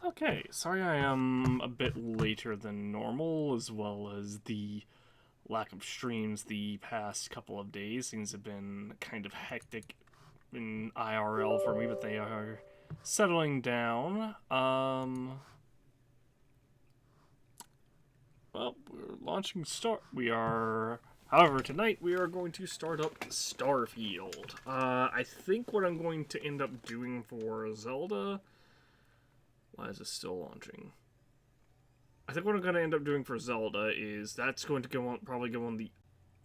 Okay, sorry I am a bit later than normal, as well as the lack of streams the past couple of days. Things have been kind of hectic in IRL for me, but they are settling down. Well, we're launching We are. However, tonight we are going to start up Starfield. I think what I'm going to end up doing for Zelda. Why is this still launching? I think what I'm going to end up doing for Zelda is that's going to probably go on the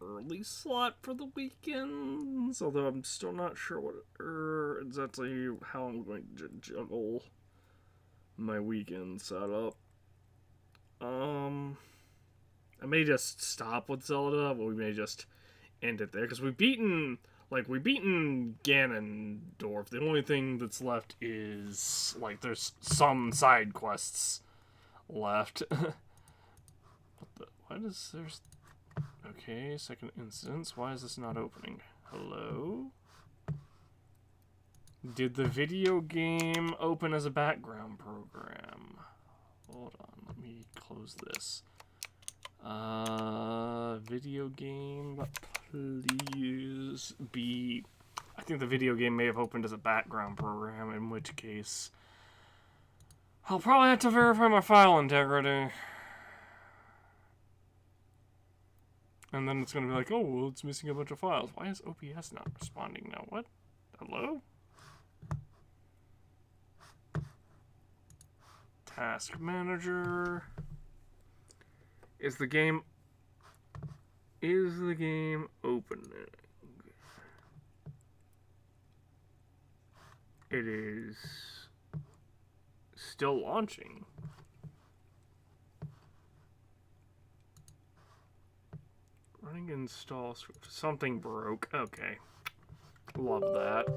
early slot for the weekends, although I'm still not sure what exactly how I'm going to juggle my weekend setup. I may just stop with Zelda, but we may just end it there because we've beaten Ganondorf. The only thing that's left is there's some side quests left. Why does there's okay, second instance. Why is this not opening? Hello? Did the video game open as a background program? Hold on, let me close this. Video game, please be... I think the video game may have opened as a background program, in which case I'll probably have to verify my file integrity. And then it's going to be like, oh, well, it's missing a bunch of files. Why is OBS not responding now? What? Hello? Task Manager. Is the game opening? It is still launching. Running install script. Something broke. Okay. Love that.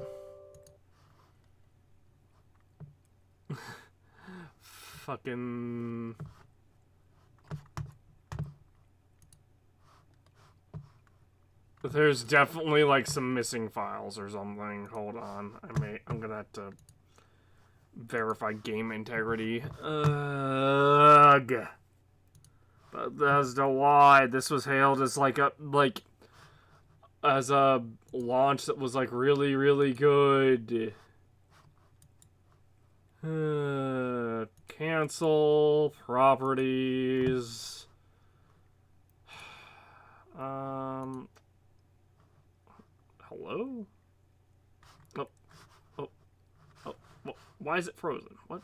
Fucking... There's definitely some missing files or something. Hold on. I'm gonna have to verify game integrity. Ugh. Bethesda, why? This was hailed as as a launch that was really, really good. Cancel properties. Hello? Oh. Why is it frozen? What?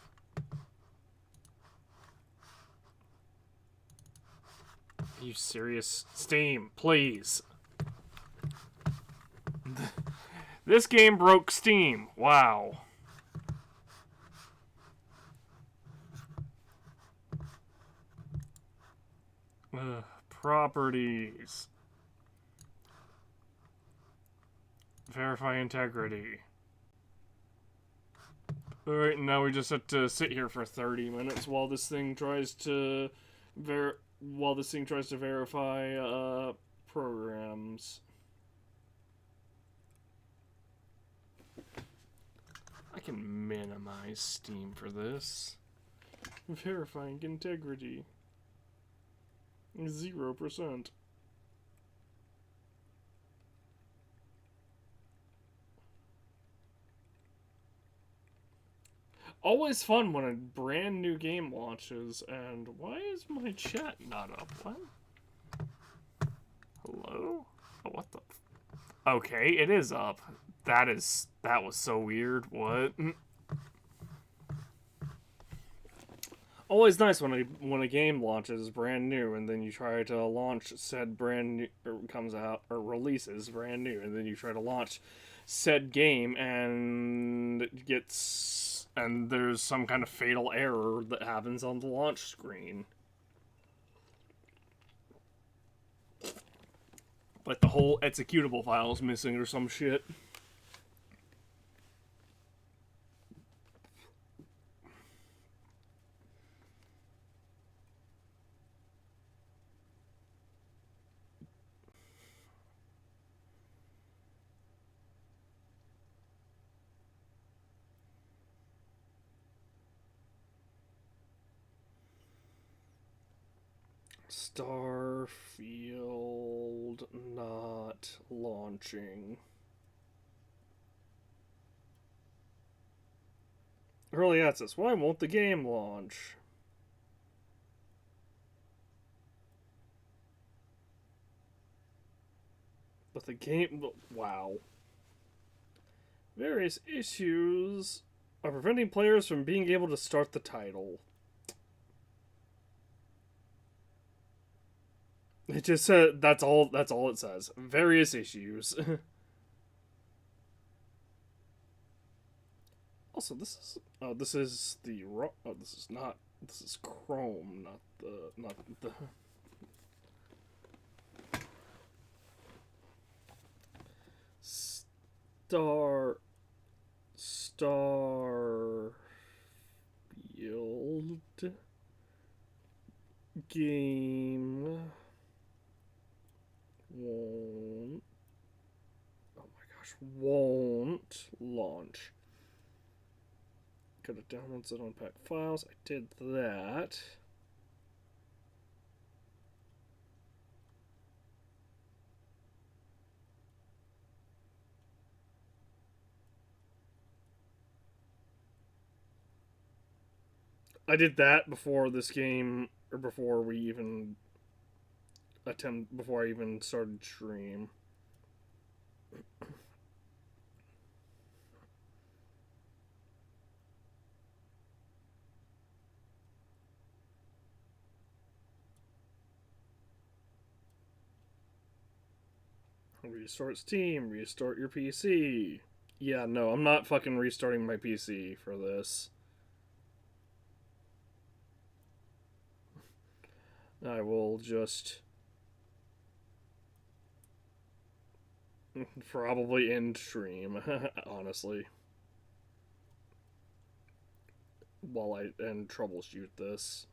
Are you serious? Steam, please. This game broke Steam. Wow. Properties. Verify integrity. Alright, now we just have to sit here for 30 minutes while this thing tries to verify programs. I can minimize Steam for this. Verifying integrity. 0%. Always fun when a brand new game launches, and why is my chat not up? What? Hello? Oh, what the... Okay, it is up. That was so weird. What? Always nice when a game launches brand new, and then you try to launch said brand new, or comes out, or releases brand new, and then you try to launch said game, and it gets... and there's some kind of fatal error that happens on the launch screen. Like the whole executable file is missing or some shit. Starfield not launching. Early access. Why won't the game launch? But the game. Wow. Various issues are preventing players from being able to start the title. It just said that's all. That's all it says. Various issues. Also, this is. Oh, this is the. Oh, this is not. This is Chrome, not the. Not the. Starfield game won't. Oh my gosh, won't launch. Gotta download it on pack files. I did that. I did that before this game, or before we even before I even started stream. Restart Steam, restart your PC. Yeah, no, I'm not fucking restarting my PC for this. I will just probably end stream, honestly, while I troubleshoot this.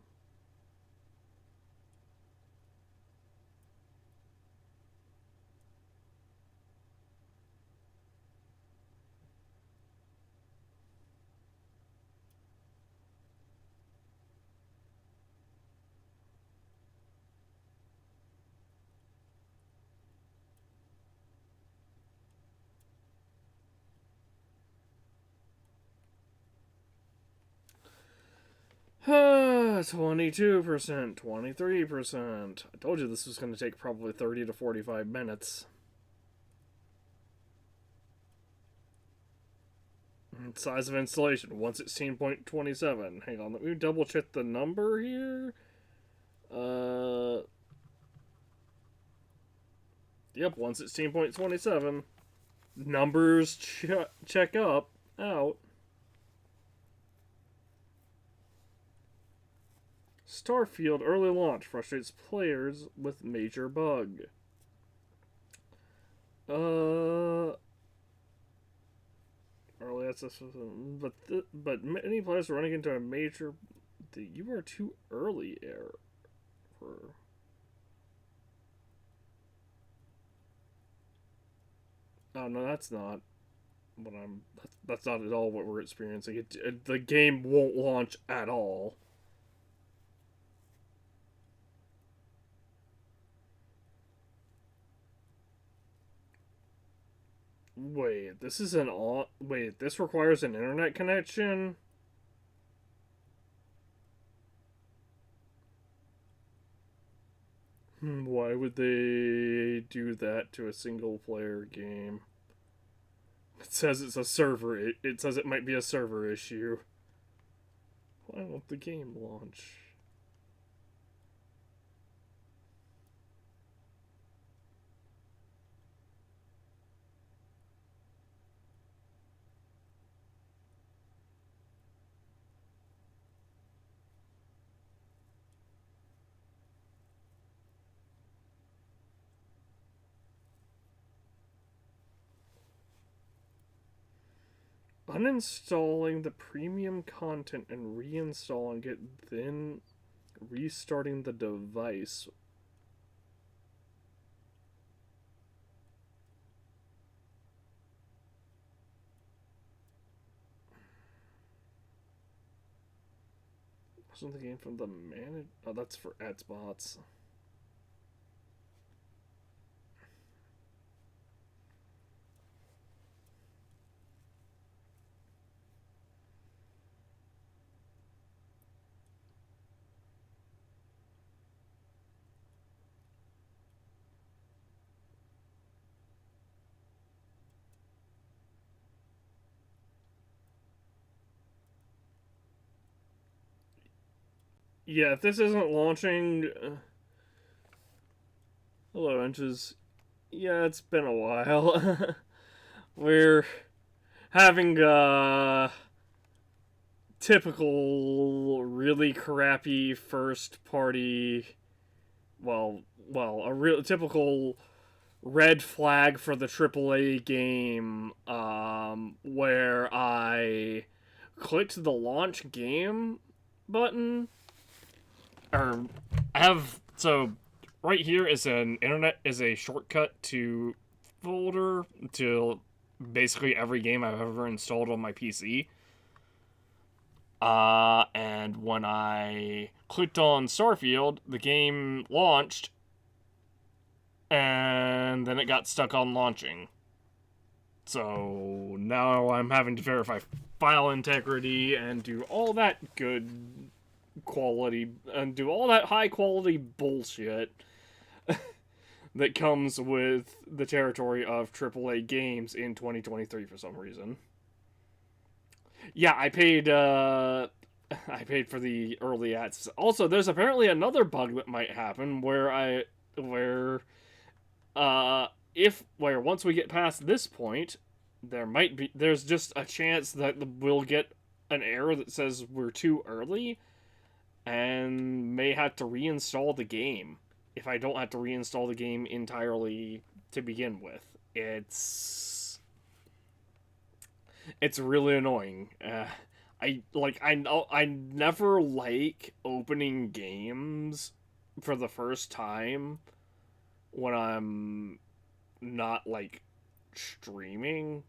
Ah, 22%, 23%. I told you this was going to take probably 30 to 45 minutes. Size of installation, 116.27. Hang on, let me double check the number here. Yep, 116.27. Numbers check up, out. Starfield early launch frustrates players with major bug. Early access, but many players are running into a major. You are too early error. Oh no, that's not what I'm. That's not at all what we're experiencing. The game won't launch at all. Wait, this is an all. Wait, this requires an internet connection. Why would they do that to a single player game? It says it's a server. It says it might be a server issue. Why won't the game launch? Uninstalling the premium content and reinstalling it, then restarting the device. Wasn't the game from the manage? Oh, that's for ad spots. Yeah, if this isn't launching, hello inches. Yeah, it's been a while. We're having typical really crappy first party, a real typical red flag for the AAA game, where I clicked the launch game button, or I have, so right here is a shortcut to folder to basically every game I've ever installed on my PC. And when I clicked on Starfield, the game launched, and then it got stuck on launching. So now I'm having to verify file integrity and do all that good quality, and do all that high quality bullshit that comes with the territory of AAA games in 2023 for some reason. Yeah, I paid for the early access. Also, there's apparently another bug that might happen where if where once we get past this point, there's just a chance that we'll get an error that says we're too early and may have to reinstall the game if I don't have to reinstall the game entirely to begin with. It's really annoying. I never like opening games for the first time when I'm not like streaming,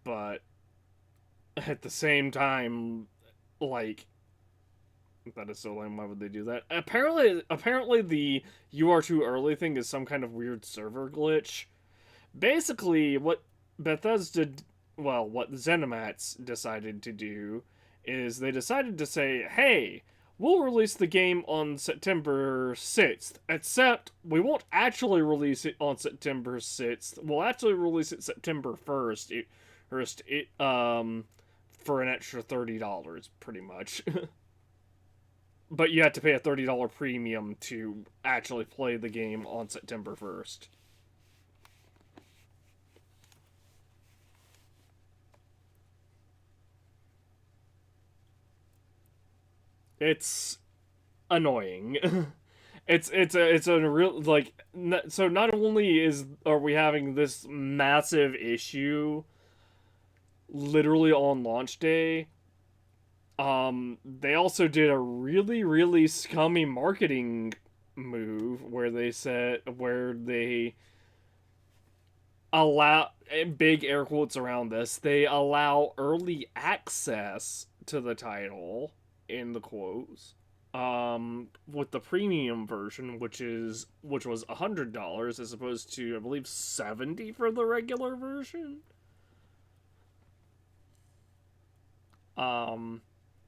but at the same time, like, that is so lame. Why would they do that? Apparently the "you are too early" thing is some kind of weird server glitch. Basically, Bethesda, what ZeniMax decided to do is they decided to say, "Hey, we'll release the game on September 6th, except we won't actually release it on September 6th. We'll actually release it September 1st. For an extra $30, pretty much." But you have to pay a $30 premium to actually play the game on September 1st. It's annoying. It's a real, like, so not only are we having this massive issue literally on launch day, they also did a really, really scummy marketing move where they allow, big air quotes around this, they allow early access to the title in the quotes, with the premium version, which was $100 as opposed to, I believe, 70 for the regular version. Um,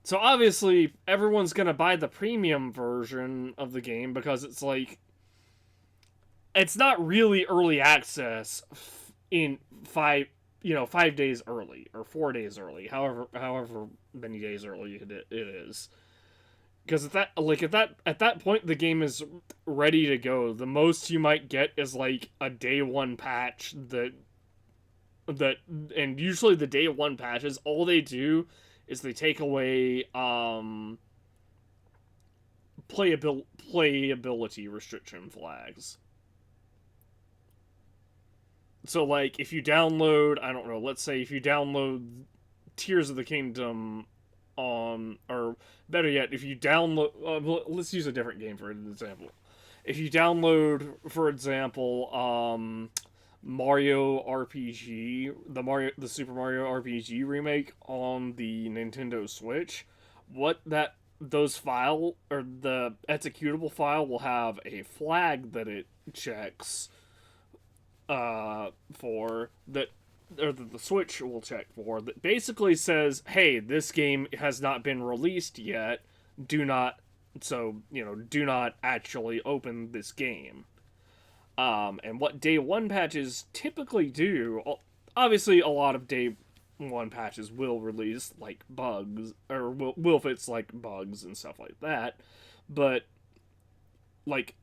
so obviously everyone's gonna buy the premium version of the game because it's like, it's not really early access in 5 days early or 4 days early, however many days early it is. Because at that point the game is ready to go. The most you might get is like a day one patch and usually the day one patches, all they do is they take away playability restriction flags. So like if you download, I don't know, let's say if you download Tears of the Kingdom on, or better yet, if you download, let's use a different game for an example. If you download, for example, Mario RPG, the Super Mario RPG remake on the Nintendo Switch, what that those file or the executable file will have a flag that it checks for that, or that the Switch will check for, that basically says, "Hey, this game has not been released yet. Do not do not actually open this game." And what day one patches typically do, obviously a lot of one patches will release like bugs or will fix like bugs and stuff like that. But like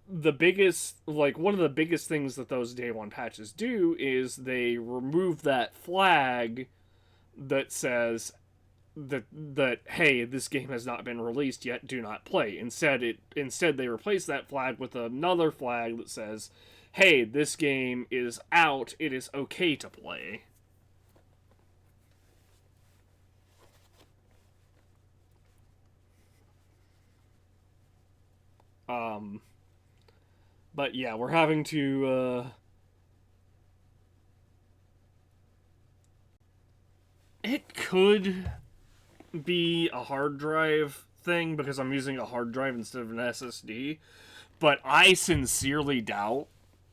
one of the biggest things that those day one patches do is they remove that flag that says that hey, this game has not been released yet, do not play. Instead they replace that flag with another flag that says, hey, this game is out, it is okay to play. But yeah, we're having to it could be a hard drive thing because I'm using a hard drive instead of an SSD, but I sincerely doubt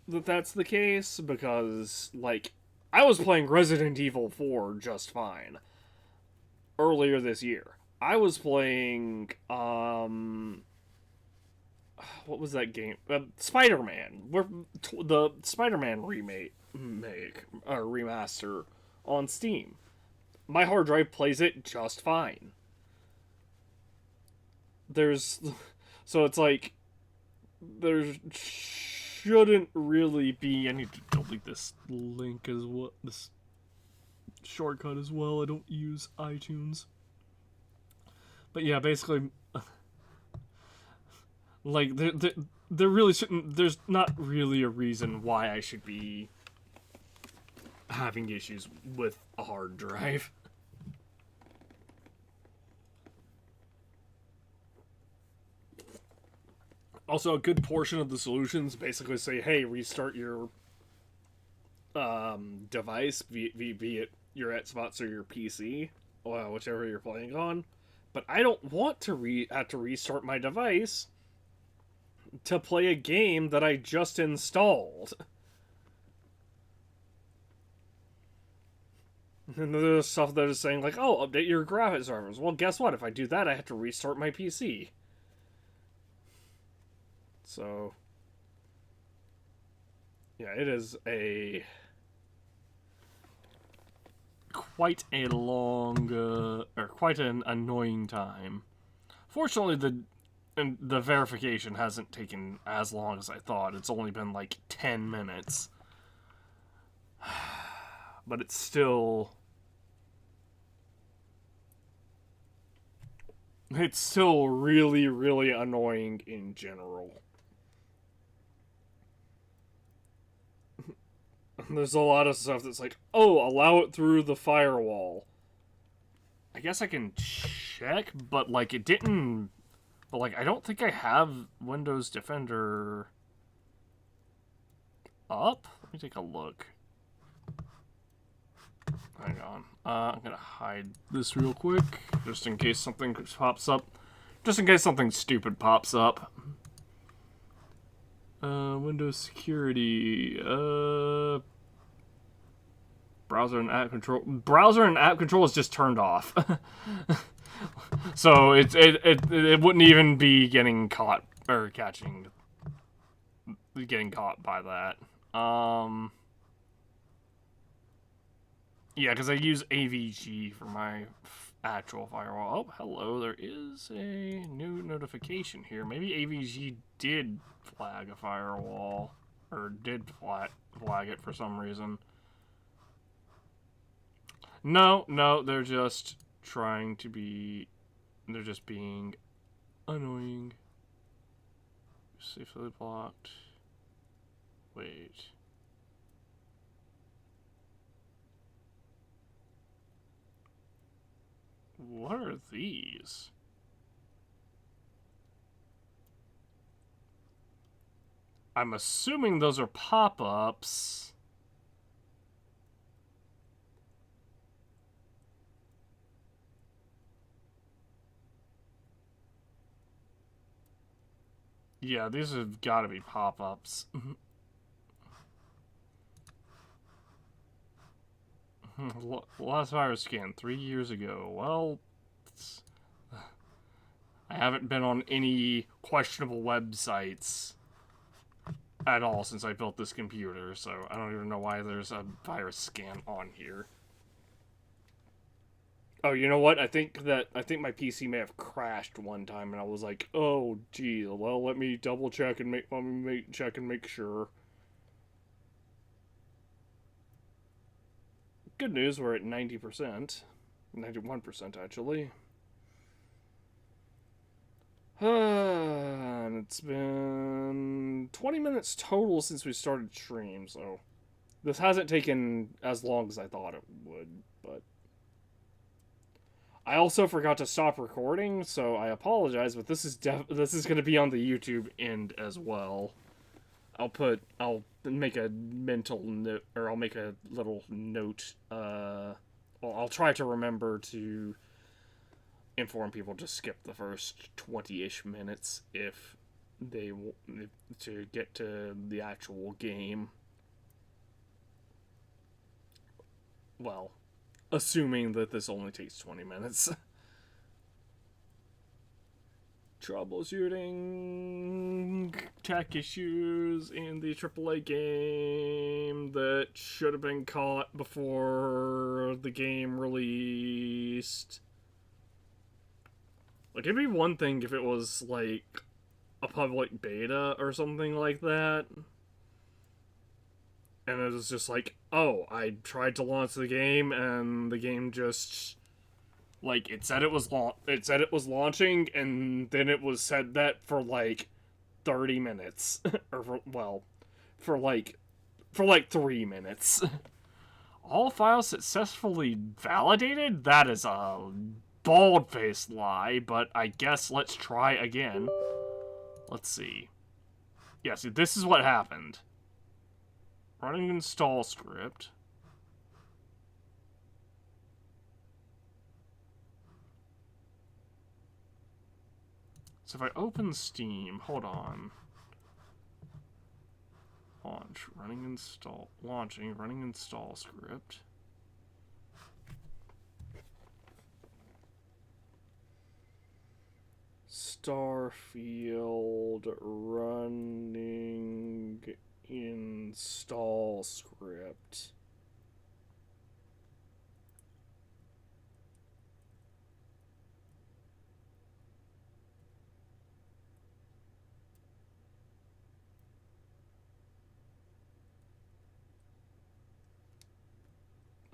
that that's the case because, like, I was playing Resident Evil 4 just fine earlier this year. I was playing, what was that game? Spider-Man. The Spider-Man remaster on Steam. My hard drive plays it just fine. So it's like, there shouldn't really be. I need to delete this link as well, this shortcut as well. I don't use iTunes. But yeah, basically, like, there really shouldn't. There's not really a reason why I should be having issues with a hard drive. Also, a good portion of the solutions basically say, hey, restart your device, be it your Xbox or your PC, whichever you're playing on. But I don't want to have to restart my device to play a game that I just installed. And there's stuff that is saying, like, oh, update your graphics drivers. Well, guess what? If I do that, I have to restart my PC. So, yeah, it is quite a long, or quite an annoying time. Fortunately, the verification hasn't taken as long as I thought. It's only been like 10 minutes. But it's still really, really annoying in general. There's a lot of stuff that's like, oh, allow it through the firewall. I guess I can check, but like it didn't. But like I don't think I have Windows Defender up. Let me take a look. Hang on. I'm gonna hide this real quick, just in case something pops up. Just in case something stupid pops up. Windows security. Browser and app control. Browser and app control is just turned off. So it wouldn't even be getting caught or getting caught by that. Yeah, because I use AVG for my actual firewall. Oh, hello, there is a new notification here. Maybe AVG did flag a firewall, or did flag it for some reason. No, they're just trying to be... They're just being annoying. Safely blocked. Wait... What are these? I'm assuming those are pop-ups. Yeah, these have got to be pop-ups. Last virus scan 3 years ago. Well, I haven't been on any questionable websites at all since I built this computer, so I don't even know why there's a virus scan on here. Oh, you know what? I think my PC may have crashed one time, and I was like, "Oh, gee, well, let me double check and make sure." Good news, we're at 90%, 91% actually. And it's been 20 minutes total since we started stream, so this hasn't taken as long as I thought it would, but I also forgot to stop recording, so I apologize, but this is going to be on the YouTube end as well. I'll make a mental note, or I'll make a little note. Well, I'll try to remember to inform people to skip the first 20-ish minutes if they to get to the actual game. Well, assuming that this only takes 20 minutes. Troubleshooting tech issues in the AAA game that should have been caught before the game released. Like, it'd be one thing if it was, like, a public beta or something like that. And it was just like, oh, I tried to launch the game and the game just, like, it said it was launching, and then it was said that for like 30 minutes or for like 3 minutes. All files successfully validated? That is a bald-faced lie, but I guess let's try again. Let's see. Yeah, see, this is what happened. Running install script. So if I open Steam, hold on. Launch, running install, launching, running install script. Starfield running install script.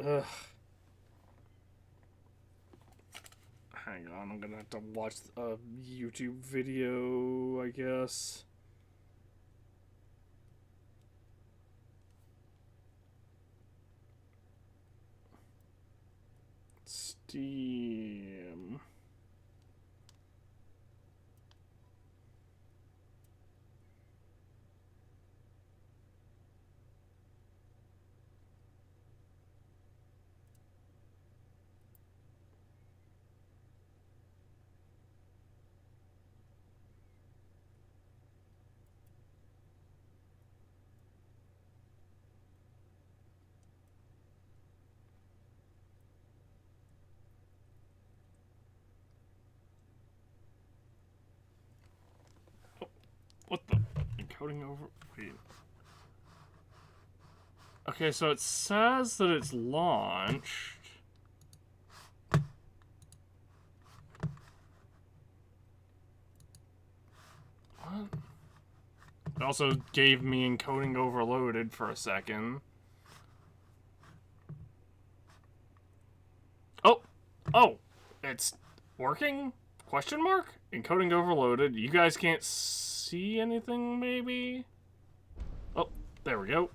Ugh. Hang on, I'm gonna have to watch a YouTube video, I guess. Steam. What the? Encoding over? Wait. Okay, so it says that it's launched. What? It also gave me encoding overloaded for a second. Oh! Oh! It's working? Question mark? Encoding overloaded. You guys can't see anything, maybe? Oh, there we go.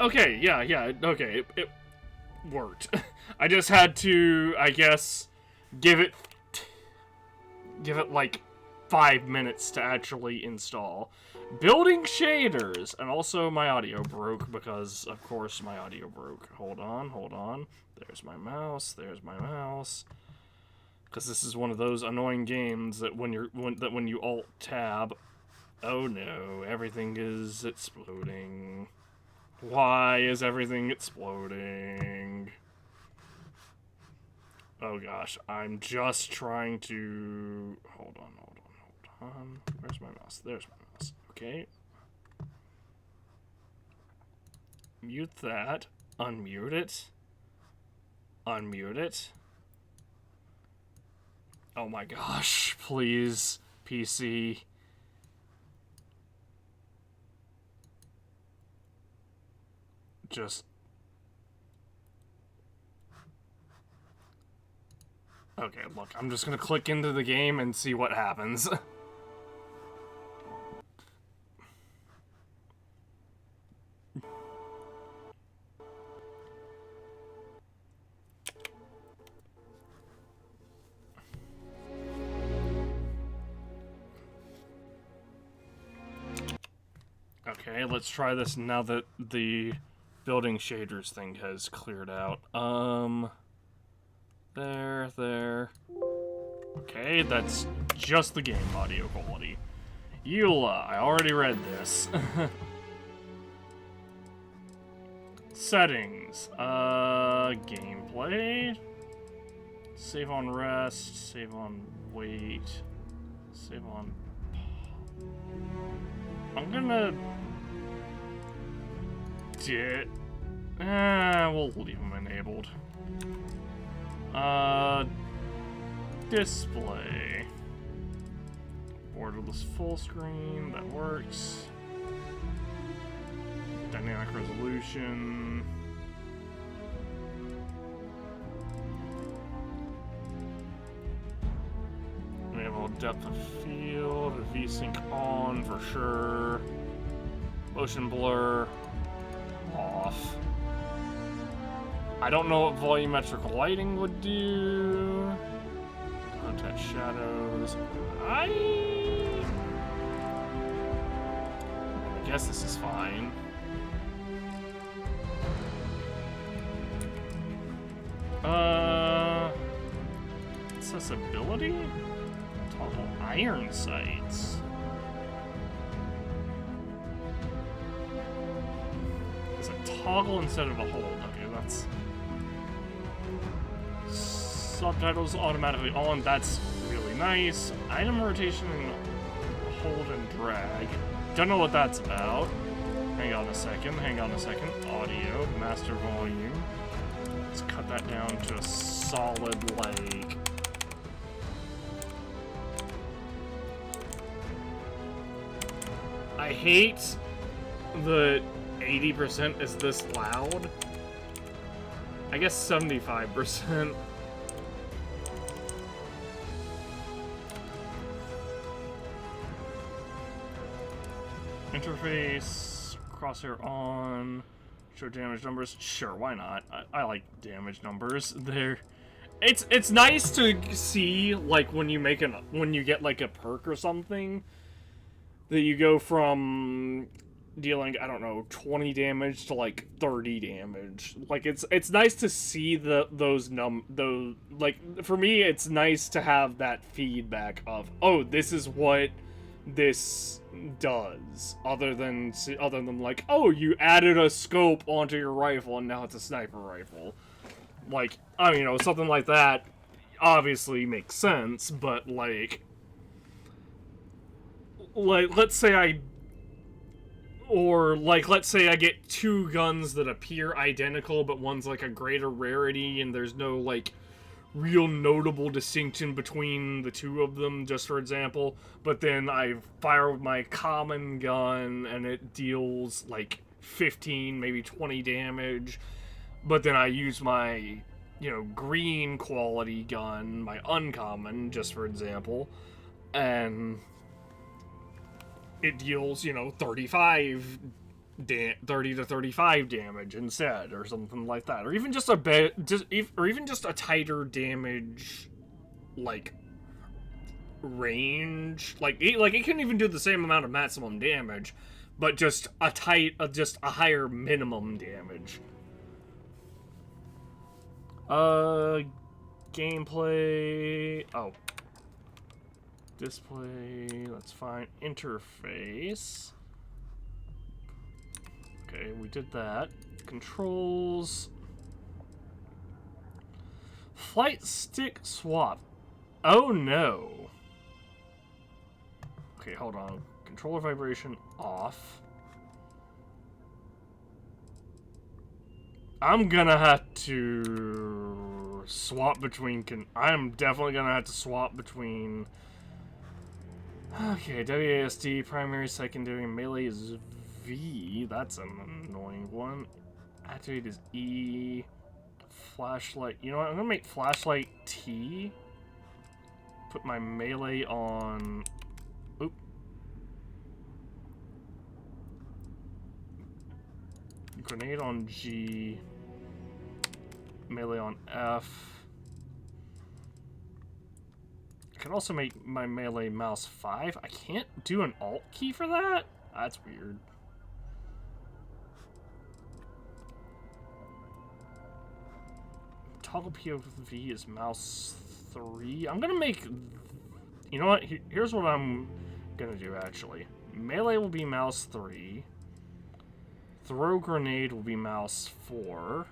Okay, yeah, okay, it worked. I just had to, I guess, give it like 5 minutes to actually install. Building shaders, and also my audio broke because, of course, my audio broke. Hold on. There's my mouse. Because this is one of those annoying games that when you alt tab, oh no, everything is exploding. Why is everything exploding? Oh gosh, I'm just trying to... Hold on. Where's my mouse? There's my mouse. Okay. Mute that. Unmute it. unmute it. Oh my gosh, please, PC. Just... Okay, look, I'm just gonna click into the game and see what happens. Okay, let's try this now that the building shaders thing has cleared out. There. Okay, that's just the game audio quality. Eula, I already read this. Settings. Gameplay. Save on rest, save on wait, save on... I'm gonna... we'll leave them enabled. Display. Borderless full screen, that works. Dynamic resolution. Enable depth of field, V-Sync on for sure. Motion blur off. I don't know what volumetric lighting would do. Content shadows. I guess this is fine. Accessibility? Toggle iron sights. It's a toggle instead of a hold. Okay, that's... Subtitles automatically on. That's really nice. Item rotation and hold and drag. Don't know what that's about. Hang on a second. Audio, master volume. Let's cut that down to a solid, like... I hate the 80% is this loud. I guess 75%. Interface, crosshair on, show damage numbers. Sure, why not? I like damage numbers. It's nice to see, like, when you get like a perk or something, that you go from dealing, I don't know, 20 damage to like 30 damage. Like, it's nice to see those like, for me it's nice to have that feedback of, oh, this is what this does, other than like, oh, you added a scope onto your rifle and now it's a sniper rifle. Like, I mean, you know, something like that obviously makes sense, but like let's say I get two guns that appear identical, but one's like a greater rarity and there's no like real notable distinction between the two of them, just for example, but then I fire with my common gun and it deals like 15, maybe 20 damage, but then I use my, you know, green quality gun, my uncommon, just for example, and it deals, you know, 30 to 35 damage instead, or something like that, or even just a bit, or even just a tighter damage, like, range, like it can even do the same amount of maximum damage, but just a higher minimum damage. Gameplay. Oh, display. That's fine. Interface. Okay, we did that. Controls. Flight stick swap. Oh no. Okay, hold on. Controller vibration off. I'm gonna have to swap between... I am definitely going to have to swap between... Okay, WASD, primary, secondary, melee is V. That's an annoying one. Activate is E. Flashlight. You know what? I'm going to make flashlight T. Put my melee on... Oop. Grenade on G. Melee on F. I can also make my melee mouse 5. I can't do an alt key for that? That's weird. Toggle POV is mouse 3. I'm gonna make... You know what? Here's what I'm gonna do, actually. Melee will be mouse 3. Throw grenade will be mouse 4.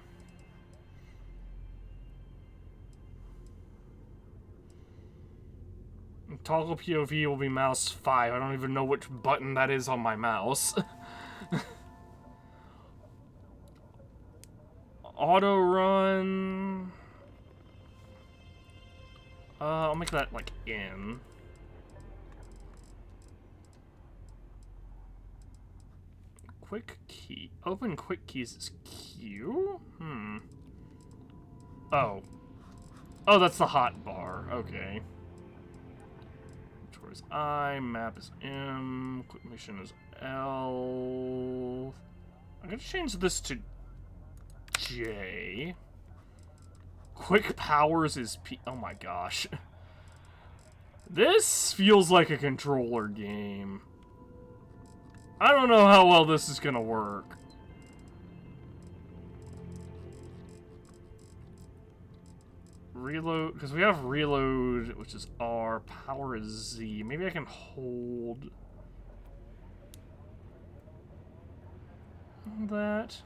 Toggle POV will be mouse 5. I don't even know which button that is on my mouse. Auto run. I'll make that like in. Quick key. Open quick keys is Q? Oh. Oh, that's the hot bar. Okay. Is I, map is M, quick mission is L. I'm gonna change this to J. Quick powers is P. Oh my gosh. This feels like a controller game. I don't know how well this is gonna work. Reload, because we have reload, which is R, power is Z. Maybe I can hold that.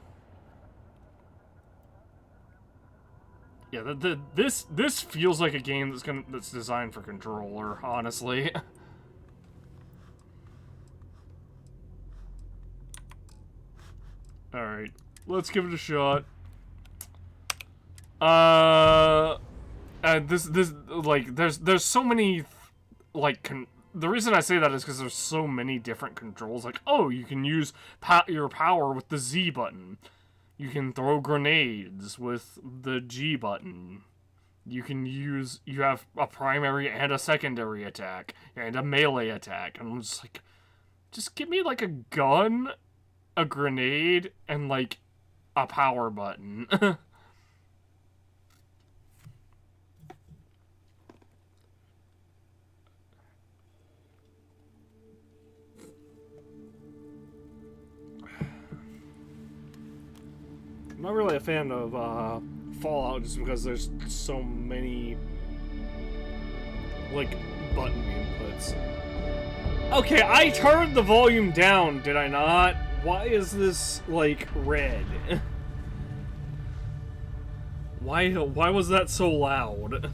Yeah, this feels like a game that's designed for controller, honestly. All right, let's give it a shot. Like, there's so many, like, the reason I say that is because there's so many different controls. Like, oh, you can use your power with the Z button. You can throw grenades with the G button. You have a primary and a secondary attack, and a melee attack. And I'm just like, just give me, like, a gun, a grenade, and, like, a power button. I'm not really a fan of Fallout just because there's so many, like, button inputs. Okay, I turned the volume down, did I not? Why is this, like, red? Why was that so loud?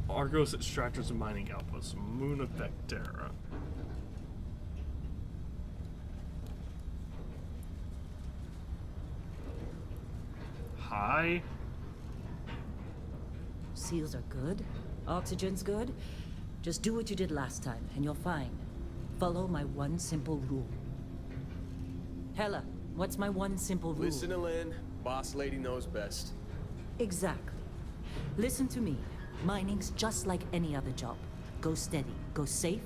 Argos extractors and mining outposts. Moon of Vectera. Hi. Seals are good. Oxygen's good. Just do what you did last time, and you're fine. Follow my one simple rule. Hella, what's my one simple rule? Listen to Lynn. Boss lady knows best. Exactly. Listen to me. Mining's just like any other job. Go steady, go safe,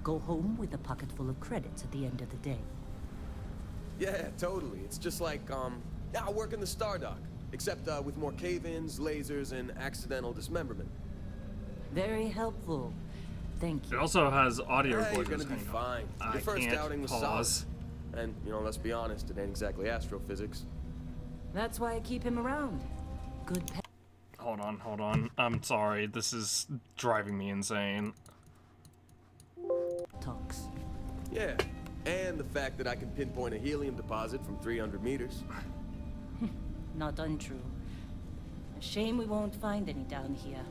go home with a pocket full of credits at the end of the day. Yeah, totally. It's just like, I work in the Stardock. Except with more cave-ins, lasers, and accidental dismemberment. Very helpful. Thank you. It also has audio Hey, you're recorders. gonna be fine. Your first outing was solid. And, you know, let's be honest, it ain't exactly astrophysics. That's why I keep him around. Good pet. Hold on. I'm sorry. This is driving me insane. Talks. Yeah, and the fact that I can pinpoint a helium deposit from 300 meters. Not untrue. A shame we won't find any down here.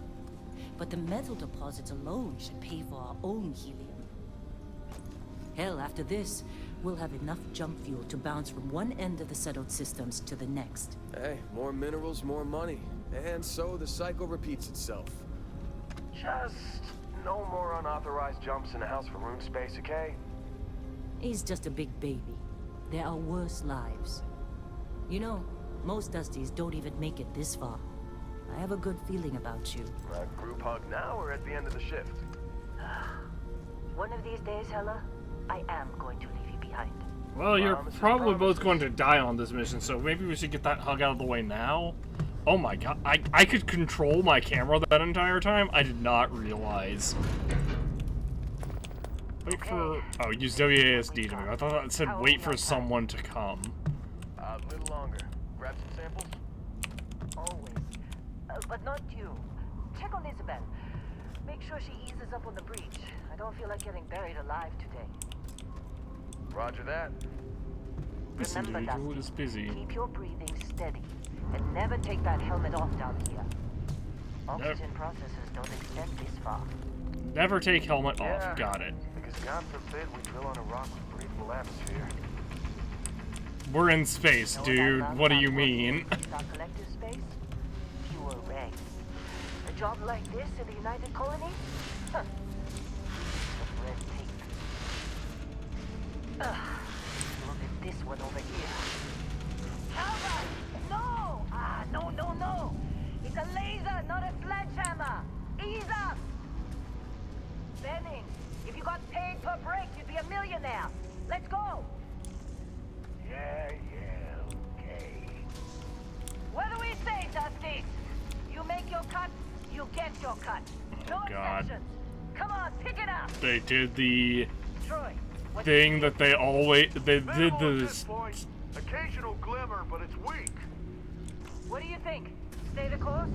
But the metal deposits alone should pay for our own helium. Hell, after this, we'll have enough jump fuel to bounce from one end of the settled systems to the next. Hey, more minerals, more money. And so the cycle repeats itself. Just no more unauthorized jumps in the house for room space, okay? He's just a big baby. There are worse lives. You know, most Dusties don't even make it this far. I have a good feeling about you. A group hug now or at the end of the shift? One of these days, Hella, I am going to leave you behind. Well, you're Promises, probably both promises. going to die on this mission, so maybe we should get that hug out of the way now. Oh my god, I could control my camera that entire time? I did not realize. Wait for... Oh, use WASD to move. I thought that said wait for someone to come. A little longer. Grab some samples? Always. But not you. Check on Isabel. Make sure she eases up on the breach. I don't feel like getting buried alive today. Roger that. This Remember, individual is Dusty, busy. keep your breathing steady. And never take that helmet off down here. Oxygen processors don't extend this far. Never take helmet off. Yeah. Got it. Because God forbid we drill on a rock with breathable atmosphere. We're in space, Know dude. that What do last you time mean? was our collective space? Pure rags. A job like this in the United Colonies? Huh. Some red tape. Look at this one over here. Calvin! No! No. It's a laser, not a sledgehammer. Ease up! Benning, if you got paid per break, you'd be a millionaire. Let's go! Yeah, okay. What do we say, Dusty? You make your cut, you get your cut. No God. exceptions. Come on, pick it up. They did the Troy, what thing that they always... They did Minimal at this... this point. Occasional glimmer, but it's weak. What do you think? Stay the course?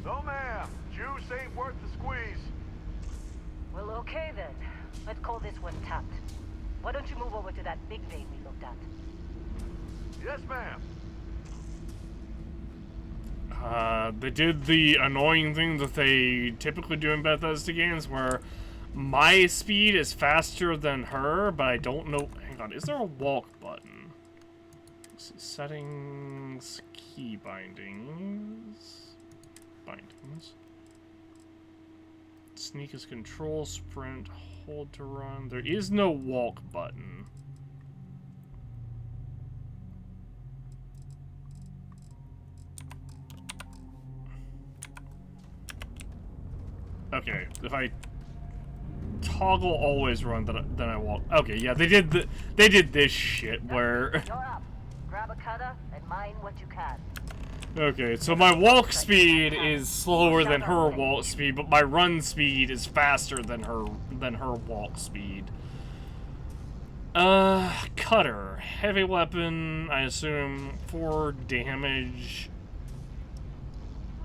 No, ma'am. Juice ain't worth the squeeze. Well, okay then. Let's call this one tapped. Why don't you move over to that big vein we looked at? Yes, ma'am. They did the annoying thing that they typically do in Bethesda games where my speed is faster than her, but I don't know... Hang on, is there a walk button? Let's see, settings, key bindings... Bindings... Sneak is control, sprint, hold to run. There is no walk button. Okay, if I toggle always run, then I walk. Okay, yeah, they did this shit where. You're up. Grab a cutter and mine what you can. Okay, so my walk speed is slower than her walk speed, but my run speed is faster than her walk speed. Cutter, heavy weapon. I assume 4 damage.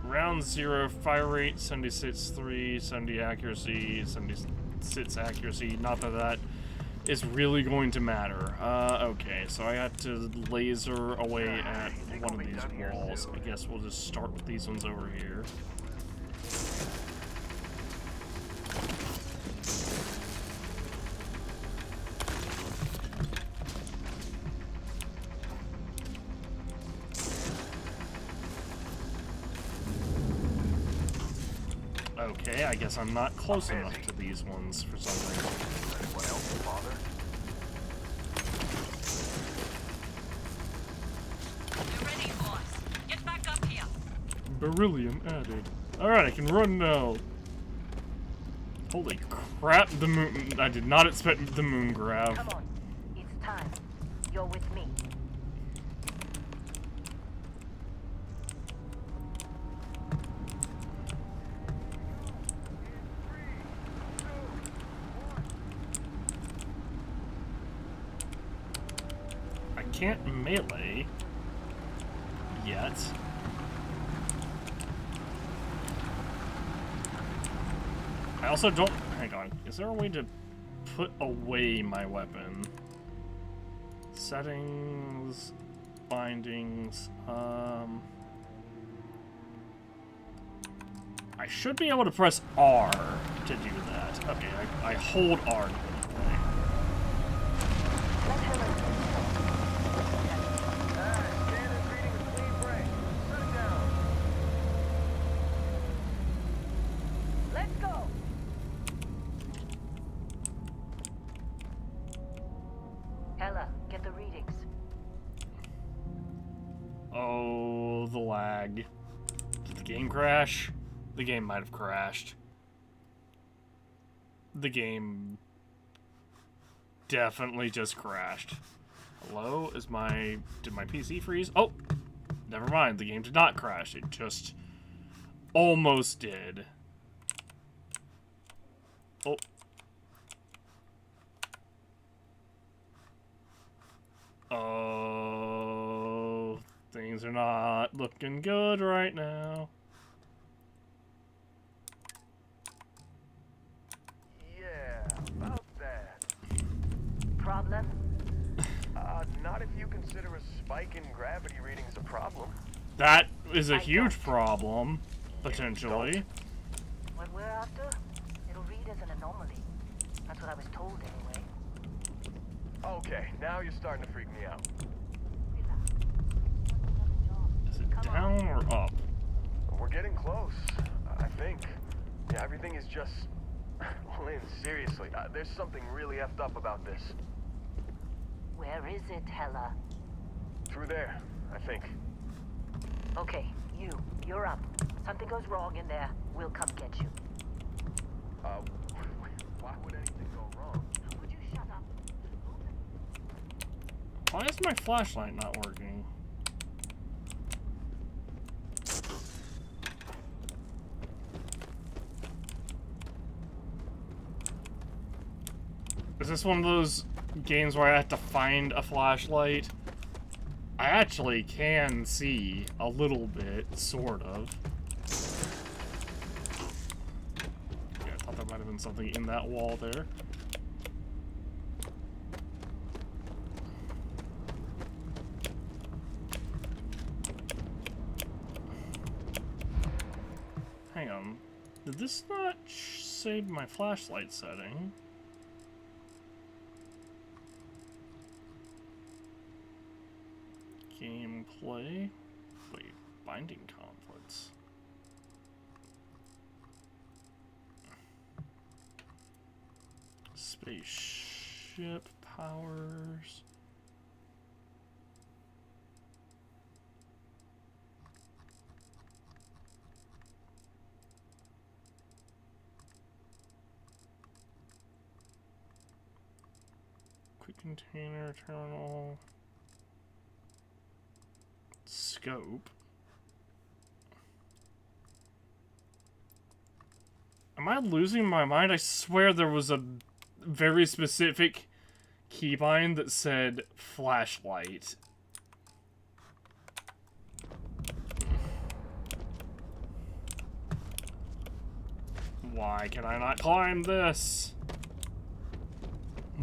Round 0, fire rate 76.3, 70 accuracy, 76 accuracy. Not that that is really going to matter. Okay, so I have to laser away at one of these walls. I guess we'll just start with these ones over here. Okay, I guess I'm not close enough to these ones for some reason. Anyone else bother? You're ready, boys. Get back up here. Beryllium added. Alright, I can run now. Holy crap, the moon. I did not expect the moon grab. Come on. It's time. You're with me. I can't melee yet. I also don't... Hang on. Is there a way to put away my weapon? Settings... Bindings... I should be able to press R to do that. Okay, I hold R to put it away. Let Helen. Standard reading a clean break. Shut it down. Let's go. Hella, get the readings. Oh, the lag. Did the game crash? The game might have crashed. The game definitely just crashed. Hello? Did my PC freeze? Oh! Never mind, the game did not crash. It just almost did. Oh. Oh, things are not looking good right now. Yeah, about that. Problem? Not if you consider a spike in gravity readings a problem. That is a huge problem, potentially. What we're after? It'll read as an anomaly. That's what I was told anyway. Okay, now you're starting to freak me out. Relax. Is it Come down or up? We're getting close, I think. Yeah, everything is just... Lynn, seriously, there's something really effed up about this. Where is it, Hella? Through there, I think. Okay, you're up. Something goes wrong in there, we'll come get you. Why would anything go wrong? Would you shut up? Why is my flashlight not working? Is this one of those games where I have to find a flashlight? I actually can see a little bit, sort of. Yeah, I thought there might have been something in that wall there. Hang on. Did this not save my flashlight setting? Gameplay. Wait, binding conflicts. Spaceship powers. Quick container terminal. Scope. Am I losing my mind? I swear there was a very specific keybind that said flashlight. Why can I not climb this?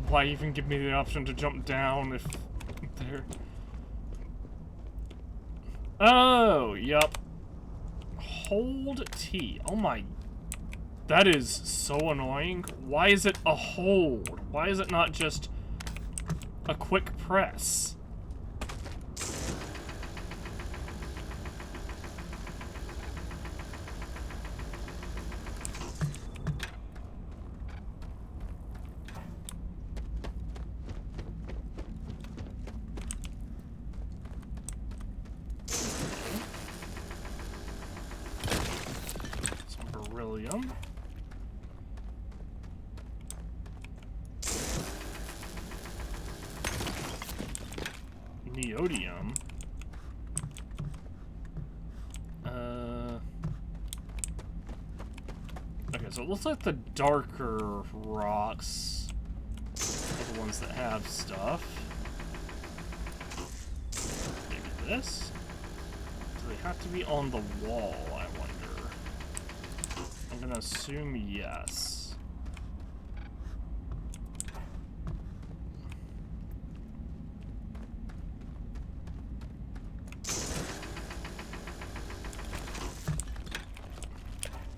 Why even give me the option to jump down if there... Oh, yep. Hold T. Oh my... That is so annoying. Why is it a hold? Why is it not just a quick press? Some beryllium. Neodymium. Okay, so it looks like the darker rocks are the ones that have stuff. Maybe this? Do they have to be on the wall, I wonder? I'm gonna assume yes.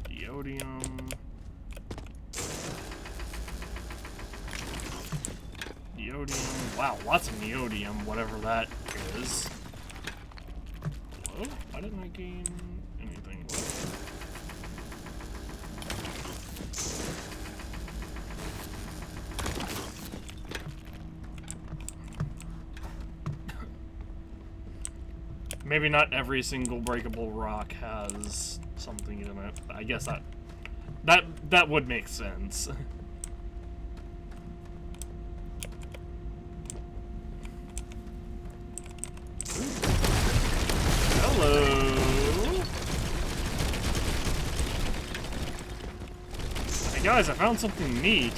Neodymium. Wow, Wow, lots of neodymium, whatever that is. Hello? Why didn't I gain anything? Maybe not every single breakable rock has something in it. I guess that would make sense. Hello. Hey guys, I found something neat.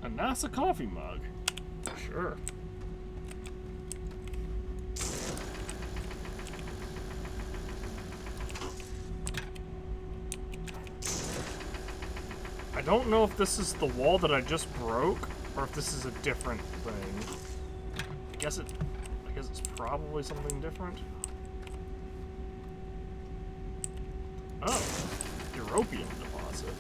A NASA coffee mug. Sure. I don't know if this is the wall that I just broke, or if this is a different thing. I guess it's probably something different. Oh, europium deposit.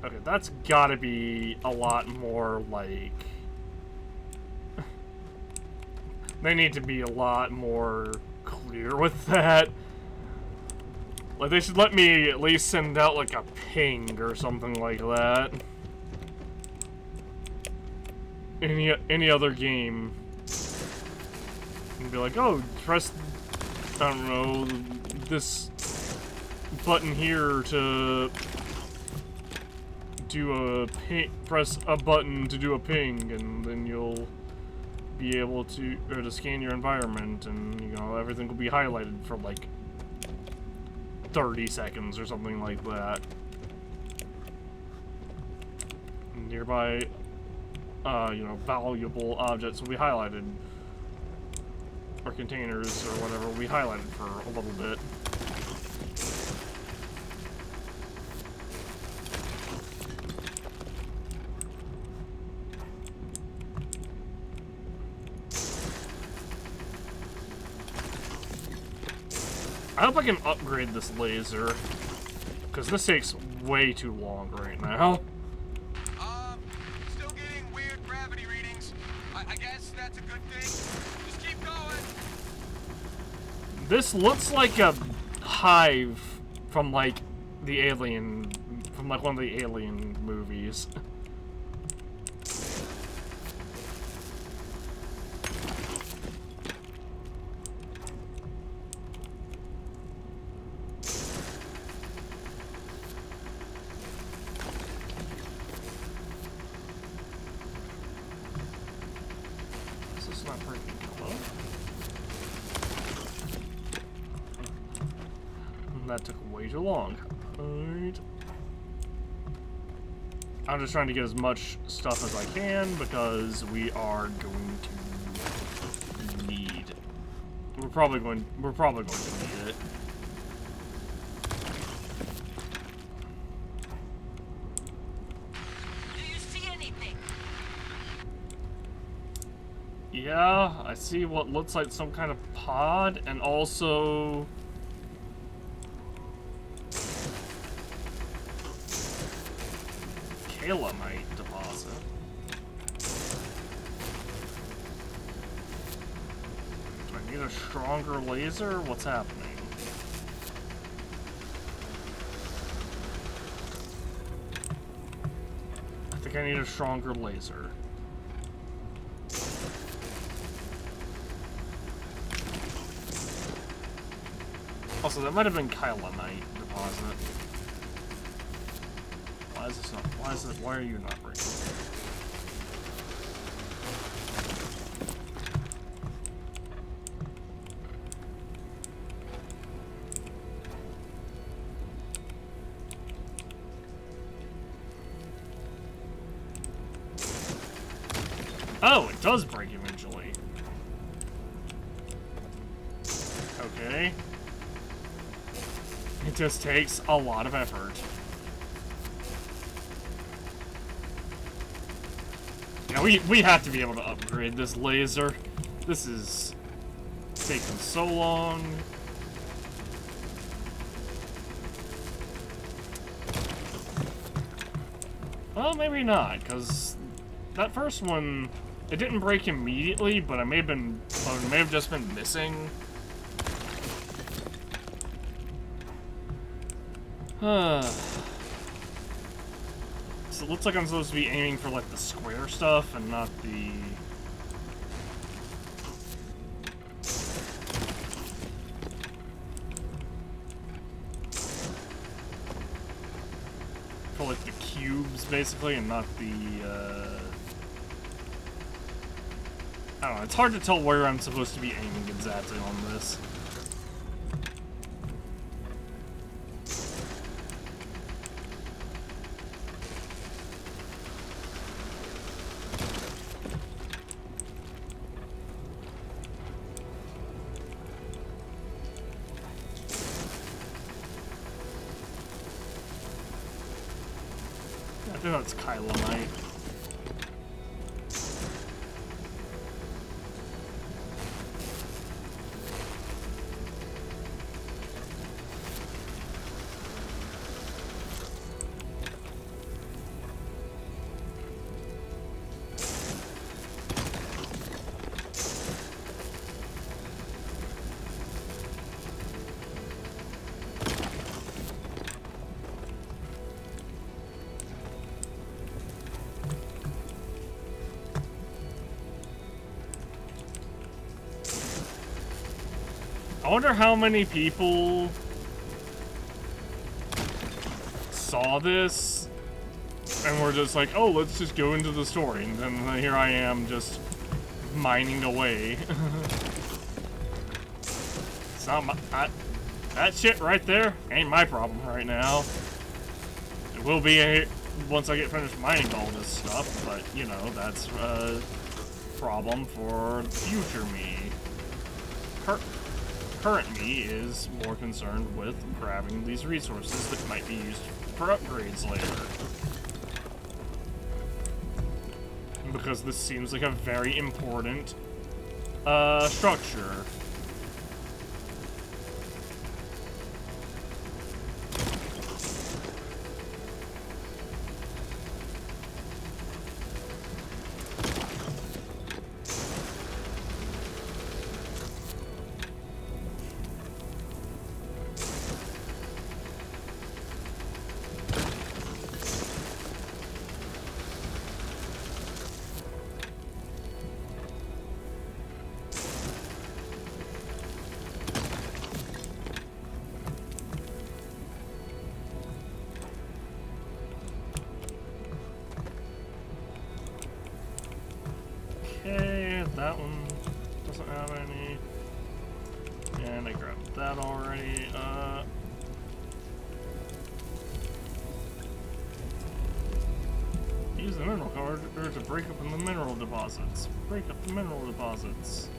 Okay, that's gotta be a lot more like... They need to be a lot more clear with that. Like, they should let me at least send out, like, a ping or something like that. Any other game. And be like, oh, press, I don't know, this button here to do a ping, press a button to do a ping, and then you'll be able to, or to scan your environment, and, you know, everything will be highlighted for, like, 30 seconds or something like that. Nearby, you know, valuable objects will be highlighted. Or containers or whatever will be highlighted for a little bit. I hope I can upgrade this laser, because this takes way too long right now. Still getting weird gravity readings. I guess that's a good thing. Just keep going. This looks like a hive from, like, the Alien, from, like, one of the Alien movies. That took way too long. Alright. I'm just trying to get as much stuff as I can because we are going to need. We're probably going to need it. Do you see anything? Yeah, I see what looks like some kind of pod, and also Calamite deposit. Do I need a stronger laser? What's happening? I think I need a stronger laser. Also, that might have been Kylonite deposit. Why are you not breaking? Oh, it does break eventually. Okay. It just takes a lot of effort. Yeah, we have to be able to upgrade this laser. This is taking so long. Well, maybe not, because that first one, it didn't break immediately, but I may have just been missing. So it looks like I'm supposed to be aiming for like the square stuff and not the... for like the cubes basically, and not the I don't know, it's hard to tell where I'm supposed to be aiming exactly on this. I think that's Kylonite. I wonder how many people saw this and were just like, oh, let's just go into the story. And then here I am just mining away. It's not my... that shit right there ain't my problem right now. It will be once I get finished mining all this stuff, but, you know, that's a problem for future me. Current me is more concerned with grabbing these resources that might be used for upgrades later. Because this seems like a very important structure. Okay, that one doesn't have any. And I grabbed that already. Use the mineral card to break up in the mineral deposits. Break up the mineral deposits.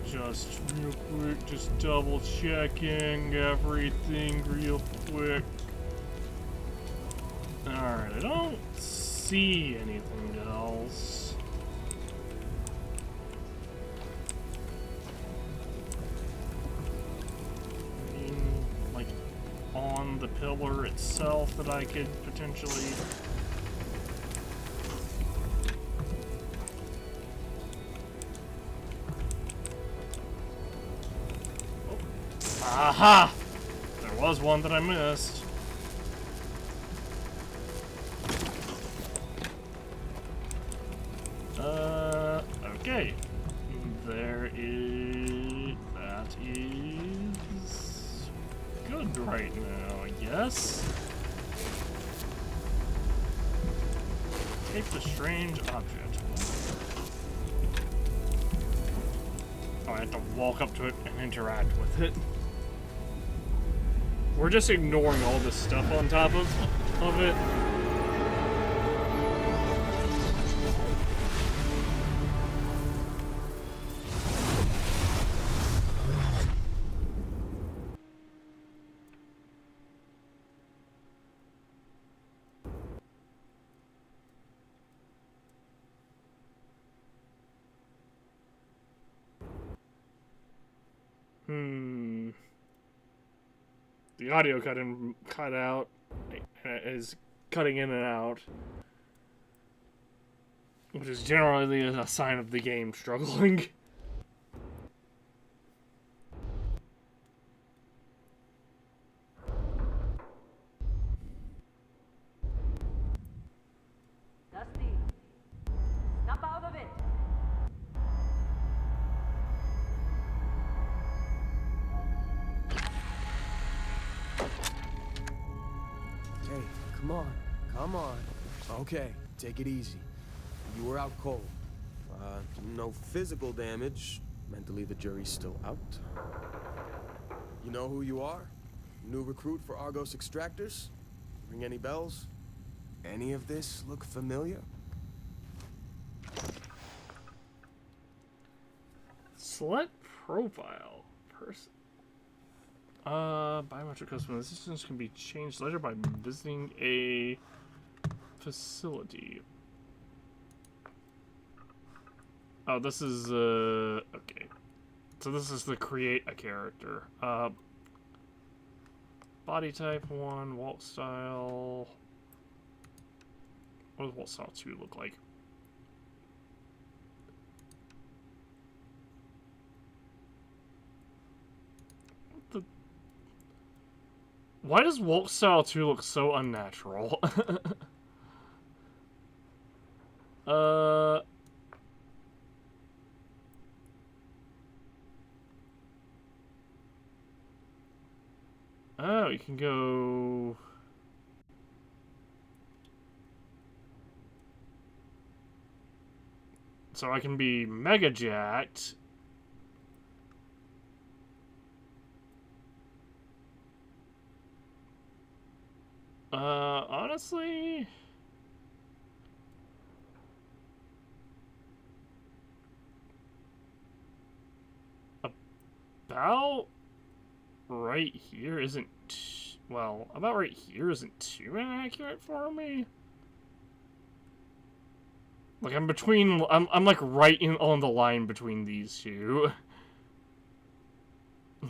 Just real quick, just double checking everything real quick. Alright, I don't see anything else. Like, on the pillar itself that I could potentially... Aha! There was one that I missed. Okay. There is... That is... good right now, I guess. Take the strange object. Oh, I have to walk up to it and interact with it. We're just ignoring all this stuff on top of it. The audio cut out. Is cutting in and out. Which is generally a sign of the game struggling. Dusty, snap out of it. Hey, come on. Come on. Okay, take it easy. You were out cold. No physical damage. Mentally, the jury's still out. You know who you are? New recruit for Argos Extractors? Ring any bells? Any of this look familiar? Select profile. Person. Biometric customization can be changed later by visiting a facility. Oh, this is, okay. So this is the create a character. Body type 1, walk style. What does walk style 2 look like? Why does walk style 2 look so unnatural? Oh, you can go... So I can be mega jacked. Honestly... About right here isn't... Well, about right here isn't too inaccurate for me. Like, I'm between... I'm like right in on the line between these two.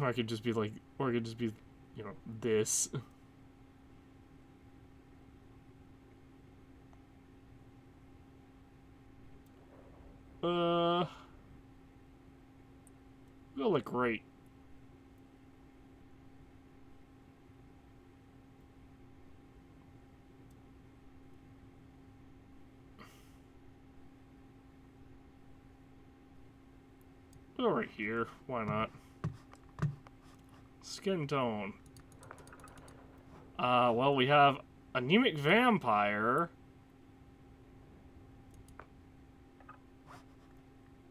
Or I could just be like... Or I could just be, you know, this. Go like right. Go right here. Why not? Skin tone. Well, we have anemic vampire.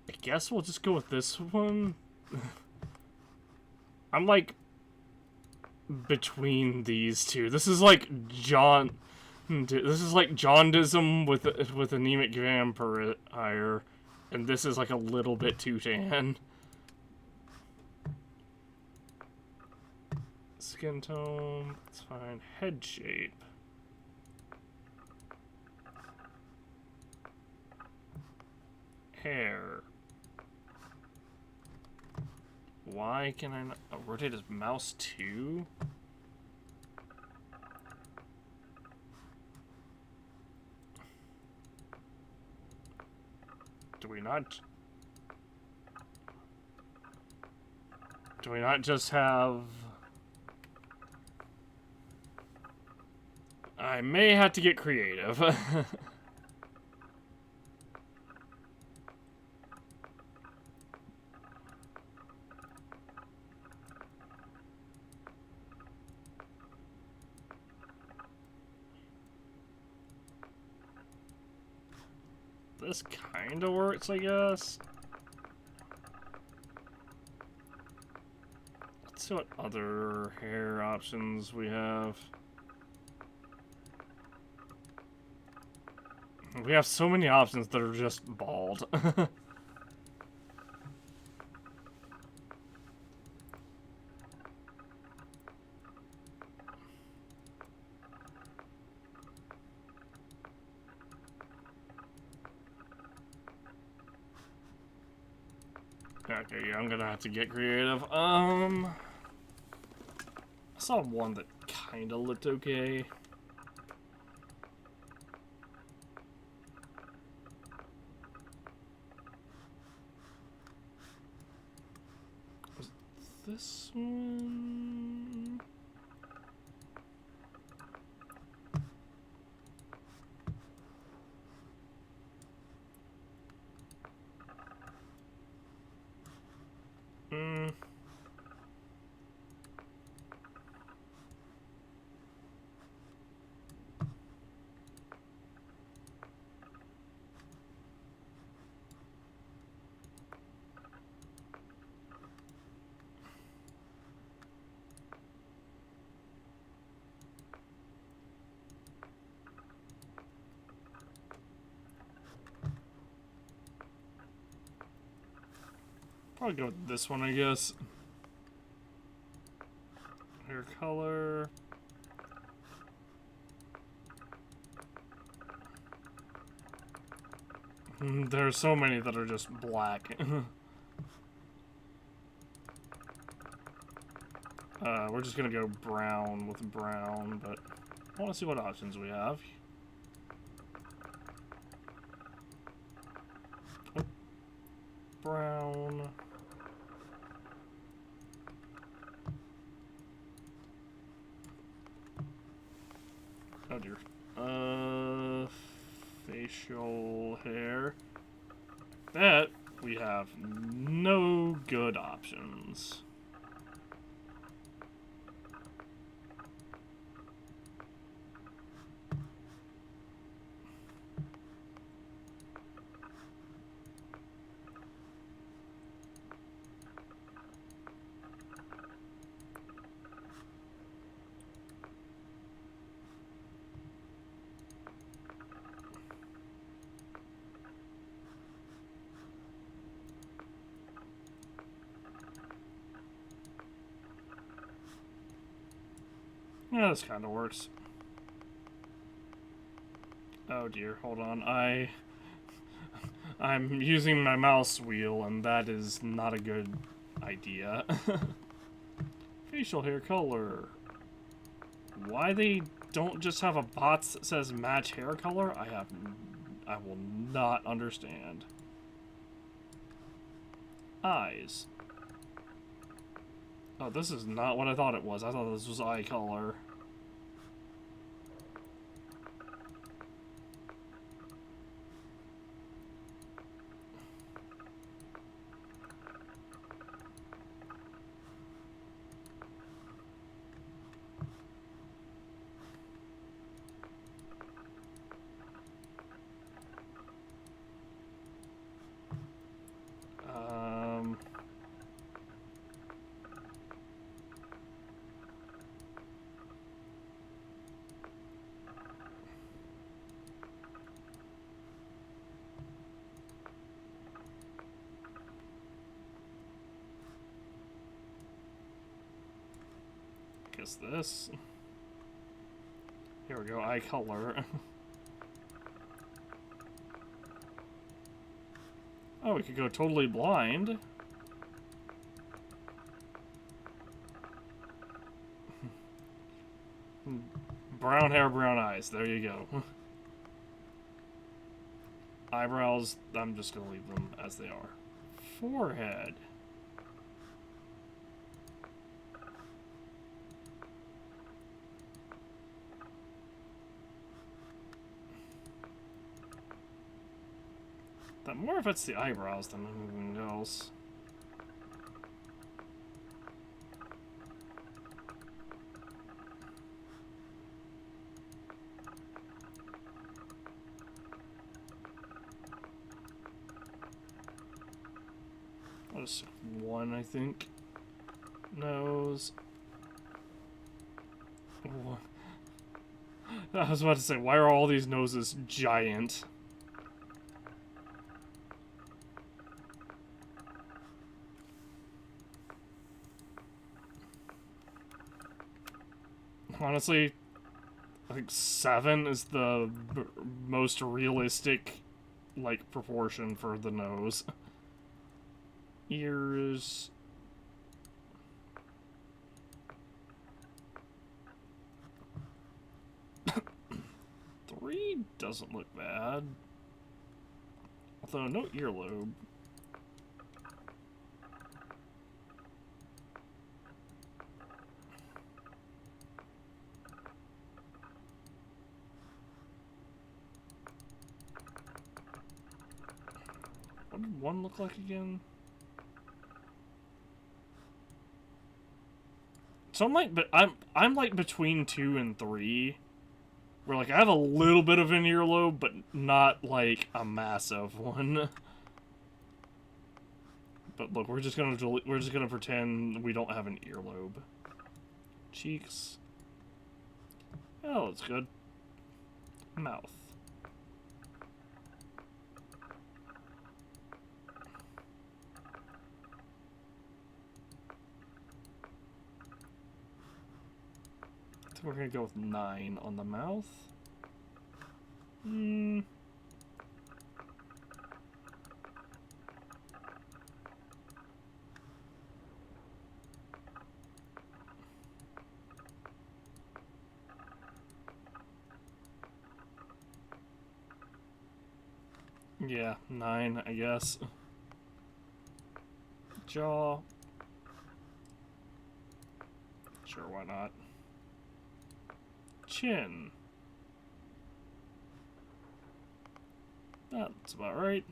I guess we'll just go with this one. I'm like between these two. This is like This is like jaundism with anemic vampire, and this is like a little bit too tan. Skin tone, it's fine. Head shape. Hair. Why can I not rotate his mouse too? Do we not just have... I may have to get creative. This kinda works, I guess. Let's see what other hair options we have. We have so many options that are just bald. Okay, yeah, I'm gonna have to get creative. I saw one that kinda looked okay. this one. Probably go with this one, I guess. Hair color. There are so many that are just black. We're just gonna go brown with brown, but I want to see what options we have. Oh. Brown. Oh dear. Facial hair. That we have no good options. Yeah, this kind of works. Oh dear, hold on. I'm using my mouse wheel, and that is not a good idea. Facial hair color. Why they don't just have a box that says match hair color? I will not understand. Eyes. Oh, this is not what I thought it was. I thought this was eye color. Guess this. Here we go, eye color. Oh, we could go totally blind. Brown hair, brown eyes. There you go. Eyebrows, I'm just gonna leave them as they are. Forehead. That more if it's the eyebrows than anything else. Just one, I think. Nose. One. I was about to say, why are all these noses giant? Honestly, I think 7 is the most realistic, like, proportion for the nose. Ears. Three doesn't look bad. Although, no earlobe. What did 1 look like again? So I'm like, but I'm like between 2 and 3. Where like I have a little bit of an earlobe, but not like a massive one. But look, we're just gonna pretend we don't have an earlobe. Cheeks. Oh, that's good. Mouth. I think we're gonna go with 9 on the mouth. Yeah, 9, I guess. Jaw. Sure, why not? Chin. That's about right.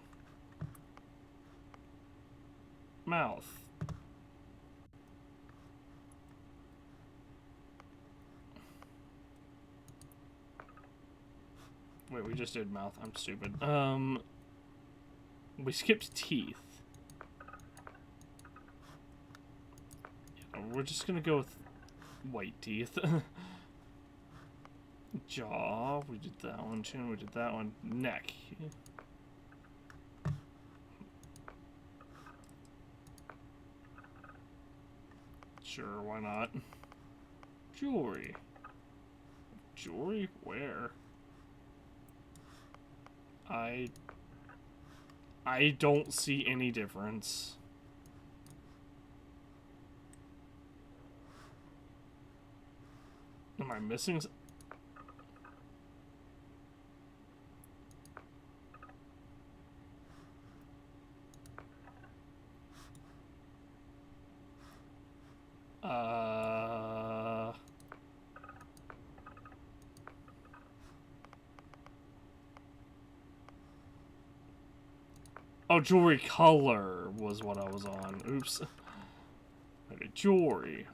Mouth. Wait, we just did mouth. I'm stupid. We skipped teeth. Yeah, we're just gonna go with white teeth. Jaw, we did that one. Chin, we did that one. Neck. Sure, why not? Jewelry. Jewelry? Where? I don't see any difference. Am I missing? Oh, jewelry color was what I was on. Oops. Okay, jewelry.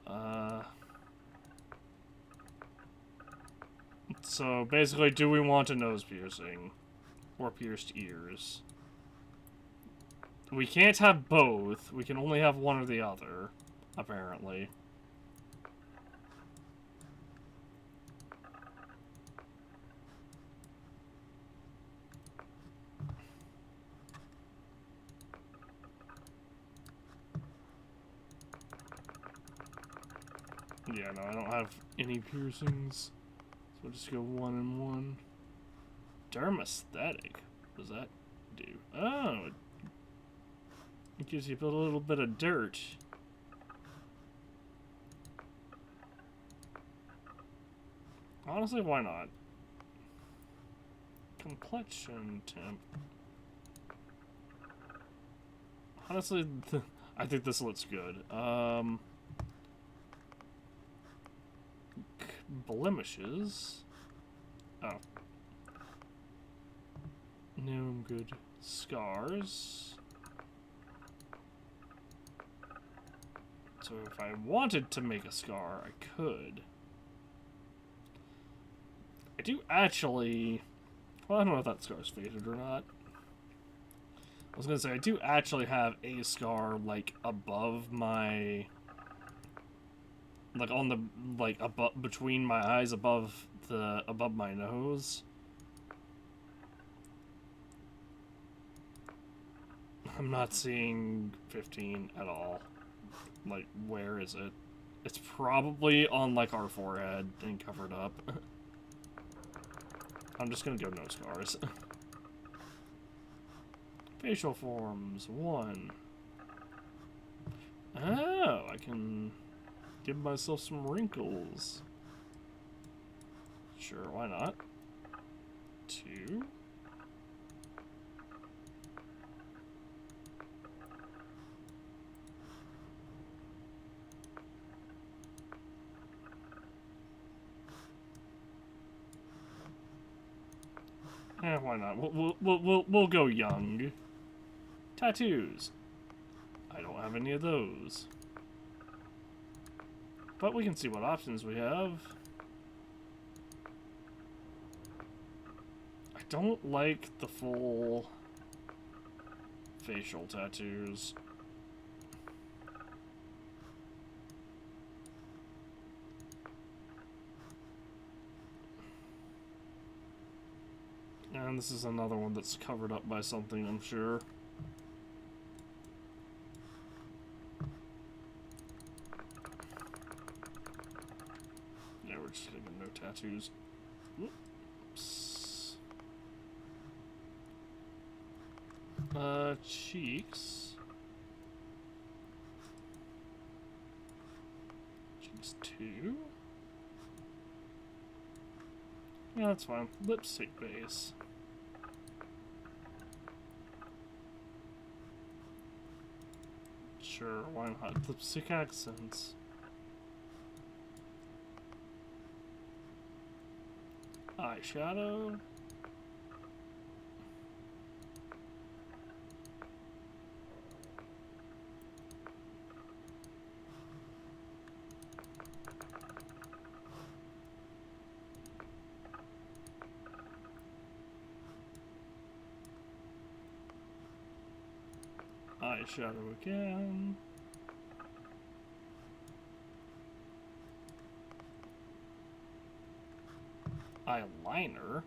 So basically, do we want a nose piercing? Or pierced ears? We can't have both. We can only have one or the other, apparently. Yeah, no, I don't have any piercings. So we'll just go 1 and 1. Dermesthetic. What does that do? Oh, it gives you a little bit of dirt. Honestly, why not? Complexion temp. Honestly, I think this looks good. Blemishes. Oh. No, I'm good. Scars. So if I wanted to make a scar, I could. I do actually... Well, I don't know if that scar's faded or not. I was gonna say, I do actually have a scar, like, above my... Like, on the... Like, above, between my eyes, above my nose. I'm not seeing 15 at all. Like, where is it? It's probably on, like, our forehead and covered up. I'm just gonna go no scars. Facial forms, 1. Oh, I can give myself some wrinkles. Sure, why not? 2. Why not? We'll go young. Tattoos. I don't have any of those. But we can see what options we have. I don't like the full facial tattoos. And this is another one that's covered up by something, I'm sure. Yeah, we're just gonna get no tattoos. Oops. Cheeks. Cheeks 2. Yeah, that's fine. Lipstick base. Sure, why not? Lipstick accents. Eyeshadow. Eyeshadow again. Eyeliner.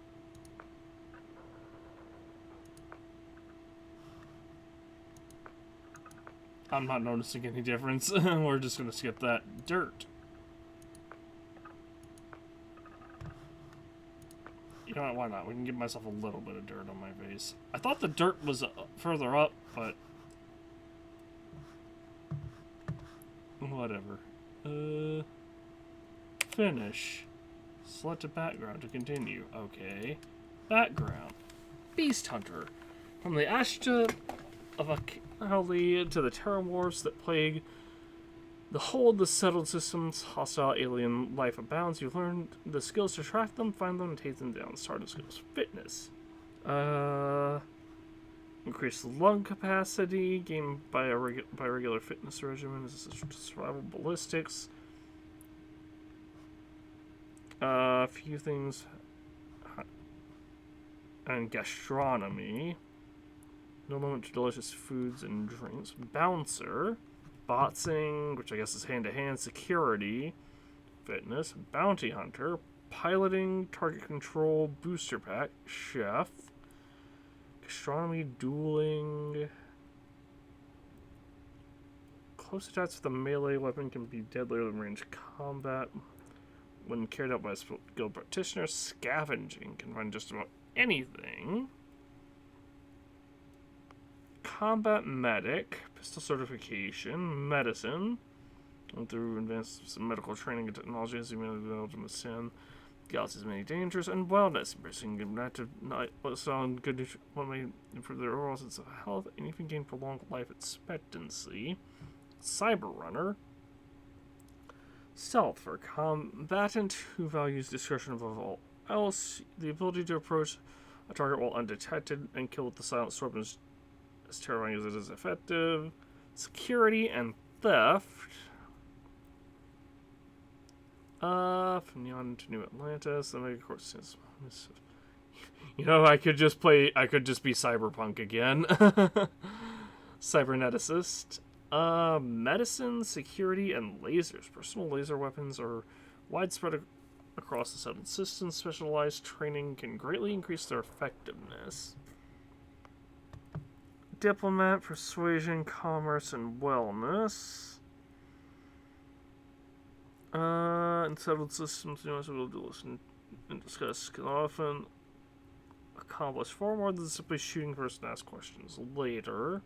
I'm not noticing any difference. We're just gonna skip that. Dirt. You know what, why not? We can give myself a little bit of dirt on my face. I thought the dirt was further up, but whatever. Finish. Select a background to continue. Okay. Background. Beast Hunter. From the Ashta of Akali to the terrorwars that plague the whole of the settled systems, hostile alien life abounds. You've learned the skills to track them, find them, and take them down. Starting skills. Fitness. Increase lung capacity, gained by regular fitness regimen. This is survival ballistics. A few things. And gastronomy. No limit to delicious foods and drinks. Bouncer. Botsing, which I guess is hand-to-hand. Security. Fitness. Bounty hunter. Piloting. Target control. Booster pack. Chef. Gastronomy. Dueling. Close attacks with a melee weapon can be deadlier than range combat. When carried out by a skilled practitioner, scavenging can find just about anything. Combat medic, pistol certification, medicine. Went through advanced medical training and technology as humanity been able to withstand galaxy's many dangers, and wellness, embracing an active lifestyle and good what may improve their overall sense of health, and even gain prolonged life expectancy. Cyber runner. Stealth for combatant who values discretion above all else. The ability to approach a target while undetected and kill with the silent sword is as terrifying as it is effective. Security and theft. From Neon to New Atlantis. The Mega Court says, you know, I could just be Cyberpunk again. Cyberneticist. Medicine, security, and lasers. Personal laser weapons are widespread across the settled systems. Specialized training can greatly increase their effectiveness. Diplomat, persuasion, commerce, and wellness. In settled systems, you must be able to listen and discuss can often accomplish far more than simply shooting first and ask questions later.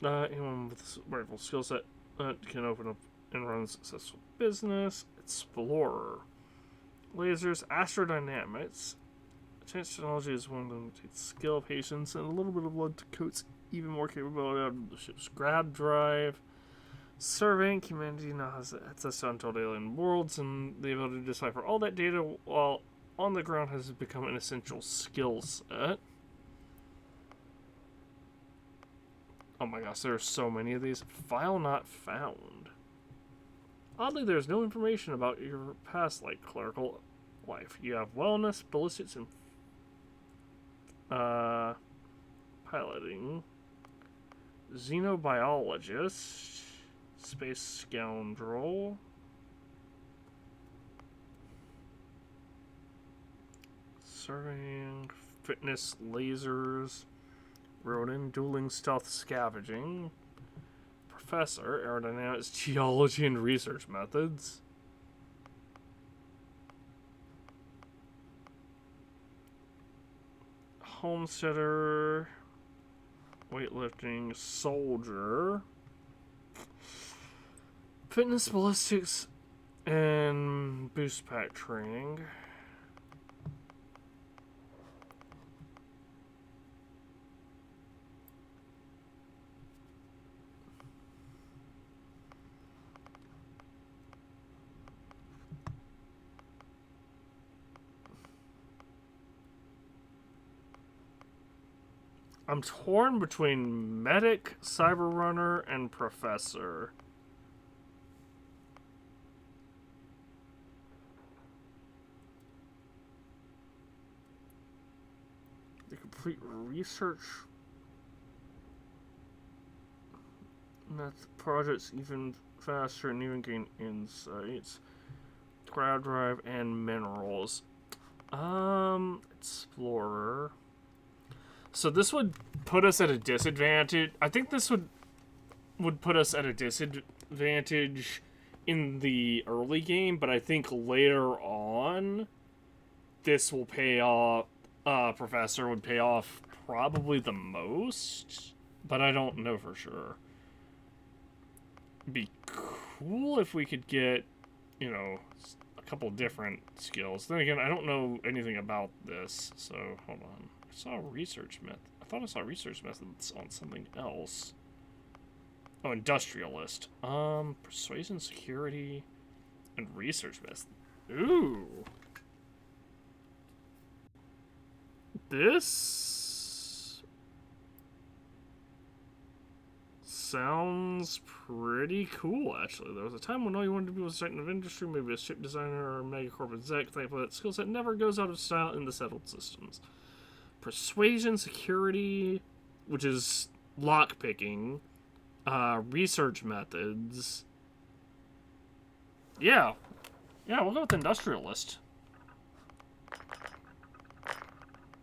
Anyone with a rifle skill set can open up and run a successful business. Explorer. Lasers, astrodynamics. Advanced technology is one of them that takes skill, patience, and a little bit of blood to coats even more capability out of the ship's grab drive. Surveying. Humanity now has access to untold alien worlds and the ability to decipher all that data while on the ground has become an essential skill set. Oh my gosh, there are so many of these. File not found. Oddly, there's no information about your past, like, clerical life. You have wellness, ballistics, and piloting. Xenobiologist. Space scoundrel. Surveying. Fitness, lasers. Rodin, dueling, stealth, scavenging. Professor, aerodynamics, geology, and research methods. Homesteader, weightlifting, soldier. Fitness, ballistics, and boost pack training. I'm torn between medic, cyber runner, and professor. The complete research projects even faster and even gain insights. Crowd drive and minerals. Explorer. So this would put us at a disadvantage. I think this would put us at a disadvantage in the early game, but I think later on this will pay off. Professor would pay off probably the most, but I don't know for sure. It'd be cool if we could get, you know, a couple different skills. Then again, I don't know anything about this, so hold on. I saw a research method. I thought I saw research methods on something else. Oh, industrialist. Persuasion, security, and research method. Ooh. This sounds pretty cool, actually. There was a time when all you wanted to be was a titan of industry, maybe a ship designer or a megacorp exec. Thankfully, that skill set never goes out of style in the settled systems. Persuasion, security, which is lockpicking, research methods. Yeah, we'll go with industrialist.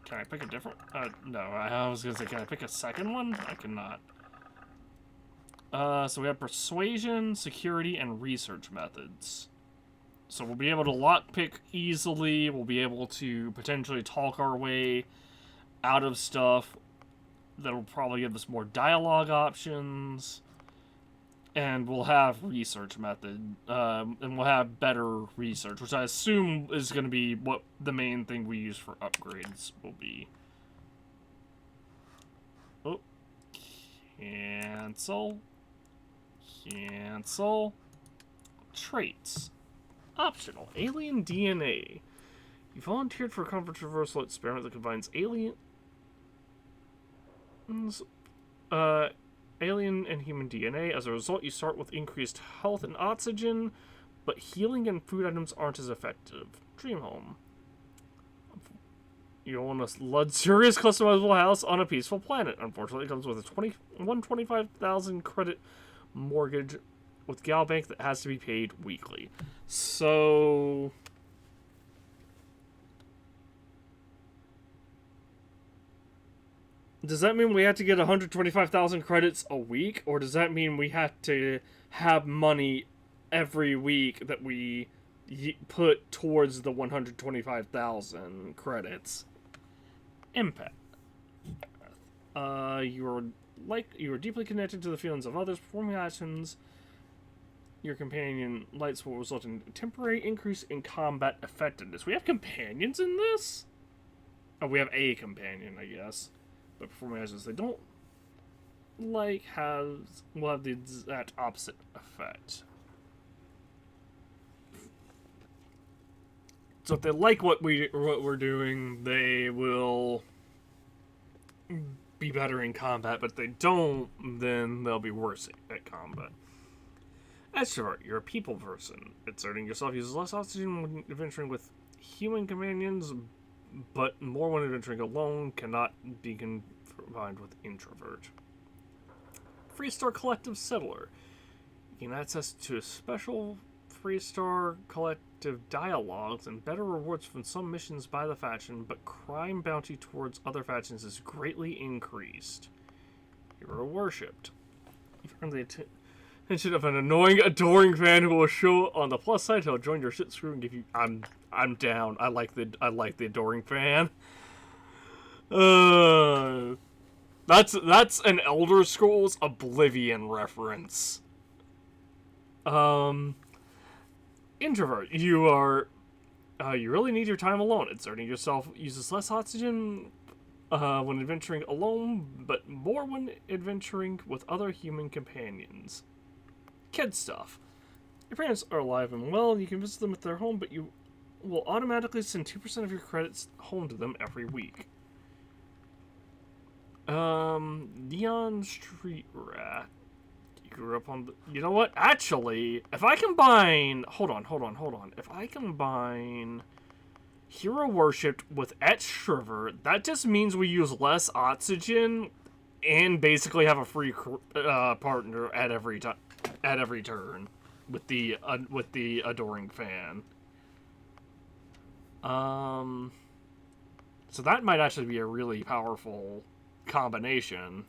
Can I pick a different? No, I was gonna say, can I pick a second one? I cannot. So we have persuasion, security, and research methods. So we'll be able to lockpick easily. We'll be able to potentially talk our way out of stuff. That'll probably give us more dialogue options. And we'll have research method. And we'll have better research, which I assume is going to be what the main thing we use for upgrades will be. Oh. Cancel. Cancel. Traits. Optional. Alien DNA. You volunteered for a controversial experiment that combines alien and human DNA. As a result, you start with increased health and oxygen, but healing and food items aren't as effective. Dream home. You own a luxurious customizable house on a peaceful planet. Unfortunately, it comes with a 125,000 credit mortgage with Gal Bank that has to be paid weekly. So does that mean we have to get 125,000 credits a week, or does that mean we have to have money every week that we put towards the 125,000 credits? Impact. You are deeply connected to the feelings of others. Performing actions your companion lights will result in a temporary increase in combat effectiveness. We have companions in this? Oh, we have a companion, I guess. But performing actions they don't like will have the exact opposite effect. So if they like what we're doing, they will be better in combat. But if they don't, then they'll be worse at combat. Extrovert, you're a people person. Exerting yourself uses less oxygen when adventuring with human companions, but more when adventuring alone. Cannot be combined with introvert. Freestar Collective Settler. You gain access to a special Freestar Collective dialogues and better rewards from some missions by the faction, but crime bounty towards other factions is greatly increased. You are worshipped. You've earned the attention of an annoying, adoring fan who will show on the plus side. He'll join your shit screw and give you. I'm down. I like the adoring fan. That's an Elder Scrolls Oblivion reference. Introvert. You are. You really need your time alone. Exerting yourself uses less oxygen when adventuring alone, but more when adventuring with other human companions. Kid stuff. Your parents are alive and well. You can visit them at their home, but you will automatically send 2% of your credits home to them every week. Neon Street Rat. You grew up on the... You know what? Actually, if I combine... Hold on. If I combine Hero Worshipped with Extrovert, that just means we use less oxygen and basically have a free partner at every turn with the adoring fan. So that might actually be a really powerful combination.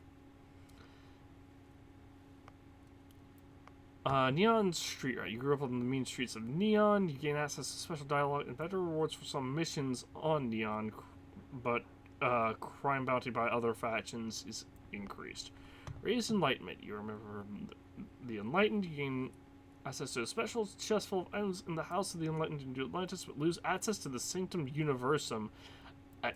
Neon Street Rat. You grew up on the mean streets of Neon. You gain access to special dialogue and better rewards for some missions on Neon, but crime bounty by other factions is increased. Raised Enlightenment. You remember the Enlightened. You gain access to a special chest full of items in the House of the Enlightened in New Atlantis, but lose access to the Sanctum Universum at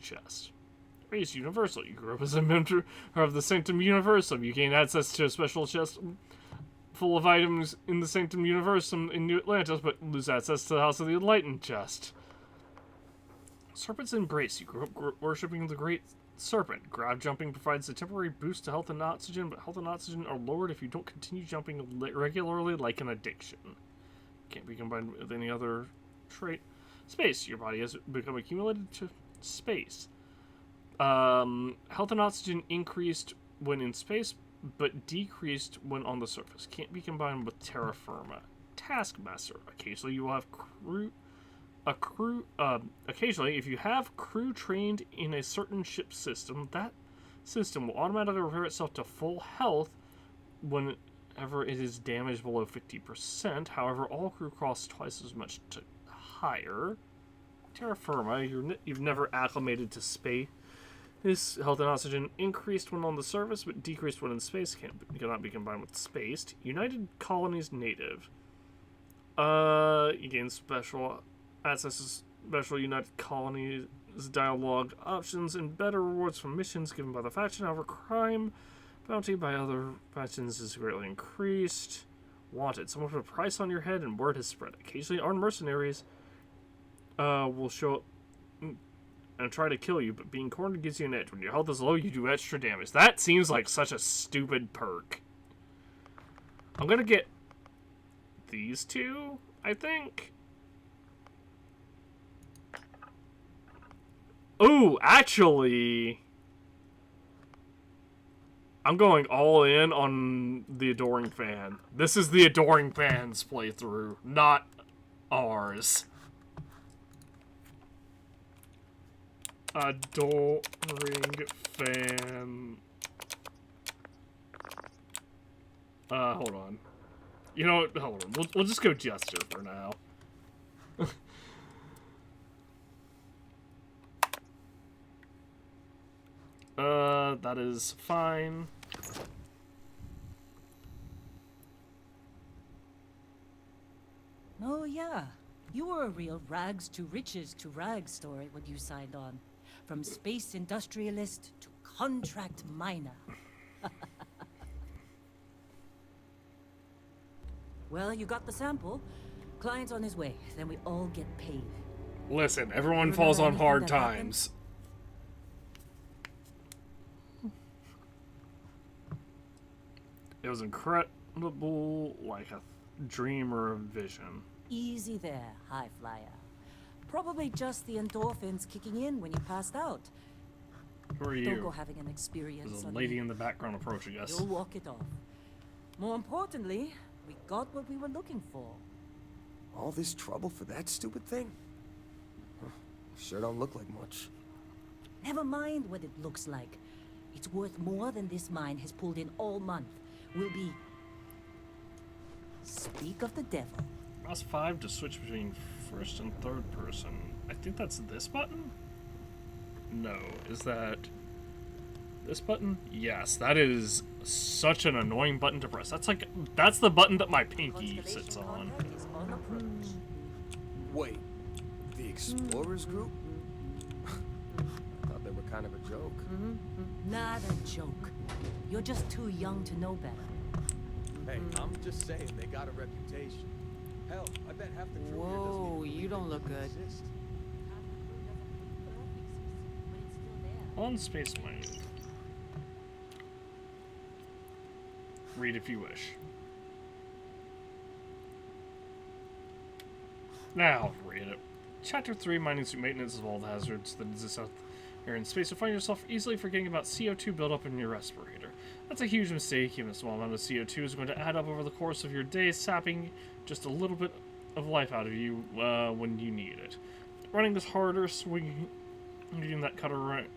chest. Raised Universal. You grew up as a member of the Sanctum Universum. You gain access to a special chest full of items in the Sanctum Universum in New Atlantis, but lose access to the House of the Enlightened chest. Serpent's Embrace. You grew up worshipping the Great Serpent. Grab jumping provides a temporary boost to health and oxygen, but health and oxygen are lowered if you don't continue jumping regularly like an addiction. Can't be combined with any other trait. Space. Your body has become accumulated to space. Health and oxygen increased when in space, but decreased when on the surface. Can't be combined with terra firma. Taskmaster. Occasionally you will have occasionally, if you have crew trained in a certain ship system, that system will automatically repair itself to full health whenever it is damaged below 50%. However, all crew costs twice as much to hire. Terra firma. You've never acclimated to space. This health and oxygen increased when on the surface, but decreased when in space. Cannot be combined with spaced. United Colonies Native. You gain special access to special United Colonies dialogue options and better rewards from missions given by the faction. However, crime bounty by other factions is greatly increased. Wanted. Someone put a price on your head and word has spread. Occasionally, armed mercenaries will show up and try to kill you, but being cornered gives you an edge. When your health is low, you do extra damage. That seems like such a stupid perk. I'm gonna get these two, I think. Ooh, actually, I'm going all in on the Adoring Fan. This is the Adoring Fan's playthrough, not ours. Adoring Fan. Hold on. You know what? Hold on. We'll just go Jester for now. That is fine. Oh, yeah. You were a real rags to riches to rags story when you signed on. From space industrialist to contract miner. Well, you got the sample. Client's on his way. Then we all get paid. Listen, everyone Remember falls on anything hard that happened? times. It was incredible, like a dream or a vision. Easy there, high flyer. Probably just the endorphins kicking in when you passed out. Who are Don't go you? having an experience There's a on lady me. in the background approaching us. You'll walk it off. More importantly, we got what we were looking for. All this trouble for that stupid thing? Huh, sure don't look like much. Never mind what it looks like. It's worth more than this mine has pulled in all month. We'll be... Speak of the devil. Press 5 to switch between first and third person. I think that's this button? No. Is that this button? Yes, that is such an annoying button to press. That's the button that my pinky sits on. Constellation is on approach. Wait, the Explorers group? I thought they were kind of a joke. Not a joke. You're just too young to know better. Hey, I'm just saying they got a reputation. Hell, I bet half the crew here doesn't Whoa, even you don't look good. exist. On Space Mine. Read if you wish. Now, read it. Chapter 3, Mining Suit Maintenance of all the hazards that exist out there in space. You find yourself easily forgetting about CO2 buildup in your respirator. That's a huge mistake. Even a small amount of CO2 is going to add up over the course of your day, sapping just a little bit of life out of you when you need it. Running is harder, swinging that cutter right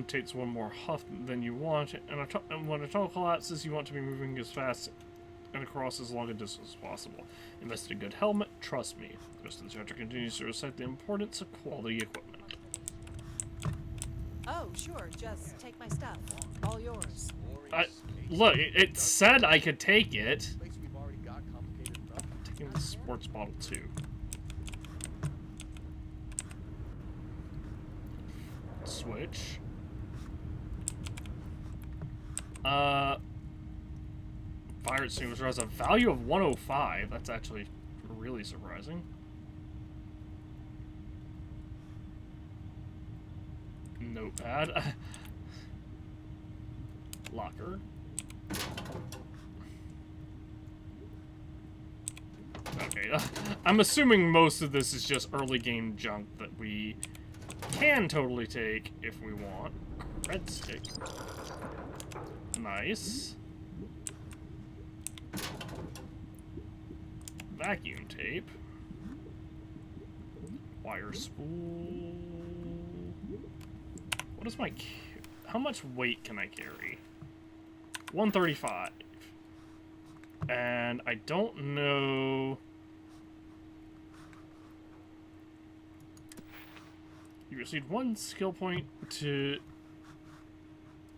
takes one more huff than you want, and when a tunnel collapses, you want to be moving as fast and across as long a distance as possible. Invest in a good helmet, trust me. The rest of the chapter continues to recite the importance of quality equipment. Oh, sure, just take my stuff. All yours. Look, it said I could take it. Place we've already got complicated enough. Taking the sports bottle too. Switch. Fire extinguisher has a value of 105. That's actually really surprising. Notepad. Locker. Okay, I'm assuming most of this is just early game junk that we can totally take if we want. Red stick. Nice. Vacuum tape. Wire spool. What is my... How much weight can I carry? 135. And I don't know... You receive 1 skill point to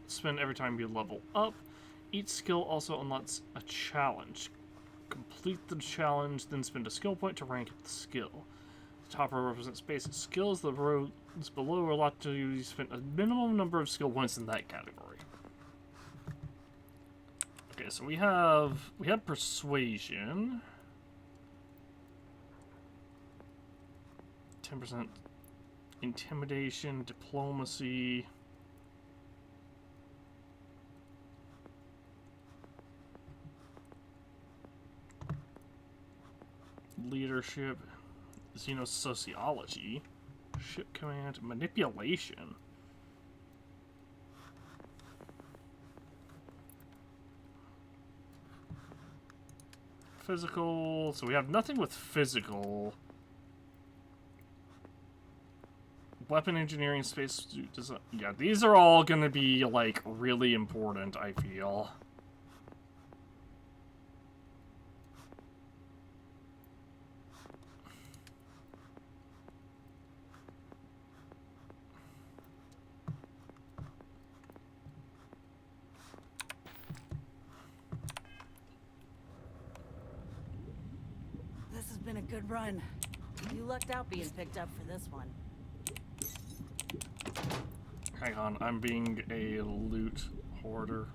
spend every time you level up. Each skill also unlocks a challenge. Complete the challenge, then spend a skill point to rank up the skill. The top row represents basic skills. The rows below are locked to you spend a minimum number of skill points in that category. Okay, so we have persuasion. 10% intimidation, diplomacy. Leadership, xenosociology, ship command, manipulation. Physical, so we have nothing with physical. Weapon engineering, space design. Yeah, these are all gonna be, like, really important, I feel. This has been a good run. You lucked out being picked up for this one. Hang on, I'm being a loot hoarder.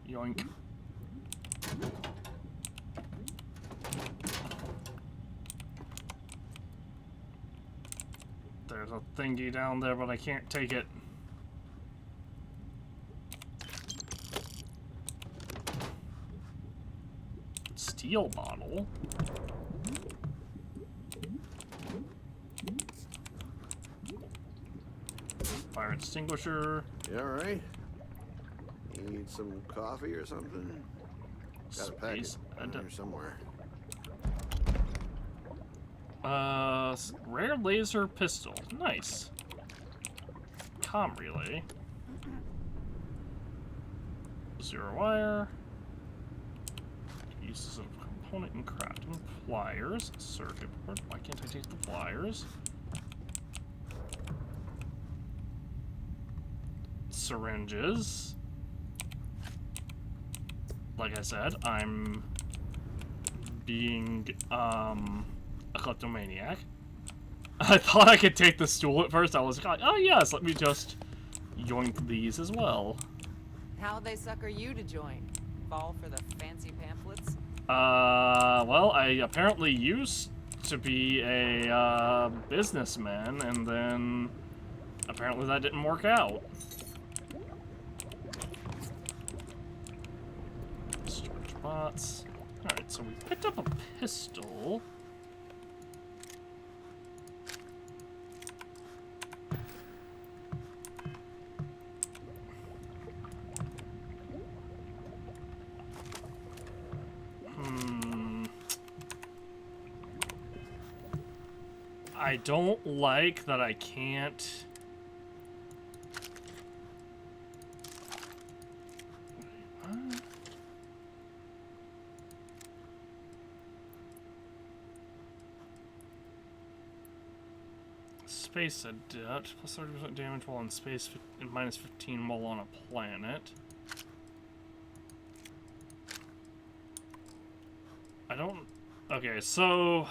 Yoink. There's a thingy down there, but I can't take it. Steel bottle. Fire extinguisher. You alright? You need some coffee or something? Got a packet Space in there somewhere. Rare laser pistol. Nice. Comm relay. Zero wire. Uses of component and crafting. Pliers. Circuit board. Why can't I take the pliers? Syringes. Like I said, I'm being a kleptomaniac. I thought I could take the stool at first. I was like, oh yes, let me just yoink these as well. How'd they sucker you to join? Fall for the fancy pamphlets? Well, I apparently used to be a businessman, and then apparently that didn't work out. Storage bots. Alright, so we picked up a pistol. I don't like that I can't... What? Space adept, plus 30% damage while in space, and minus 15 while on a planet. I don't... Okay, so...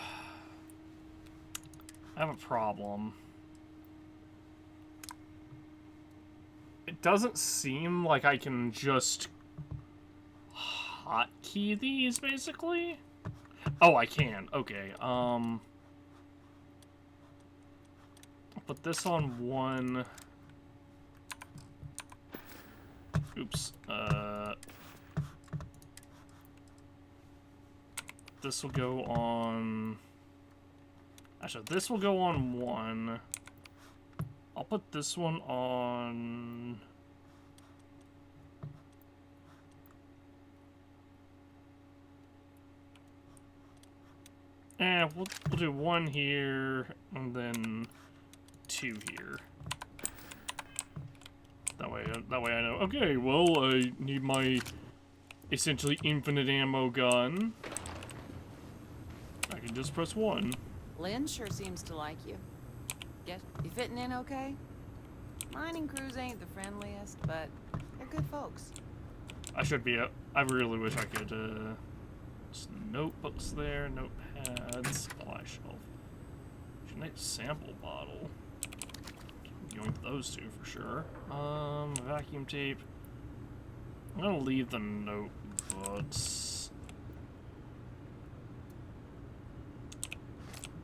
I have a problem. It doesn't seem like I can just hotkey these, basically. Oh, I can. Okay, I'll put this on one. Oops. This will go on... Actually, this will go on one. I'll put this one on... we'll do one here, and then two here. That way I know. Okay, well, I need my essentially infinite ammo gun. I can just press one. Lynn sure seems to like you. Guess you fitting in okay? Mining crews ain't the friendliest, but they're good folks. I should be I really wish I could, just notebooks there, notepads, supply shelf. Nice sample bottle. Yoink those two for sure. Vacuum tape. I'm gonna leave the notebooks.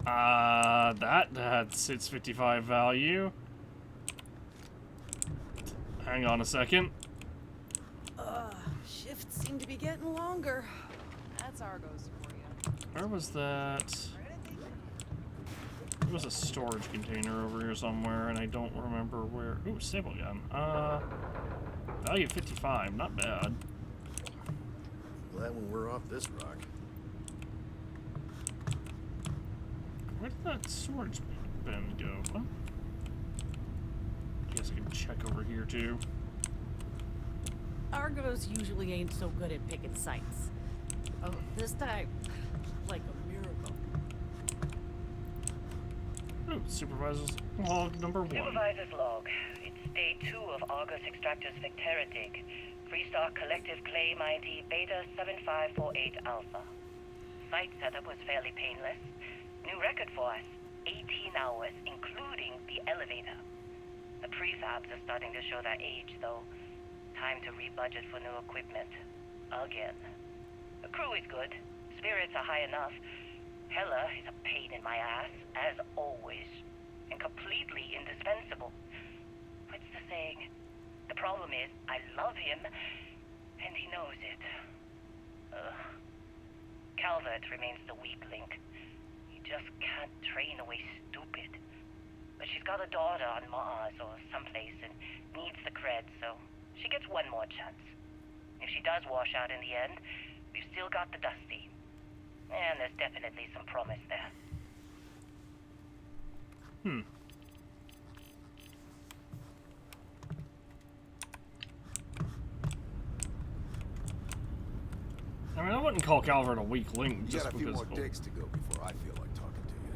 That's its 55 value. Hang on a second. Shifts seem to be getting longer. That's Argos for you. Where was that? There was a storage container over here somewhere, and I don't remember where. Ooh, staple gun. Value 55, not bad. Glad when we're off this rock. Where did that storage bin go? Huh? I guess I can check over here too. Argos usually ain't so good at picking sites. Oh, this time, like a miracle. Ooh, supervisor's log number 1. Supervisor's log. It's day 2 of Argus Extractor's Vectera dig. Freestar Collective Claim ID Beta 7548 Alpha. Site setup was fairly painless. New record for us. 18 hours, including the elevator. The prefabs are starting to show their age, though. Time to rebudget for new equipment. Again. The crew is good. Spirits are high enough. Hella is a pain in my ass, as always. and completely indispensable. What's the saying? The problem is, I love him, and he knows it. Calvert remains the weak link. He just can't train away stupid. But she's got a daughter on Mars or someplace and needs the cred, so she gets one more chance. If she does wash out in the end, we've still got the Dusty. And there's definitely some promise there. I mean, I wouldn't call Calvert a weak link You just got a few because. more digs to go before I feel like talking to you.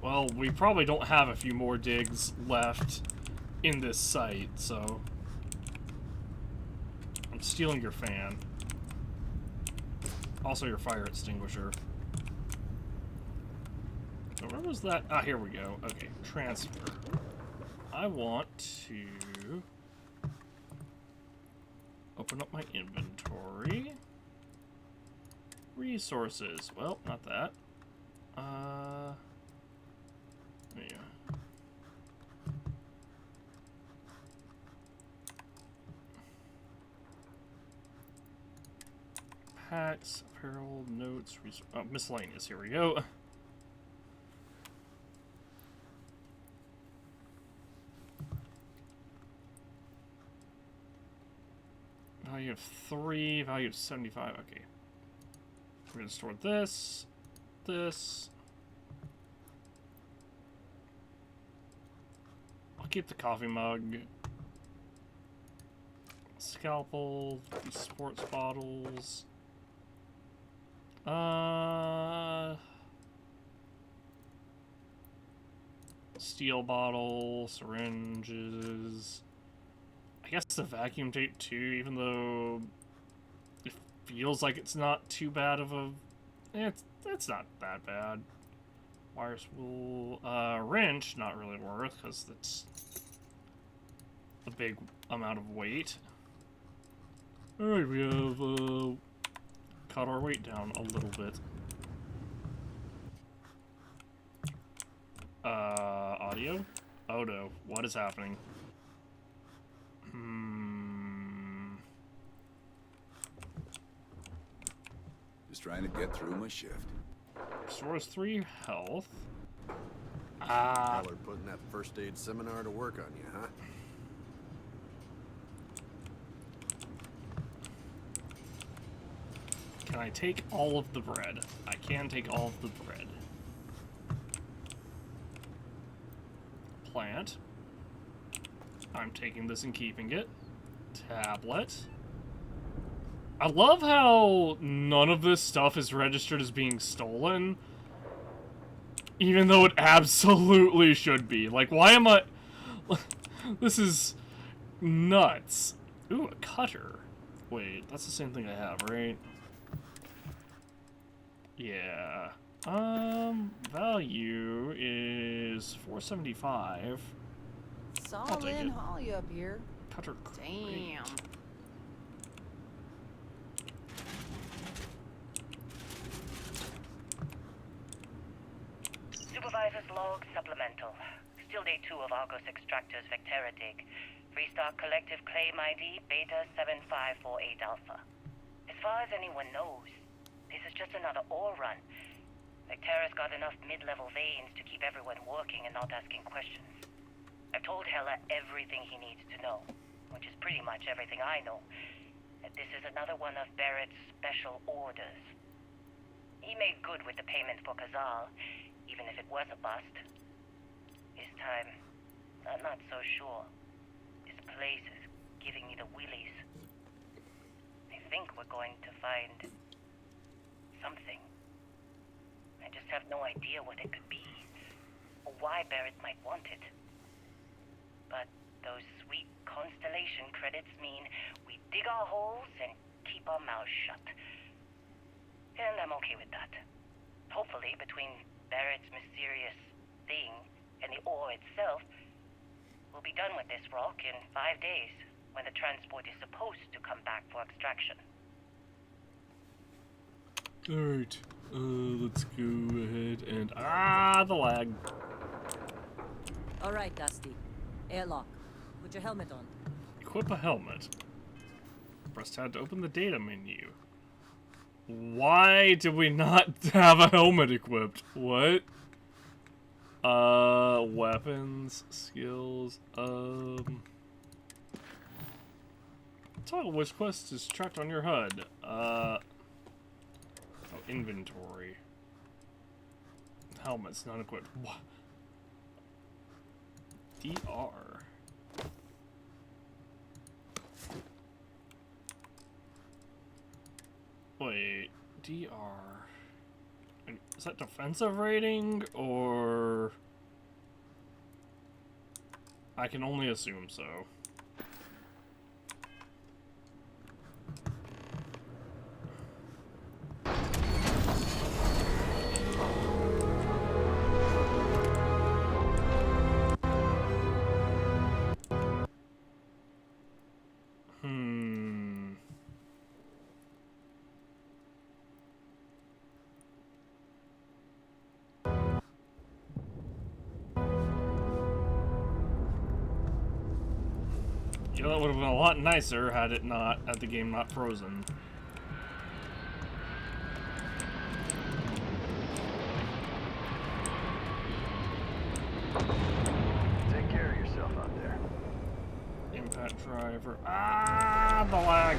Well, we probably don't have a few more digs left in this site, so I'm stealing your fan. Also, your fire extinguisher. So where was that? Ah, here we go. Okay, transfer. I want to open up my inventory. Resources. Well, not that. Yeah. Packs, apparel, notes, miscellaneous. Here we go. Value of 3, value of 75. Okay. We're gonna store this. I'll keep the coffee mug. Scalpel, sports bottles. Steel bottle, syringes. I guess the vacuum tape too, even though it feels like it's not too bad of a... It's not that bad. Wire spool, wrench, not really worth, because it's a big amount of weight. Alright, we have, cut our weight down a little bit. Audio? Oh no, what is happening? Just trying to get through my shift. Restores 3 health. Tyler putting that first aid seminar to work on you, huh? Can I take all of the bread? I can take all of the bread. Plant. I'm taking this and keeping it. Tablet. I love how none of this stuff is registered as being stolen. Even though it absolutely should be. Like, why am I... This is nuts. Ooh, a cutter. Wait, that's the same thing I have, right? Yeah. Value is 475. Solid and haul you up here. Cutter crate. Damn. Supervisor's log supplemental. Still day 2 of Argos Extractor's Vectera dig. Freestock Collective Claim ID Beta 7548 Alpha. As far as anyone knows, this is just another ore run. Vectera's got enough mid-level veins to keep everyone working and not asking questions. I've told Hella everything he needs to know, which is pretty much everything I know. That this is another one of Barrett's special orders. He made good with the payment for Kazal, even if it was a bust. This time, I'm not so sure. This place is giving me the willies. I think we're going to find something. I just have no idea what it could be, or why Barrett might want it. But those sweet constellation credits mean we dig our holes and keep our mouths shut. And I'm okay with that. Hopefully, between Barrett's mysterious thing and the ore itself, we'll be done with this rock in 5 days, when the transport is supposed to come back for extraction. Alright, let's go ahead and... the lag. All right, Dusty. Airlock. Put your helmet on. Equip a helmet. Press tab to open the data menu. Why did we not have a helmet equipped? What? Weapons, skills, toggle which quest is tracked on your HUD. Oh, inventory. Helmets not equipped. What? DR. Wait, DR. Is that defensive rating, or... I can only assume so. Yeah, that would have been a lot nicer had the game not frozen. Take care of yourself out there. Impact driver. Ah, the lag.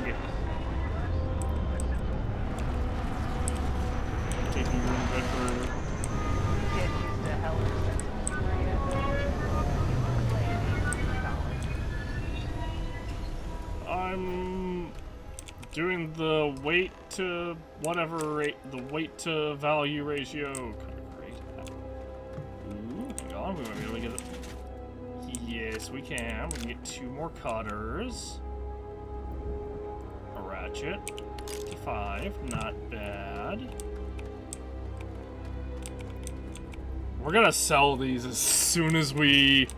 Taking room bed for... Get used to hell I'm doing the weight to whatever rate, the weight to value ratio. Kind of great. Ooh, hang on, we might be able to get it. Yes, we can. We can get 2 more cutters. A ratchet. 55, not bad. We're gonna sell these as soon as we...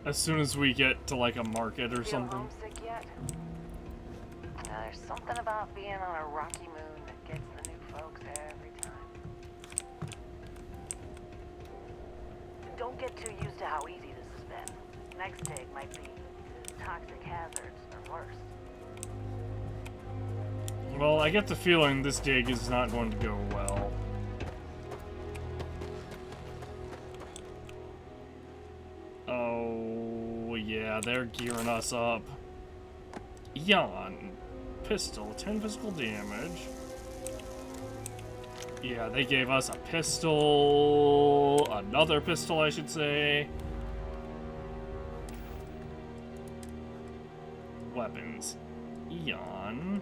As soon as we get to like a market or something. Homesick yet? There's something about being on a rocky moon that gets the new folks every time. Don't get too used to how easy this has been. Next dig might be toxic hazards or worse. Well, I get the feeling this dig is not going to go well. Oh, yeah, they're gearing us up. Yawn. Pistol, 10 physical damage. Yeah, they gave us a pistol. Another pistol, I should say. Weapons. Eon.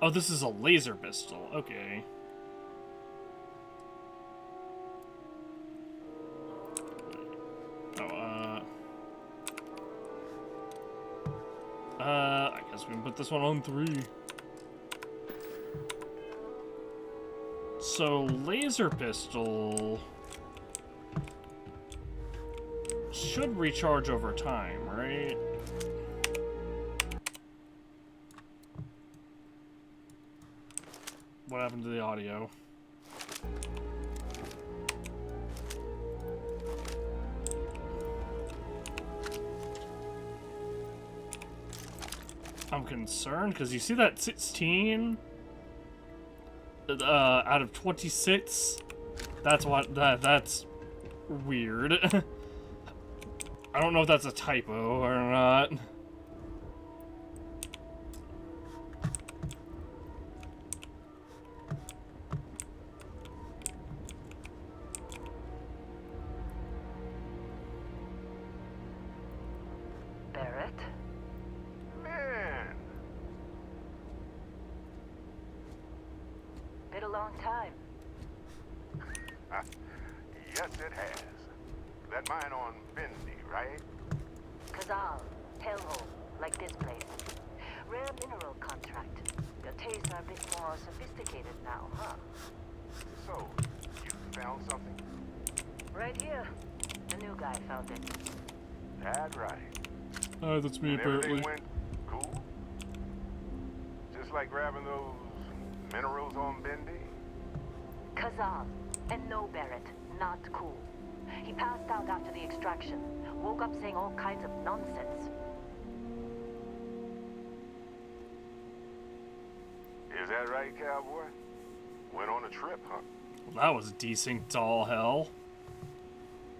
Oh, this is a laser pistol. Okay. I guess we can put this one on 3. So, laser pistol should recharge over time, right? What happened to the audio? I'm concerned because you see that 16 out of 26. That's that's weird. I don't know if that's a typo or not. Yes, it has. That mine on Bendy, right? Kazal, hellhole, like this place. rare mineral contract. Your tastes are a bit more sophisticated now, huh? So, you found something? Right here. The new guy found it. That's right. That's me And apparently. everything went cool? Just like grabbing those minerals on Bendy? Kazal. And no Barrett. Not cool. He passed out after the extraction. Woke up saying all kinds of nonsense. Is that right, cowboy? Went on a trip, huh? Well, that was decent all hell.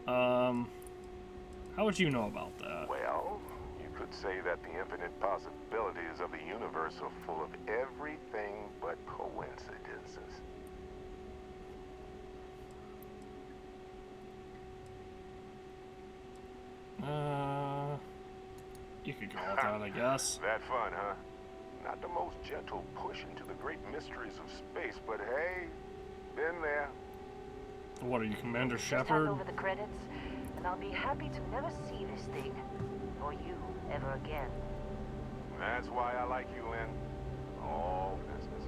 How would you know about that? Well, you could say that the infinite possibilities of the universe are full of everything but coincidences. You could call it that, I guess. That fun, huh? Not the most gentle push into the great mysteries of space, but hey, been there. What are you, Commander Just hand Shepard? over the credits, and I'll be happy to never see this thing. Or you ever again. That's why I like you, Lynn. All business.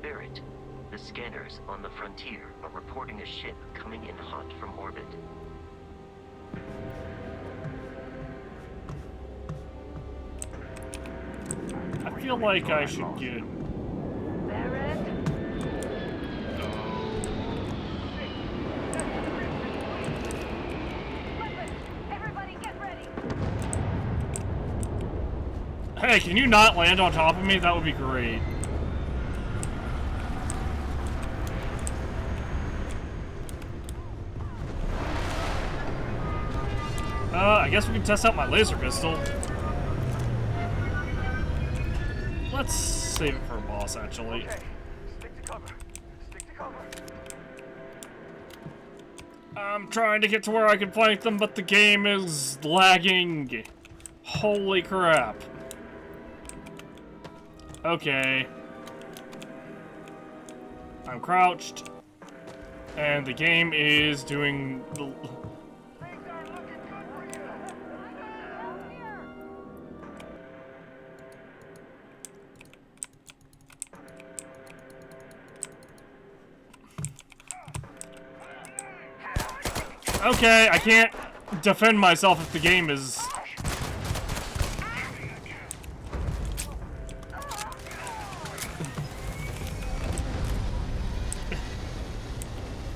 Barrett, the scanners on the frontier are reporting a ship coming in hot from orbit. I feel like I should get... Barrett? Everybody get ready! Hey, can you not land on top of me? That would be great. I guess we can test out my laser pistol. Let's save it for a boss, actually. Okay, stick to cover. Stick to cover. I'm trying to get to where I can flank them, but the game is lagging. Holy crap. Okay. I'm crouched. And the game is doing the... Okay, I can't defend myself if the game is...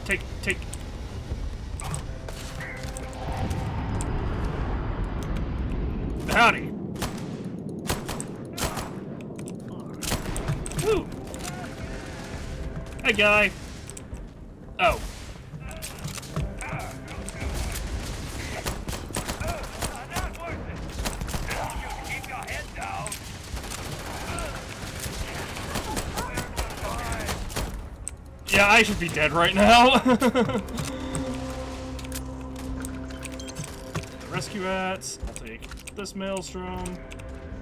Take... Howdy. Woo. Hey, guy. Oh. Yeah, I should be dead right now. Rescue ats. I'll take this maelstrom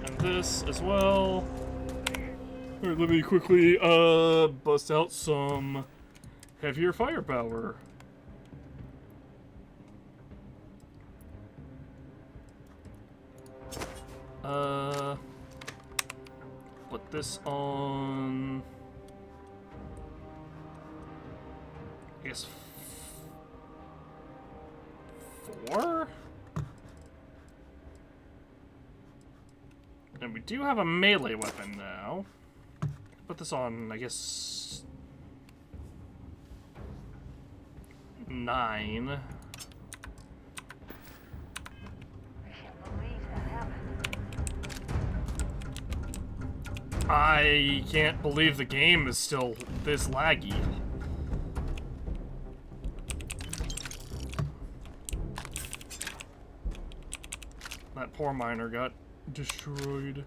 and this as well. Alright, let me quickly bust out some heavier firepower. Put this on... I guess 4? And we do have a melee weapon now. Put this on, I guess, 9. I can't believe that happened. I can't believe the game is still this laggy. That poor miner got destroyed.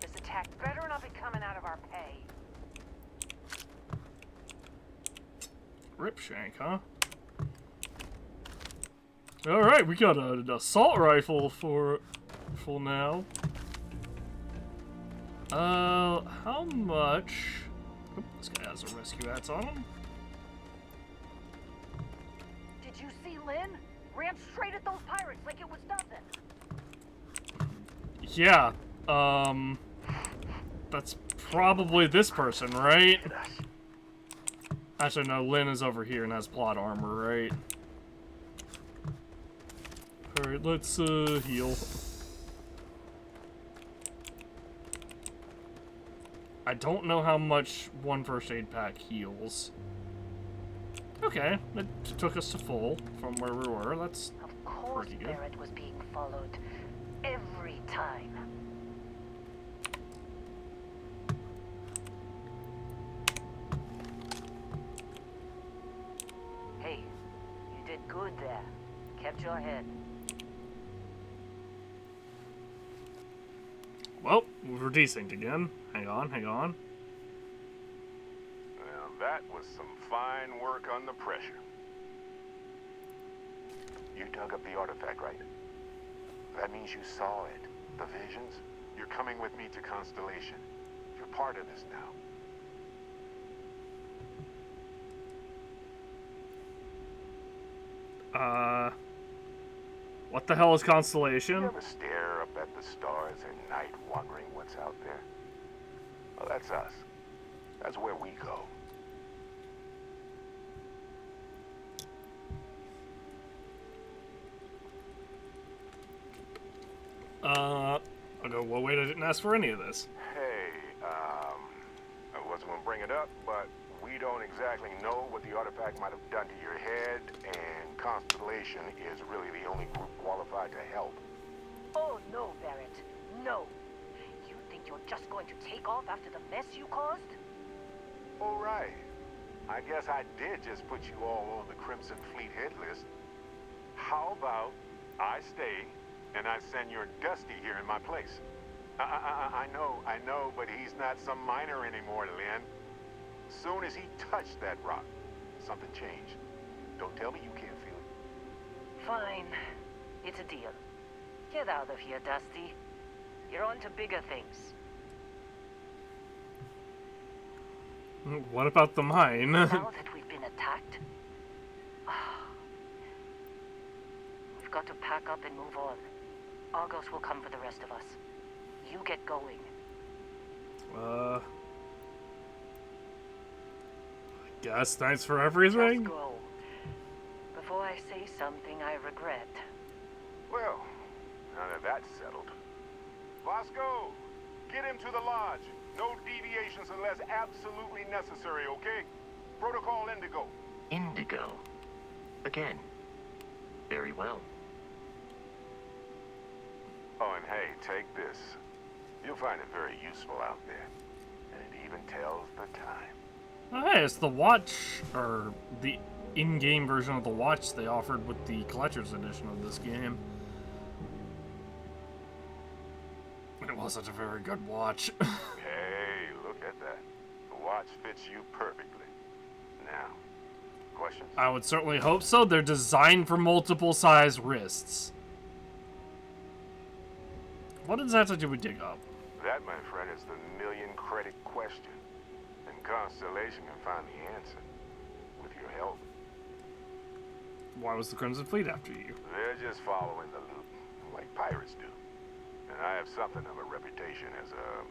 This attack better not be coming out of our pay. Ripshank, huh? Alright, we got an assault rifle for now. How much? Oop, this guy has a rescue hats on him. Did you see Lynn? Ran straight at those pirates like it was nothing. Yeah, That's probably this person, right? Actually, no, Lynn is over here and has plot armor, right? Alright, let's, heal. I don't know how much one first aid pack heals. Okay, it took us to full from where we were. That's Of course pretty good. Barrett was being followed. Every time. Hey, you did good there. Kept your head. Well, we're desynced again. Hang on, hang on. Well, that was some fine work under pressure. You dug up the artifact, right? That means you saw it. The visions. You're coming with me to Constellation. You're part of this now. What the hell is Constellation? You ever stare up at the stars at night wondering what's out there? Well, that's us. That's where we go. I'll go, well, wait, I didn't ask for any of this. Hey, I wasn't gonna bring it up, but we don't exactly know what the artifact might have done to your head, and Constellation is really the only group qualified to help. Oh no, Barrett. No. You think you're just going to take off after the mess you caused? All right. I guess I did just put you all on the Crimson Fleet hit list. How about I stay and I send your Dusty here in my place? I know, but he's not some miner anymore, Lynn. Soon as he touched that rock, something changed. Don't tell me you can't feel it. Fine. It's a deal. Get out of here, Dusty. You're on to bigger things. What about the mine? Now that we've been attacked, we've got to pack up and move on. Argos will come for the rest of us. You get going. I guess thanks for everything. Just go. Before I say something I regret. Well, now that that's settled. Vasco, get him to the lodge. No deviations unless absolutely necessary, okay? Protocol Indigo. Indigo? Again? Very well. Oh, and hey, take this. You'll find it very useful out there. And it even tells the time. Oh, hey, it's the watch, or the in-game version of the watch they offered with the collector's edition of this game. It wasn't a very good watch. Hey, look at that. The watch fits you perfectly. Now, questions? I would certainly hope so. They're designed for multiple size wrists. What does that have to do with dig up? That, my friend, is the million-credit question. And Constellation can find the answer. With your help. Why was the Crimson Fleet after you? They're just following the loot, like pirates do. And I have something of a reputation as a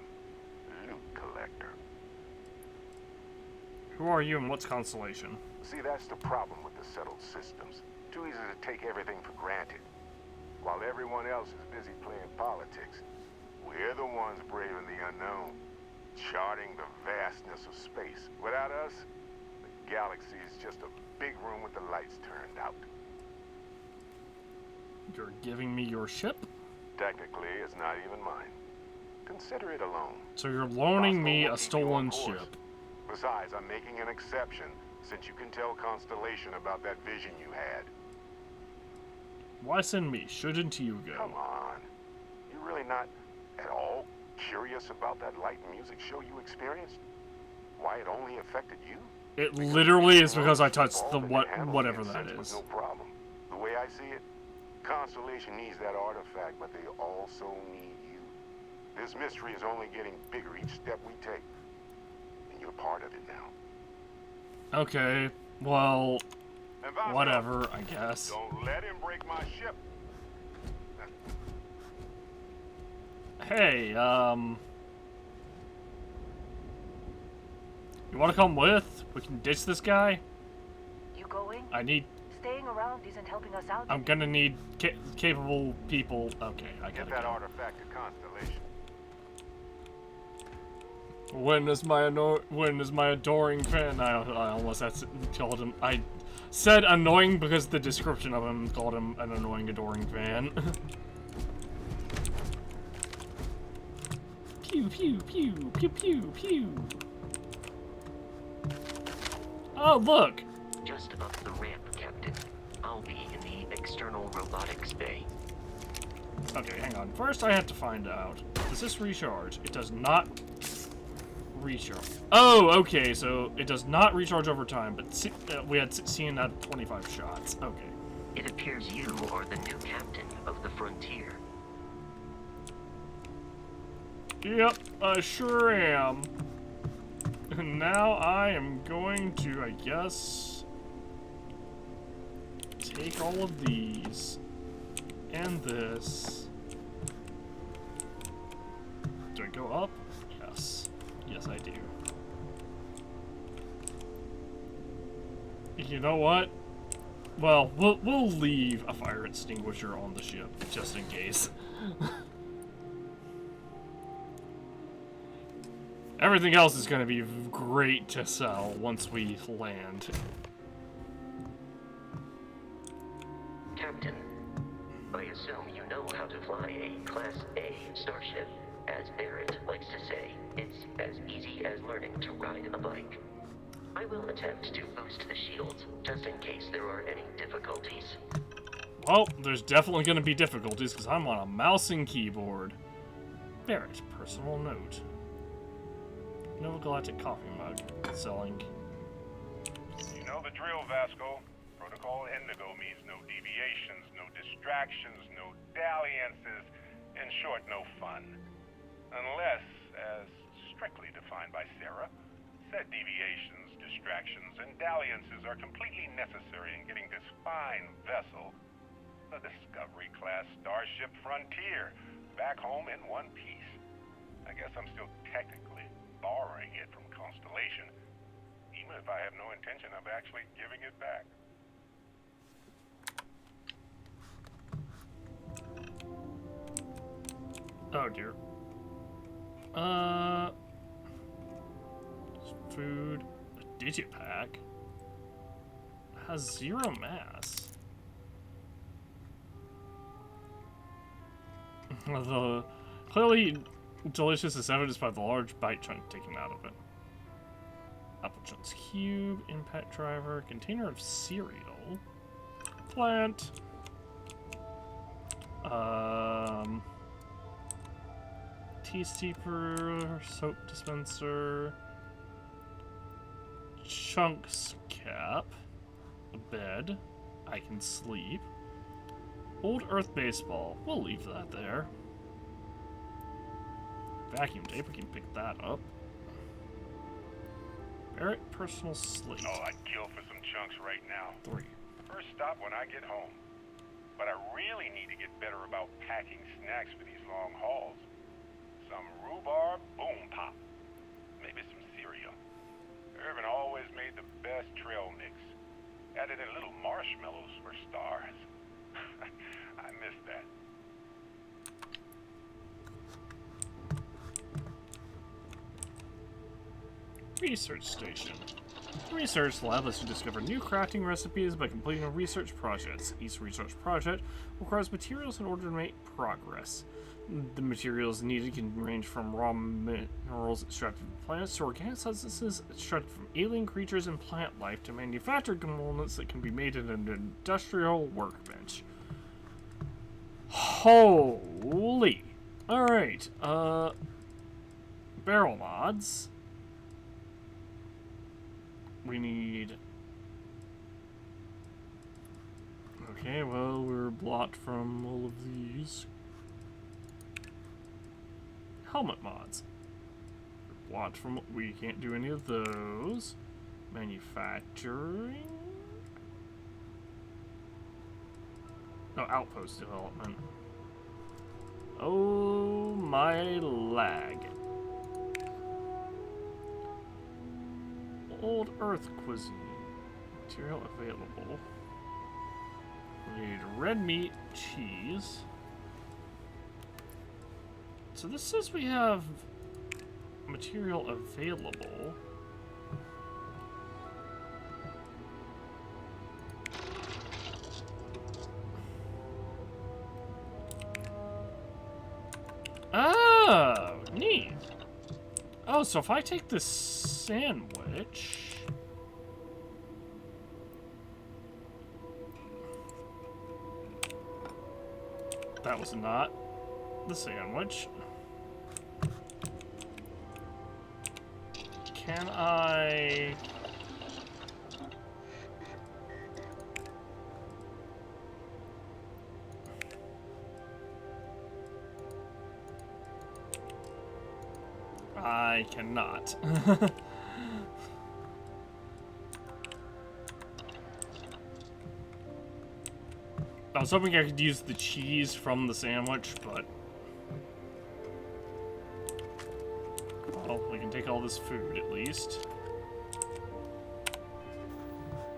loot collector. Who are you and what's Constellation? See, that's the problem with the settled systems. Too easy to take everything for granted. While everyone else is busy playing politics, we're the ones braving the unknown, charting the vastness of space. Without us, the galaxy is just a big room with the lights turned out. You're giving me your ship? Technically, it's not even mine. Consider it a loan. So you're loaning Vasco me will a keep you stolen on course. ship. Besides, I'm making an exception, since you can tell Constellation about that vision you had. Why send me? Shouldn't you go? Come on. You're really not at all curious about that light and music show you experienced? Why it only affected you? It literally is because I touched the whatever that is. No problem. The way I see it, Constellation needs that artifact, but they also need you. This mystery is only getting bigger each step we take. And you're part of it now. Okay, well, And Vasco, whatever, I guess. Don't let him break my ship. Hey, you want to come with? We can ditch this guy. You going? I need. Staying around isn't helping us out. I'm gonna need capable people. Okay, I gotta Get that go. artifact to Constellation. When is my adoring fan? I almost called him. I said annoying because the description of him called him an annoying adoring fan. Pew pew pew pew pew pew. Oh look! Just up the ramp, Captain. I'll be in the external robotics bay. Okay, hang on. First, I have to find out. Does this recharge? It does not recharge. Oh, okay. So it does not recharge over time, but we had seen that 25 shots. Okay. It appears you are the new captain of the Frontier. Yep, I sure am. And now I am going to, I guess, take all of these and this. Do I go up? Yes. Yes, I do. You know what? Well, we'll leave a fire extinguisher on the ship just in case. Everything else is going to be great to sell once we land. Captain, I assume you know how to fly a Class A starship. As Barrett likes to say, it's as easy as learning to ride a bike. I will attempt to boost the shields, just in case there are any difficulties. Well, there's definitely going to be difficulties, because I'm on a mouse and keyboard. Barrett, personal note. Nova Galactic coffee mug. Selling. You know the drill, Vasco. Protocol Indigo means no deviations, no distractions, no dalliances, in short, no fun. Unless, as strictly defined by Sarah, said deviations, distractions, and dalliances are completely necessary in getting this fine vessel, the Discovery-class Starship Frontier, back home in one piece. I guess I'm still technically borrowing it from Constellation, even if I have no intention of actually giving it back. Oh dear. Food. A digipack. Has 0 mass. The clearly delicious is evidenced by the large bite chunk taken out of it. Apple chunks cube, impact driver, container of cereal, plant, tea steeper, soap dispenser, chunks cap, a bed, I can sleep, old earth baseball, we'll leave that there. Vacuum tape, we can pick that up. Barrett personal slate. Oh, I'd kill for some chunks right now. 3. First stop when I get home. But I really need to get better about packing snacks for these long hauls. Some rhubarb boom pop. Maybe some cereal. Irvin always made the best trail mix. Added in little marshmallows for stars. I miss that. Research station. The research lab lets you discover new crafting recipes by completing research projects. Each research project requires materials in order to make progress. The materials needed can range from raw minerals extracted from plants to organic substances extracted from alien creatures and plant life to manufactured components that can be made in an industrial workbench. Holy! Alright, barrel mods. We need... Okay, well, we're blocked from all of these. Helmet mods. We're blocked from... We can't do any of those. Manufacturing? Oh, outpost development. Oh my lag. Old Earth cuisine. Material available. We need red meat, cheese. So this says we have material available. Oh, neat. Oh, so if I take this sandwich... That was not the sandwich. Can I... I cannot. I was hoping I could use the cheese from the sandwich, but... Well, we can take all this food at least.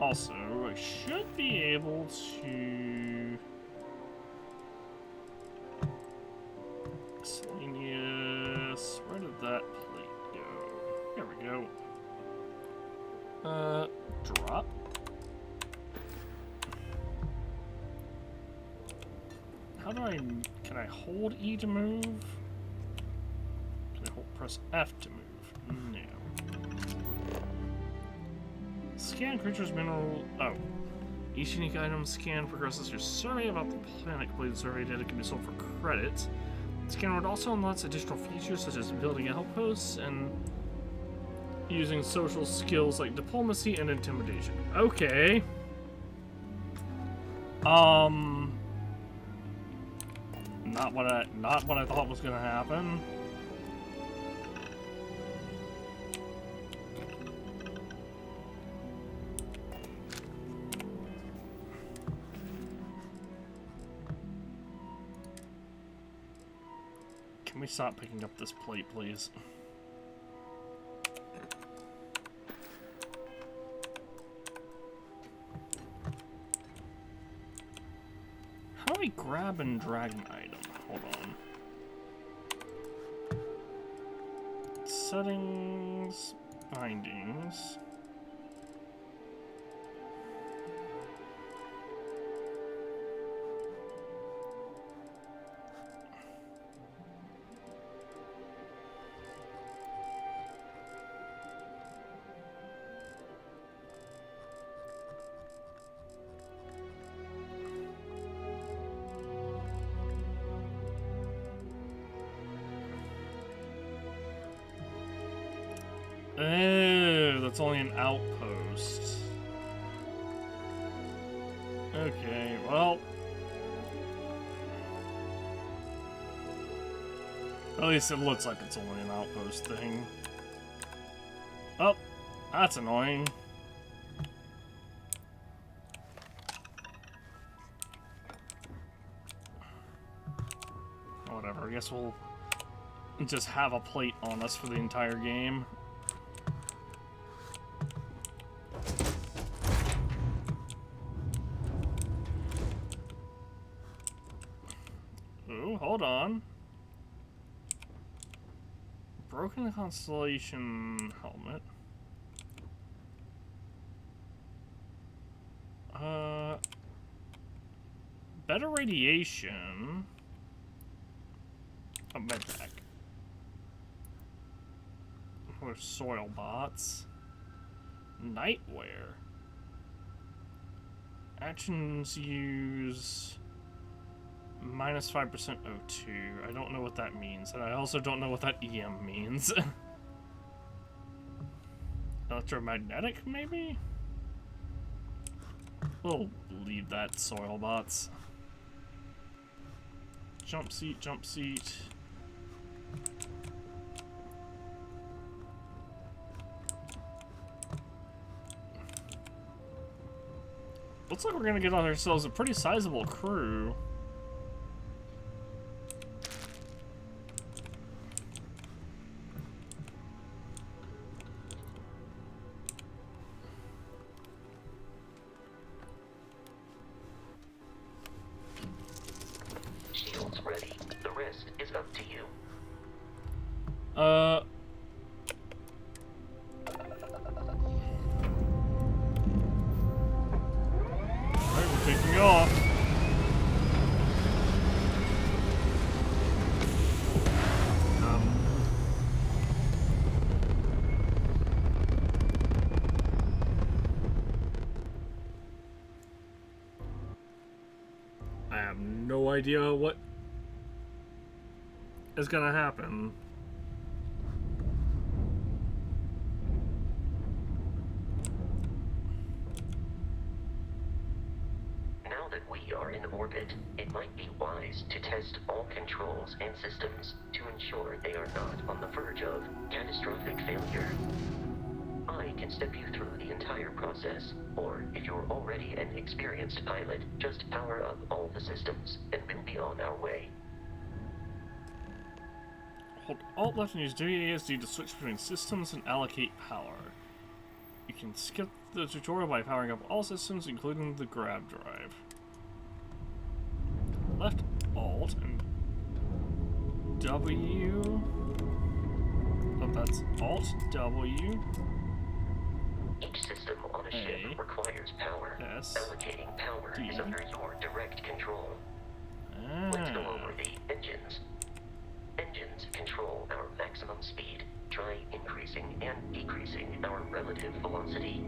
Also, I should be able to... Selenius... Where did that plate go? There we go. Drop. How do I... Can I hold E to move? Can I press F to move? No. Scan creatures, mineral... Oh. Each unique item scanned progresses your survey about the planet. Complete survey data can be sold for credits. The scanner would also unlock additional features such as building outposts and using social skills like diplomacy and intimidation. Okay. Not what I thought was gonna happen. Can we stop picking up this plate, please? How do I grab and drag an item? Hold on. Settings, bindings. Oh, that's only an outpost. Okay, well. At least it looks like it's only an outpost thing. Oh, that's annoying. Whatever, I guess we'll just have a plate on us for the entire game. Ooh, hold on. Broken Constellation helmet. Better radiation. A medpack. Or soil bots. Nightwear. Actions use minus 5% O2. I don't know what that means, and I also don't know what that EM means. Electromagnetic, maybe? We'll leave that, soil bots. Jump seat, jump seat. Looks like we're gonna get ourselves a pretty sizable crew. Alright, we're taking off. I have no idea what is gonna happen. Now that we are in orbit, it might be wise to test all controls and systems to ensure they are not on the verge of catastrophic failure. I can step you through the entire process, or if you're already an experienced pilot, just power up all the systems, and we'll be on our way. Hold Alt left and use WASD to switch between systems and allocate power. You can skip the tutorial by powering up all systems, including the grab drive. Left Alt and W. Oh, that's Alt W. Each system on a ship requires power. S, Allocating power D. is under your direct control. Let's go over the engines. Engines control our maximum speed. Try increasing and decreasing our relative velocity.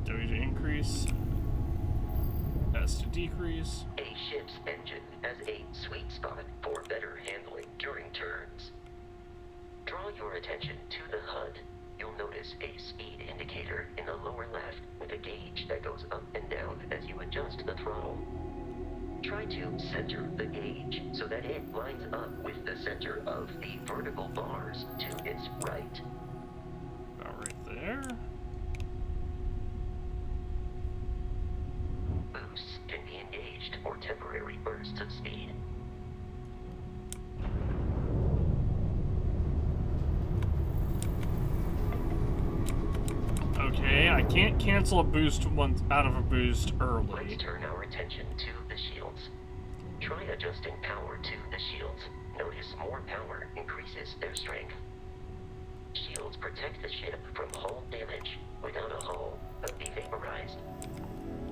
W to increase. S to decrease. A ship's engine has a sweet spot for better handling during turns. Draw your attention to the HUD. You'll notice a speed indicator in the lower left with a gauge that goes up and down as you adjust the throttle. Try to center the gauge so that it lines up with the center of the vertical bars to its right. About right there. Boosts can be engaged for temporary bursts of speed. Okay, I can't cancel a boost once out of a boost early. Let's turn our attention to the shields. Try adjusting power to the shields. Notice more power increases their strength. Shields protect the ship from hull damage. Without a hull, they'll be vaporized.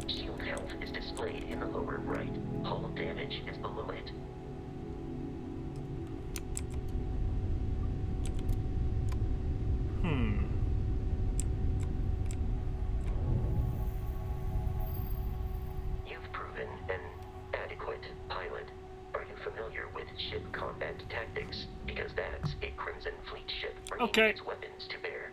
Shield health is displayed in the lower right. Hull damage is below it. You've proven an adequate pilot. Are you familiar with ship combat tactics? Because that's a Crimson Fleet ship bringing its weapons to bear.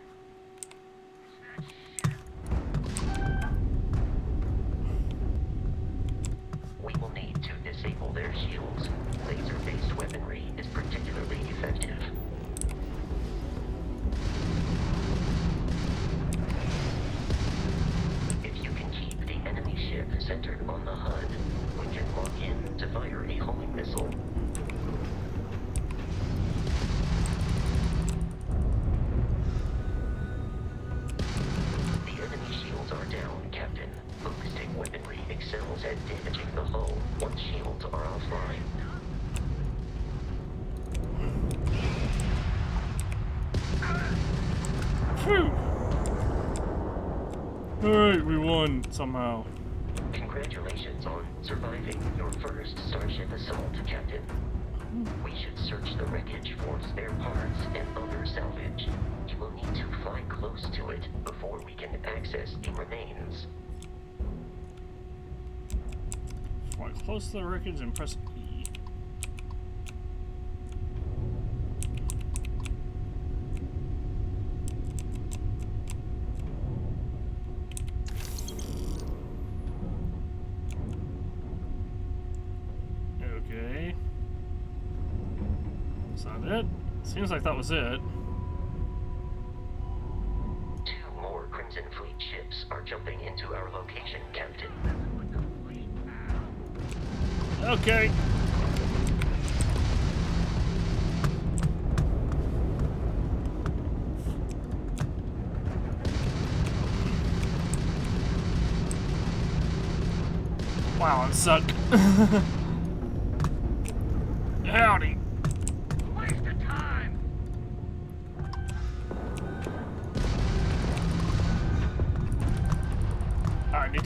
We will need to disable their shields. Laser-based weaponry is particularly effective. If you can keep the enemy ship centered on the HUD, we can lock in to fire a homing missile. The enemy shields are down, Captain. Ballistic weaponry excels at damaging the hull once shields are offline. Phew! Alright, we won somehow. Congratulations on surviving your first Starship assault, Captain. We should search the wreckage for spare parts and other salvage. You will need to fly close to it before we can access the remains. Fly close to the wreckage and press E. Okay. Is that it? Seems like that was it. 2 more Crimson Fleet ships are jumping into our location, Captain. Okay. Wow, it sucked. Howdy.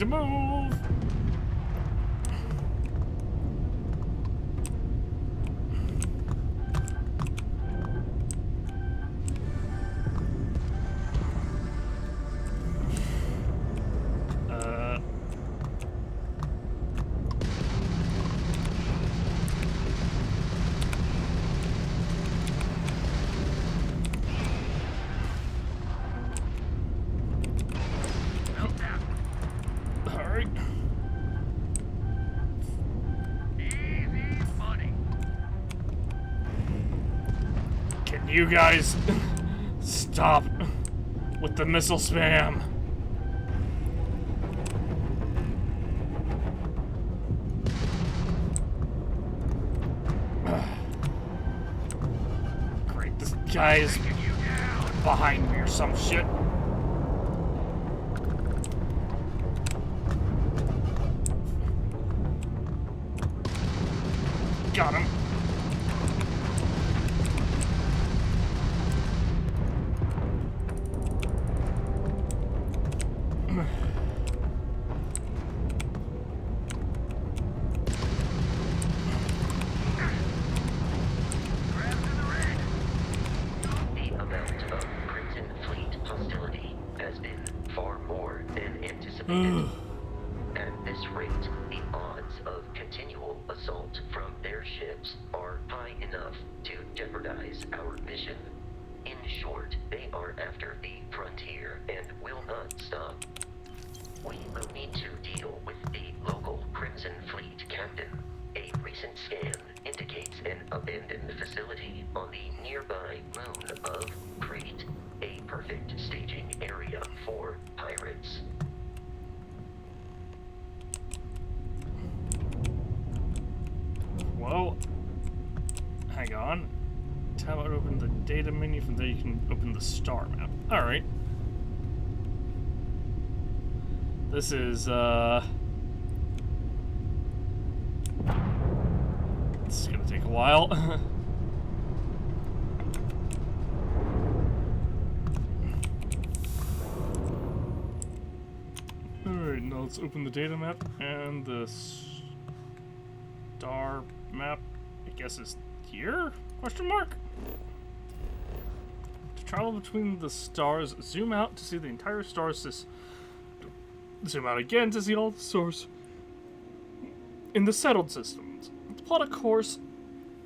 to move. You guys stop with the missile spam. Great, this guy is behind me or some shit. Got him. At this rate, the odds of continual assault from their ships are high enough to jeopardize our mission. In short, they are after the frontier and will not stop. We will need to deal with the local Crimson Fleet captain. A recent scan indicates an abandoned facility on the nearby moon of Crete, a perfect staging area for pirates. Well, hang on. How about open the data menu? From there you can open the star map. Alright. This is, this is gonna take a while. Alright, now let's open the data map and the star map, I guess, is here? Question mark? To travel between the stars, zoom out to see the entire star system. Zoom out again to see all the stars in the settled systems. To plot a course,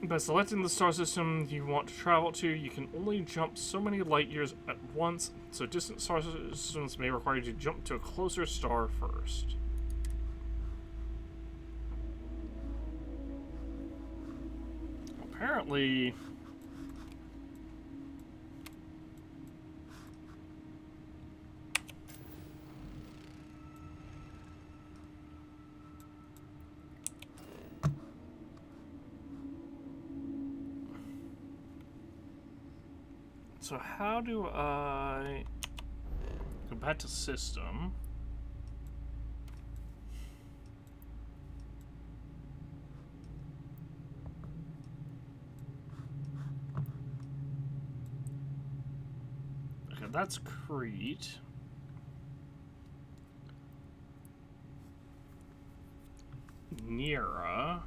by selecting the star system you want to travel to, you can only jump so many light years at once, so distant star systems may require you to jump to a closer star first. Apparently, so how do I go back to system? Okay, that's Crete. Nira.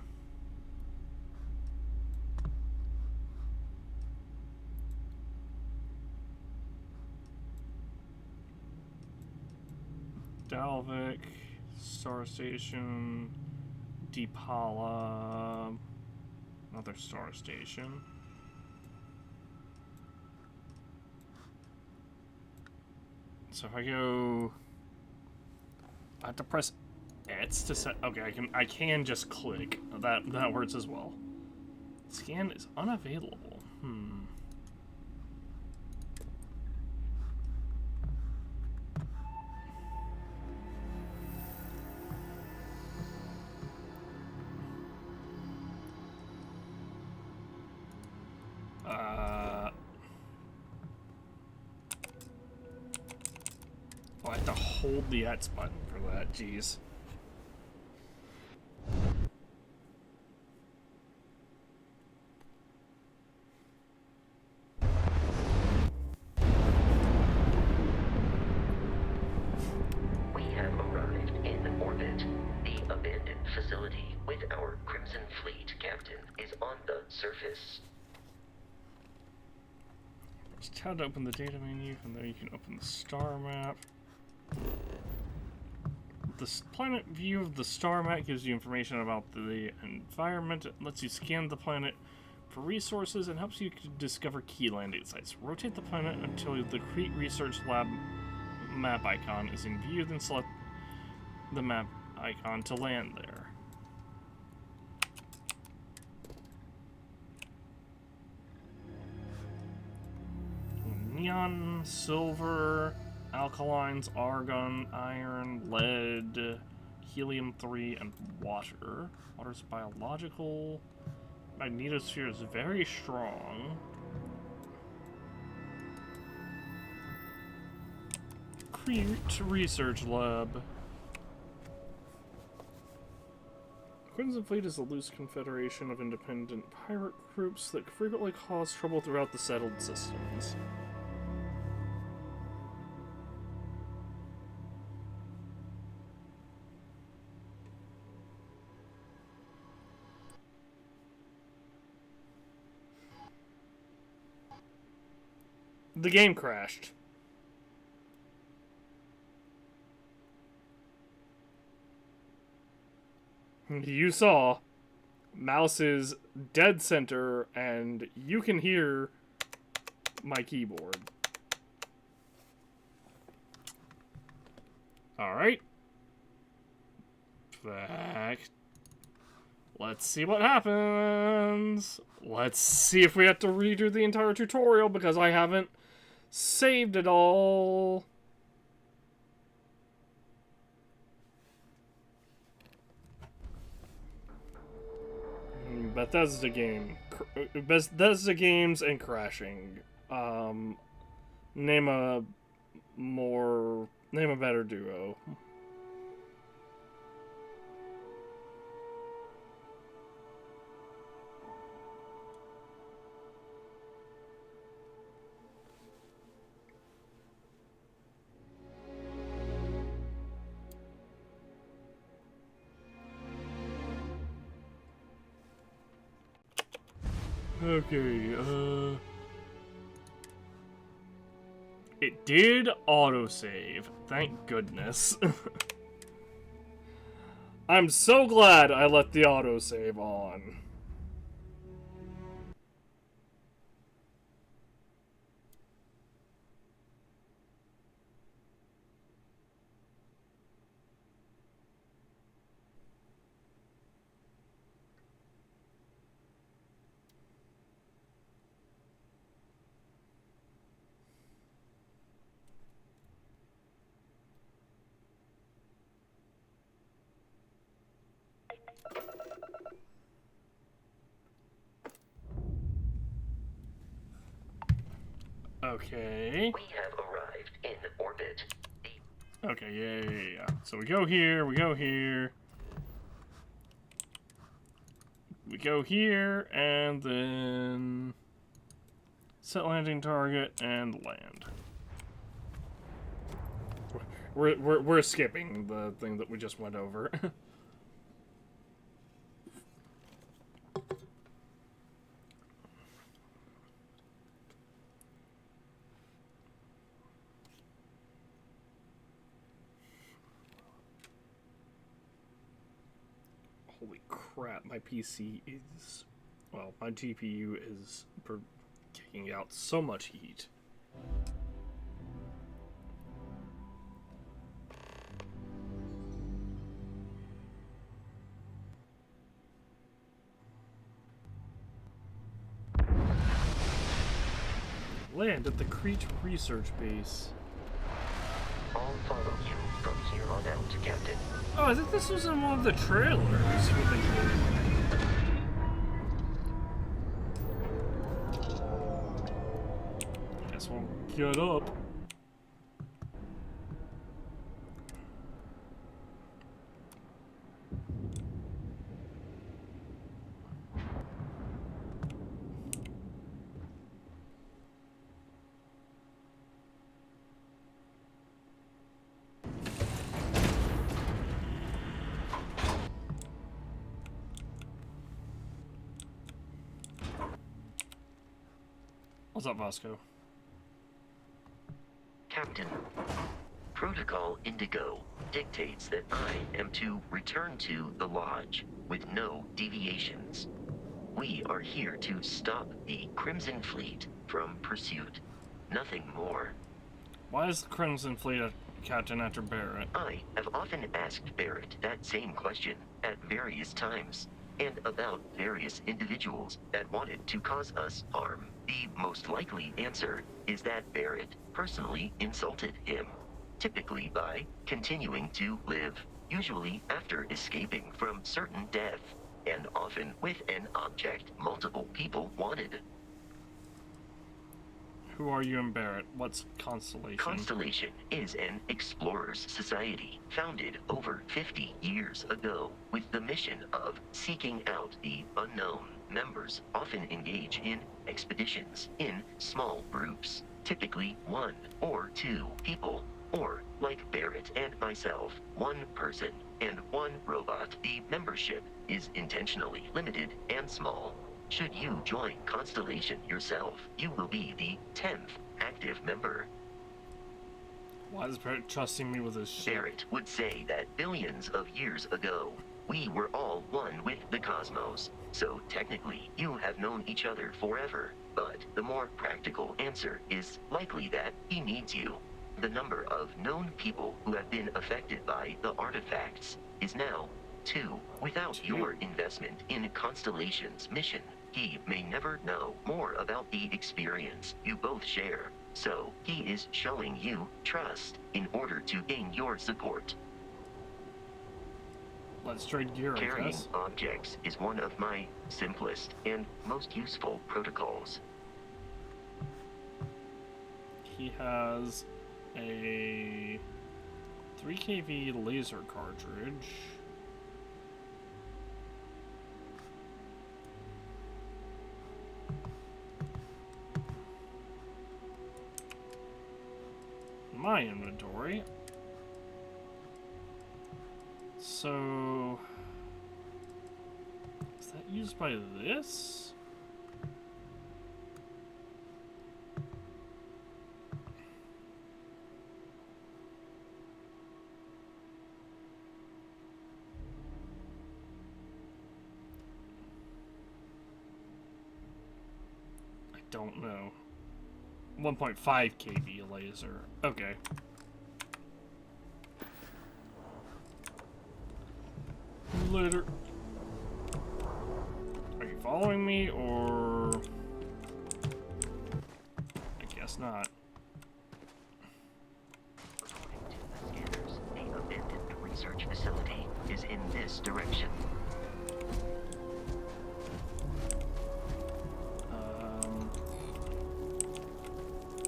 Dalvik, Star Station, Deepala, another Star Station. So if I go, I have to press X to set. Okay, I can just click. That works as well. Scan is unavailable. Oh, I have to hold the X button for that, jeez. We have arrived in on the surface. Just try to open the data menu, and then you can open the star map. The planet view of the star map gives you information about the environment. It lets you scan the planet for resources and helps you discover key landing sites. Rotate the planet until the Crete Research Lab map icon is in view, then select the map icon to land there. Neon, silver, alkalines, argon, iron, lead, helium-3, and water. Water's biological. Magnetosphere is very strong. Crete Research Lab. Crimson Fleet is a loose confederation of independent pirate groups that frequently cause trouble throughout the settled systems. The game crashed. You saw mouse is dead center and you can hear my keyboard. Alright. Back. Let's see what happens. Let's see if we have to redo the entire tutorial because I haven't saved it all. Bethesda games and crashing. Name a better duo. Okay, it did autosave. Thank goodness. I'm so glad I left the autosave on. Okay. We have arrived in orbit. Okay, yeah. So we go here, we go here. We go here, and then set landing target and land. We're skipping the thing that we just went over. Holy crap, my PC is... Well, my GPU is kicking out so much heat. Land at the Crete Research Base. I'll follow you from here on out, Captain. Oh, I think this was in one of the trailers for the game. Guess we'll get up. What's up, Vasco? Captain, Protocol Indigo dictates that I am to return to the Lodge with no deviations. We are here to stop the Crimson Fleet from pursuit. Nothing more. Why is the Crimson Fleet a captain after Barrett? I have often asked Barrett that same question at various times, and about various individuals that wanted to cause us harm. The most likely answer is that Barrett personally insulted him, typically by continuing to live, usually after escaping from certain death, and often with an object multiple people wanted. Who are you and Barrett? What's Constellation? Constellation is an explorers society founded over 50 years ago with the mission of seeking out the unknown. Members often engage in expeditions in small groups, typically 1 or 2 people, or like Barrett and myself, 1 person and 1 robot. The membership is intentionally limited and small. Should you join Constellation yourself, you will be the 10th active member. Why is Barrett trusting me with his shit? Barrett would say that billions of years ago, we were all one with the cosmos. So technically, you have known each other forever. But the more practical answer is likely that he needs you. The number of known people who have been affected by the artifacts is now 2. Without your investment in Constellation's mission, he may never know more about the experience you both share. So, he is showing you trust in order to gain your support. Let's trade gear, I Carrying guess. objects is one of my simplest and most useful protocols. He has a 3 kV laser cartridge. My inventory. So, is that used by this? I don't know. 1.5 kV laser. Okay. Later. Are you following me, or... I guess not. According to the scanners, the abandoned research facility is in this direction.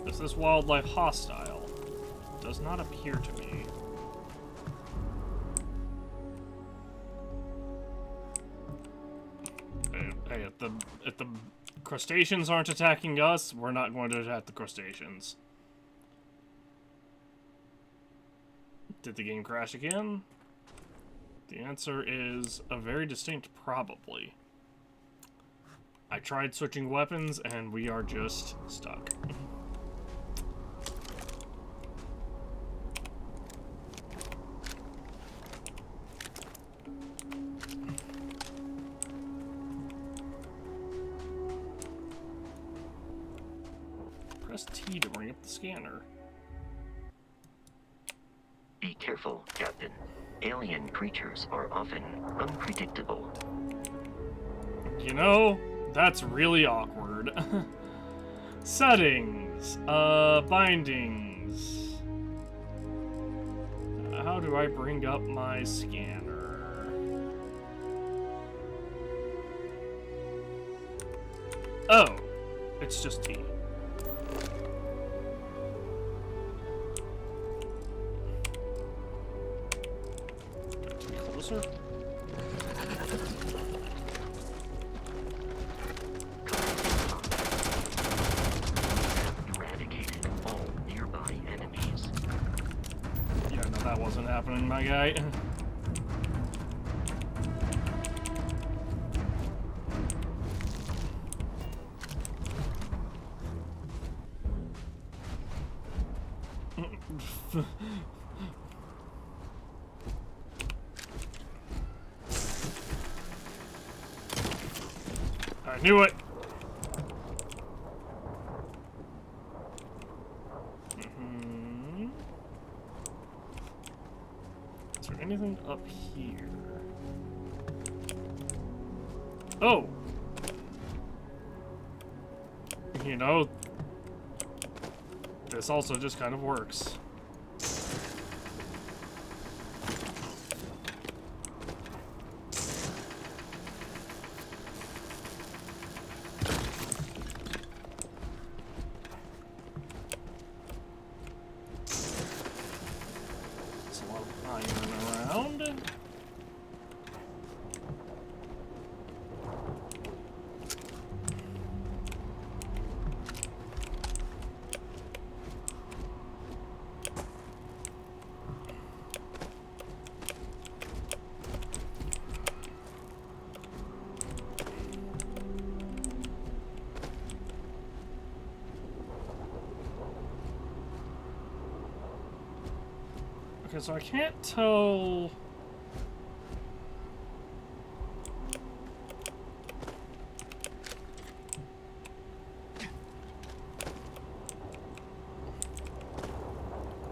Is this wildlife hostile? Does not appear to me. Hey, if the crustaceans aren't attacking us, we're not going to attack the crustaceans. Did the game crash again? The answer is a very distinct probably. I tried switching weapons and we are just stuck. Press T to bring up the scanner. Be careful, Captain. Alien creatures are often unpredictable. You know, that's really awkward. Settings. Bindings. How do I bring up my scanner? Oh, it's just T. Closer. Eradicated all nearby enemies. Yeah, no, that wasn't happening, my guy. I knew it! Is there anything up here? Oh! You know, this also just kind of works. There's a lot of iron around. Okay, so I can't tell.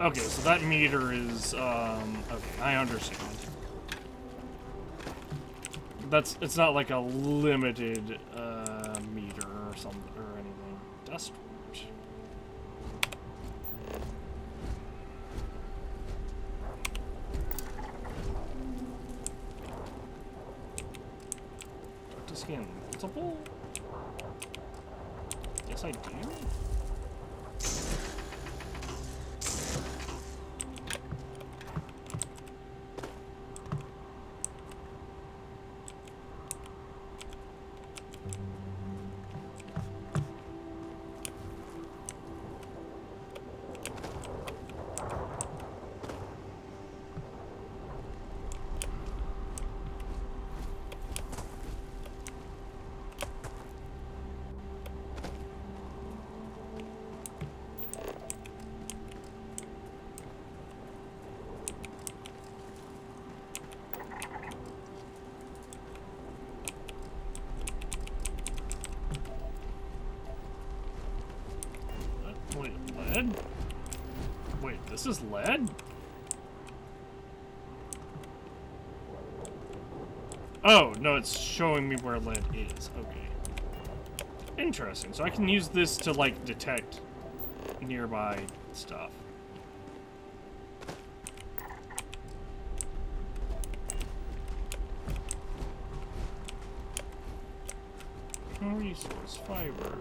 Okay, so that meter is, okay, I understand. It's not like a limited, meter or something, or anything. Dust wart. To scan multiple? Yes, I do. Wait, lead? Wait, this is lead? Oh, no, it's showing me where lead is. Okay. Interesting. So I can use this to, like, detect nearby stuff. Resource fiber.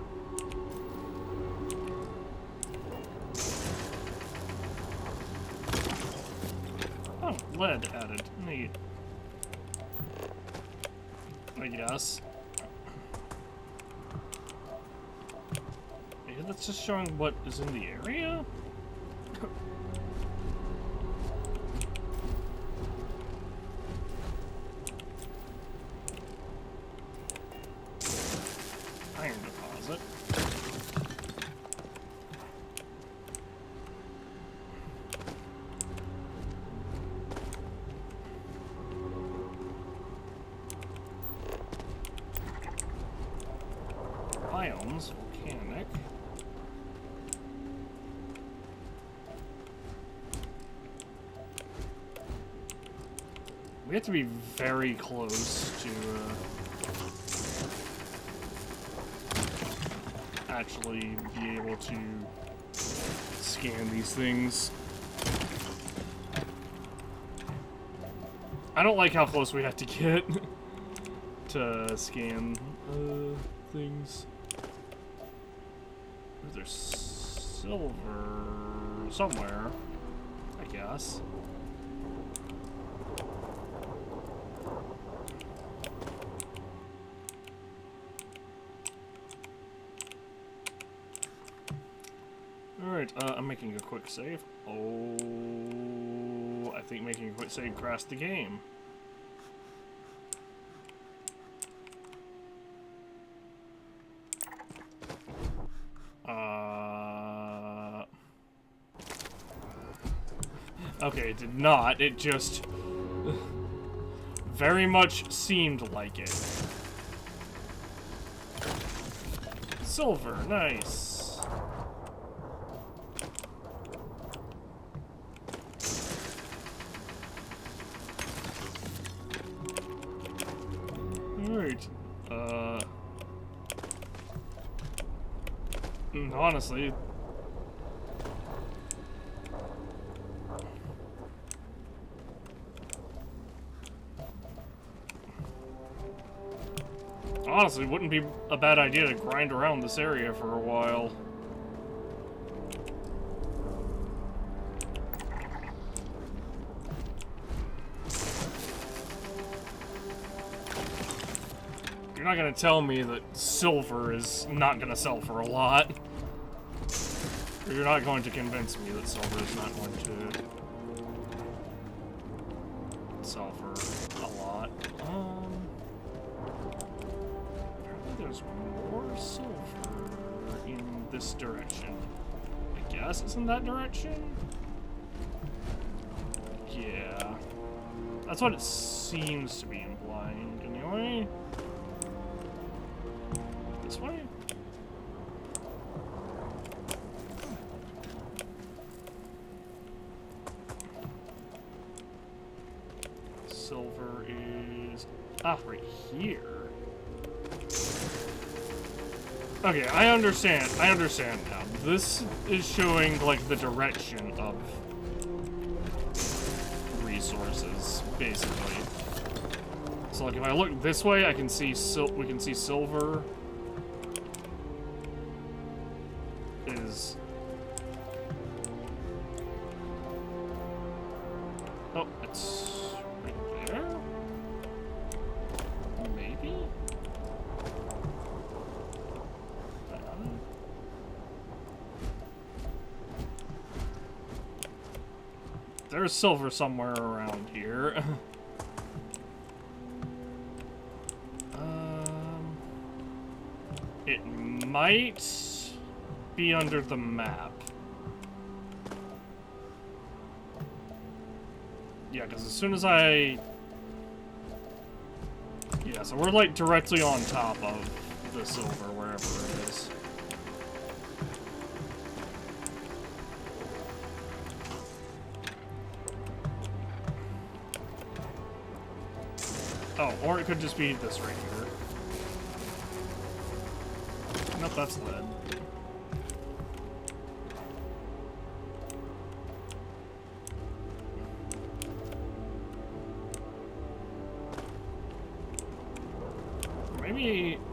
Oh, lead added. Neat. I guess. Maybe that's just showing what is in the area? Iron deposit. Biomes, volcanic. We have to be very close to actually be able to scan these things. I don't like how close we have to get to scan things. There's silver somewhere, I guess. Alright, I'm making a quick save. Oh, I think making a quick save crashed the game. Okay, it did not. It just very much seemed like it. Silver, nice. Alright. Honestly, it wouldn't be a bad idea to grind around this area for a while. You're not gonna tell me that silver is not gonna sell for a lot. Or you're not going to convince me that silver is not going to sell for a lot. Apparently there's more silver in this direction. I guess it's in that direction? Yeah. That's what it seems to be implying, anyway. This way? Silver is... right here. Okay, I understand now. This is showing, like, the direction of resources, basically. So, like, if I look this way, I can see we can see silver is... Oh, it's right there? Maybe? There's silver somewhere around here. It might be under the map. Yeah, because as soon as I... Yeah, so we're like directly on top of the silver, wherever it is. Oh, or it could just be this right here. Nope, that's lead.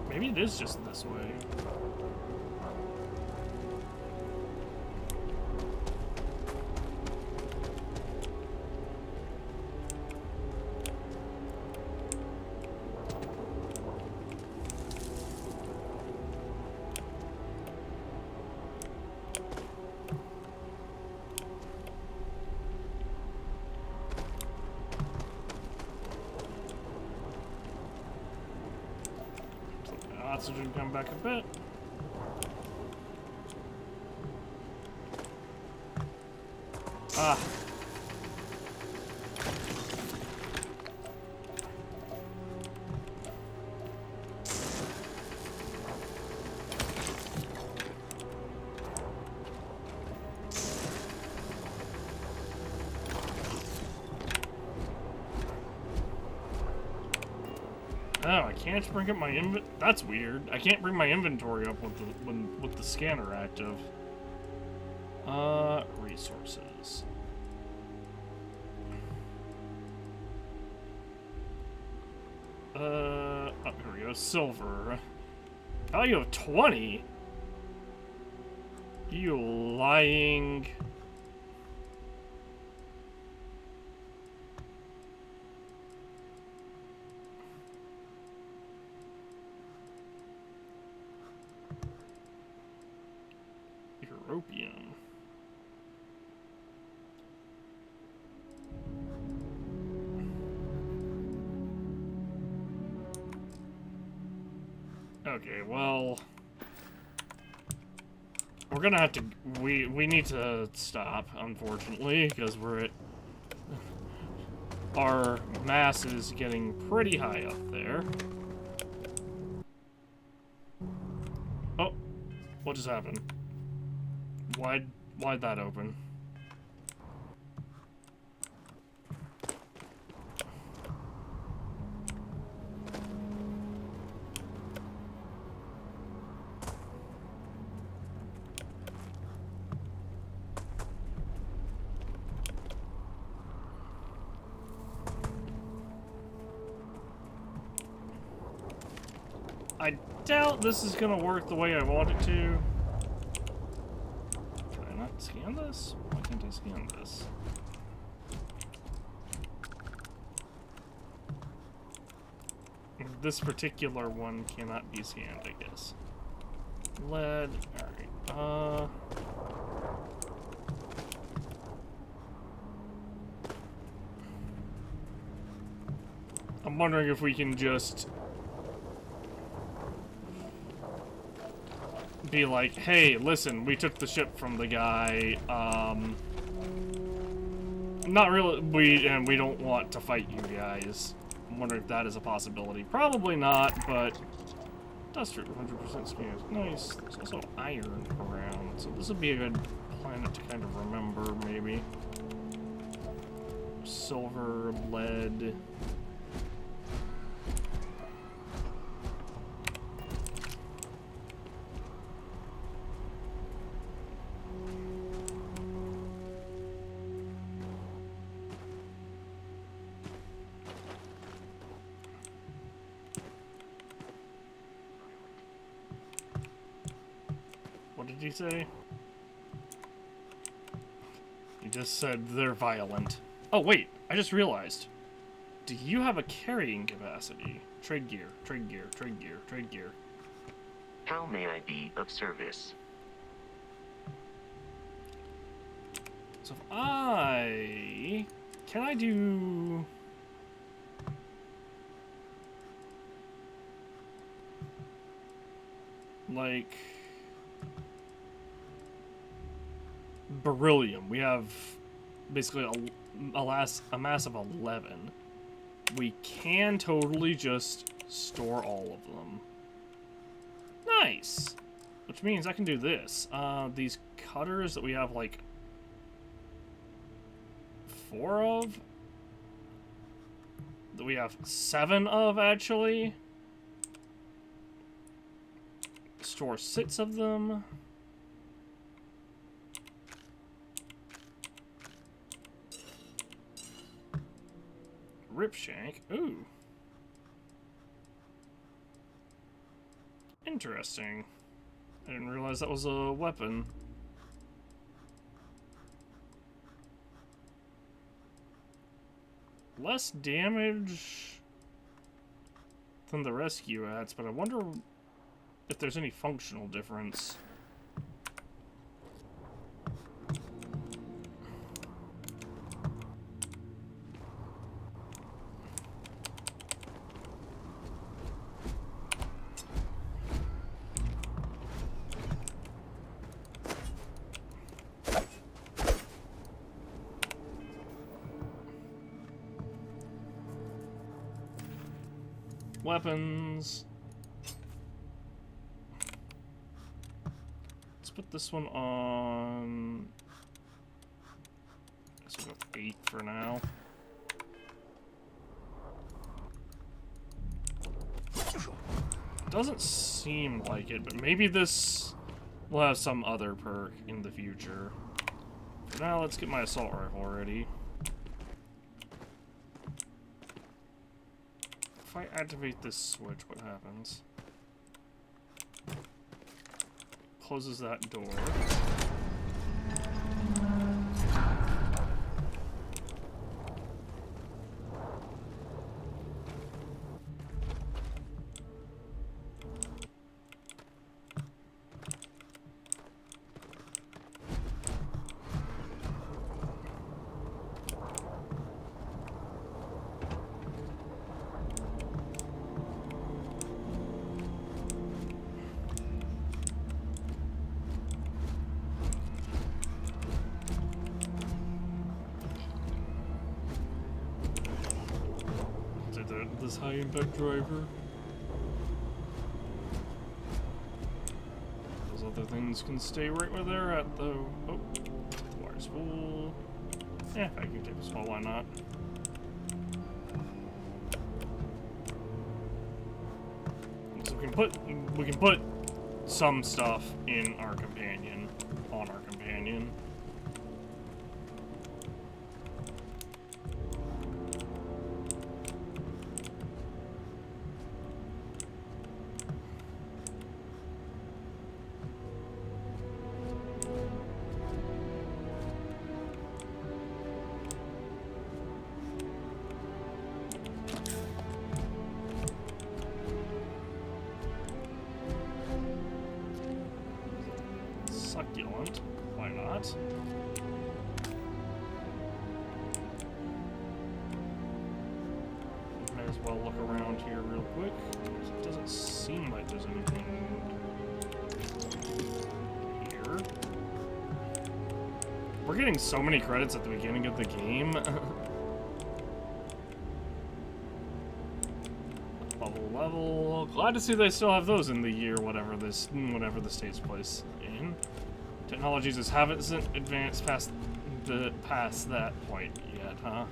Maybe it is just this way. Oxygen come back a bit. Ah. Oh, I can't bring up my that's weird. I can't bring my inventory up with the scanner active. Resources. Oh, here we go. Silver. Value of 20? You lying... European. Okay, well, we're gonna have to we need to stop, unfortunately, because we're at our mass is getting pretty high up there. Oh, what just happened? Why'd that open? I doubt this is gonna work the way I want it to. Can I not scan this? Why can't I scan this? This particular one cannot be scanned, I guess. Lead. Alright. I'm wondering if we can just be like, hey, listen, we took the ship from the guy, not really, we don't want to fight you guys. I'm wondering if that is a possibility. Probably not, but dust 100% scans. Nice. There's also iron around, so this would be a good planet to kind of remember, maybe. Silver, lead. What did he say? He just said they're violent. Oh wait, I just realized. Do you have a carrying capacity? Trade gear, trade gear, trade gear, trade gear. How may I be of service? So if can I do... like... beryllium. We have basically a mass of 11. We can totally just store all of them. Nice! Which means I can do this. These cutters that we have like 4 of? That we have 7 of, actually. Store 6 of them. Ripshank. Ooh. Interesting. I didn't realize that was a weapon. Less damage than the rescue adds, but I wonder if there's any functional difference. Weapons. Let's put this one on. Let's go with 8 for now. Doesn't seem like it, but maybe this will have some other perk in the future. For now, let's get my assault rifle ready. If I activate this switch, what happens? Closes that door. this high impact driver. Those other things can stay right where they're at, though. Oh, the wire's full. Yeah, vacuum tape as well, why not? So we can put some stuff in our companion, on our companion. Succulent. Why not? Might as well look around here real quick. It doesn't seem like there's anything here. We're getting so many credits at the beginning of the game. Bubble level. Glad to see they still have those in the year whatever this takes place in. Technologies just haven't advanced past that point yet, huh?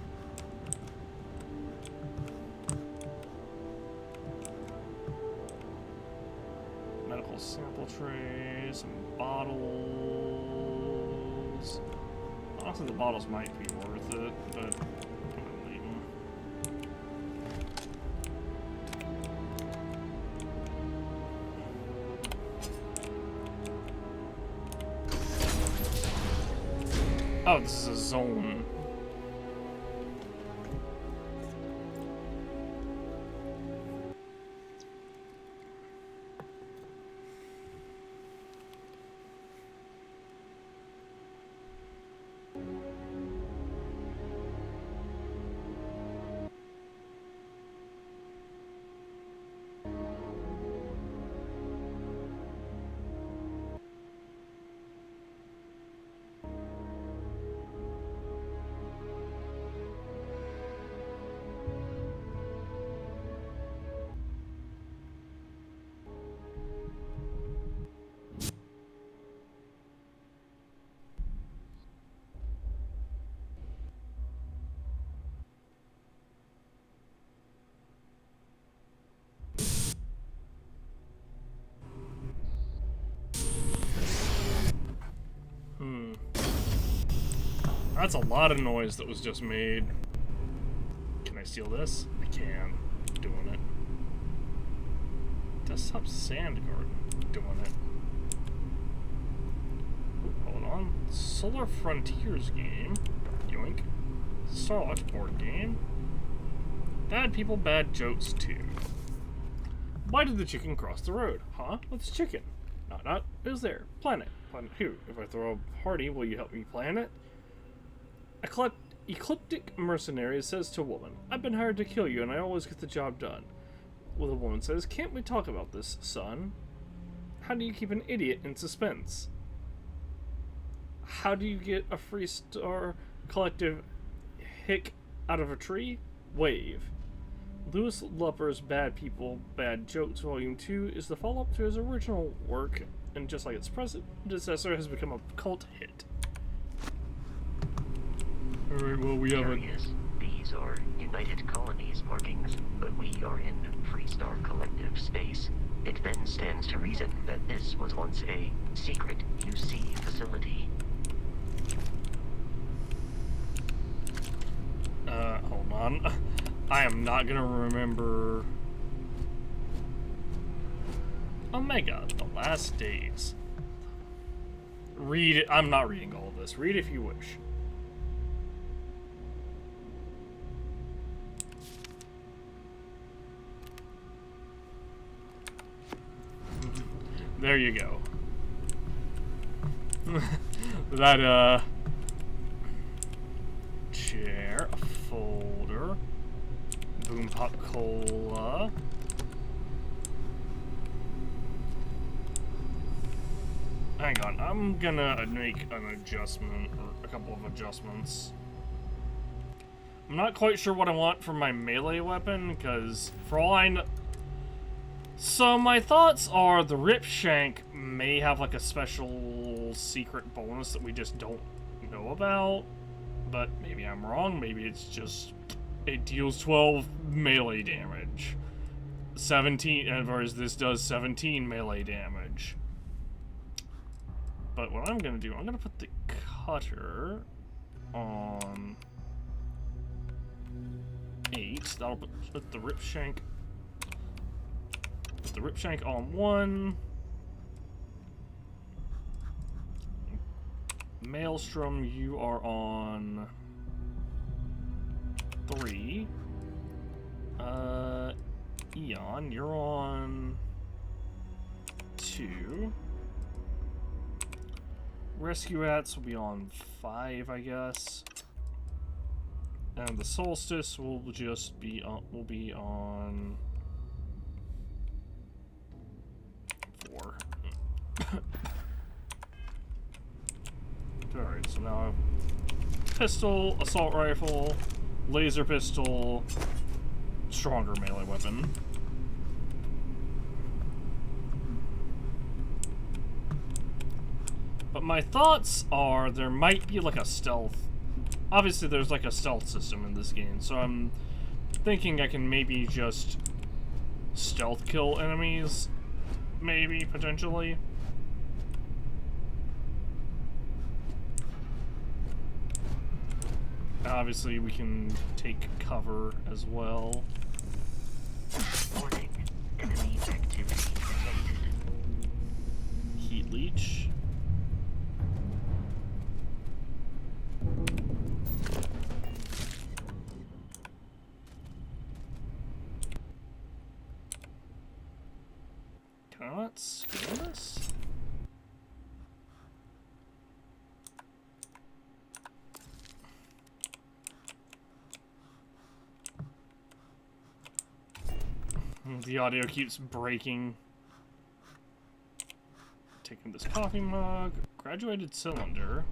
Medical sample trays, some bottles. Honestly, the bottles might be worth it, but I'm gonna leave them. Oh, this is a zone. That's a lot of noise that was just made. Can I steal this? I can. Doing it. Desktop Sand Garden. Doing it. Ooh, hold on. Solar Frontiers game. Yoink. Starwatch board game. Bad people, bad jokes too. Why did the chicken cross the road? Huh? What's chicken? Not. Who's there? Planet. Planet who? If I throw a party, will you help me plan it? Ecliptic mercenary says to woman, I've been hired to kill you and I always get the job done. Well, the woman says, can't we talk about this, son? How do you keep an idiot in suspense? How do you get a free star collective hick out of a tree? Wave. Louis Lupper's Bad People, Bad Jokes Volume 2 is the follow-up to his original work, and just like its predecessor, has become a cult hit. Alright, well, we have These are United Colonies markings, but we are in Freestar Collective space. It then stands to reason that this was once a secret UC facility. Hold on. I am not gonna remember... Omega, The Last Days. Read it. I'm not reading all of this. Read if you wish. There you go. That, chair, a folder, boom pop cola. Hang on, I'm gonna make an adjustment, or a couple of adjustments. I'm not quite sure what I want from my melee weapon, because for all I know... So my thoughts are the Rip Shank may have like a special secret bonus that we just don't know about, but maybe I'm wrong. Maybe it's just it deals 12 melee damage. 17, whereas this does 17 melee damage. But what I'm gonna do, I'm gonna put the cutter on 8. That'll put the Rip Shank. Put the Rip Shank on 1. Maelstrom, you are on 3. Eon, you're on 2. Rescue Ats will be on 5, I guess. And the Solstice will just be on 4. Alright, so now pistol, assault rifle, laser pistol, stronger melee weapon. But my thoughts are there might be like a stealth. Obviously there's like a stealth system in this game, so I'm thinking I can maybe just stealth kill enemies, maybe, potentially. Obviously we can take cover as well. Warning. Enemy activity detected. Heat leech. Can I not scan this? The audio keeps breaking. Taking this coffee mug. Graduated cylinder.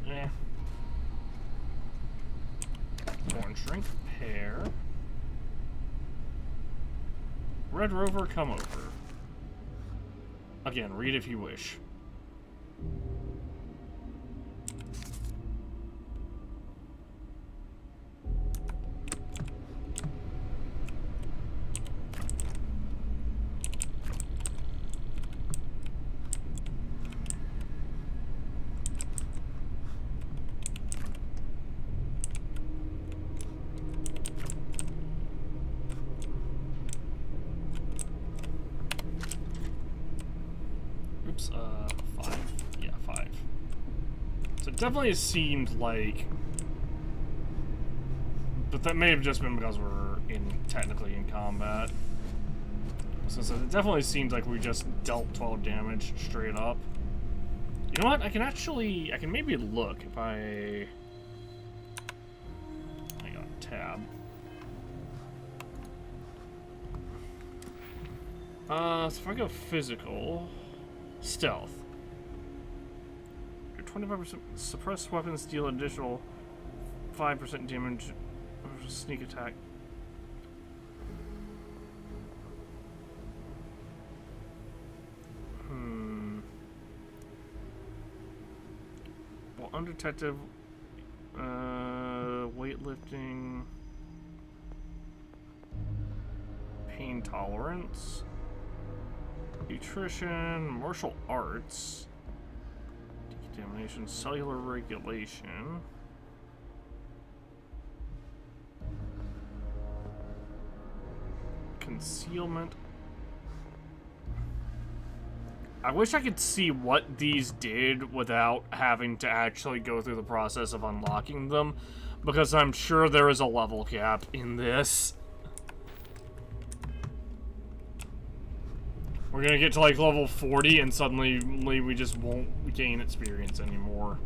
Eh. Orange drink. Pear. Red Rover, come over. Again, read if you wish. Oops, 5. Yeah, 5. So it definitely seemed like... But that may have just been because we're technically in combat. So it definitely seemed like we just dealt 12 damage straight up. You know what? I can maybe look if I... Hang on, tab. So if I go physical... Stealth. Your 25% suppressed weapons deal additional 5% damage. Sneak attack. Well, undetected. Weightlifting. Pain tolerance. Nutrition, martial arts, decontamination, cellular regulation, concealment. I wish I could see what these did without having to actually go through the process of unlocking them, because I'm sure there is a level cap in this. We're gonna get to like level 40 and suddenly we just won't gain experience anymore.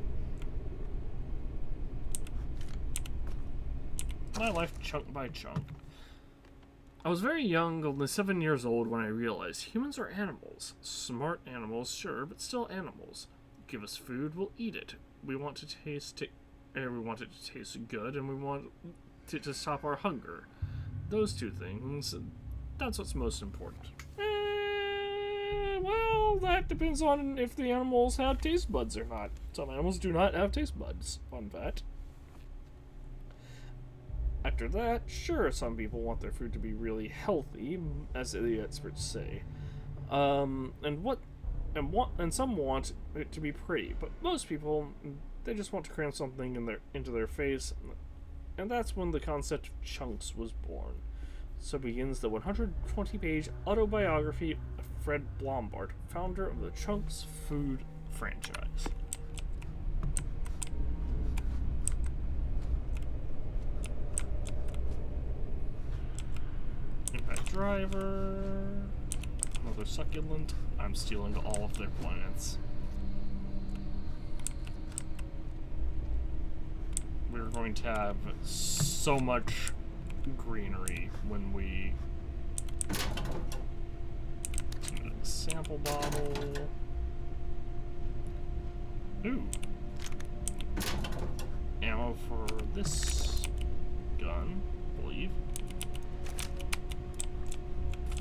My life chunk by chunk. I was very young, only 7 years old, when I realized humans are animals. Smart animals, sure, but still animals. Give us food, we'll eat it. We want to taste it, and we want it to taste good, and we want it to stop our hunger. Those two things, that's what's most important. Well, that depends on if the animals have taste buds or not. Some animals do not have taste buds. Fun fact. After that, sure, some people want their food to be really healthy, as the experts say. And some want it to be pretty, but most people, they just want to cram something into their face, and that's when the concept of chunks was born. So begins the 120-page autobiography of Fred Blomberg, founder of the Chunks food franchise. Impact Driver, another succulent. I'm stealing all of their plants. We're going to have so much greenery when we sample bottle. Ooh. Ammo for this gun, I believe.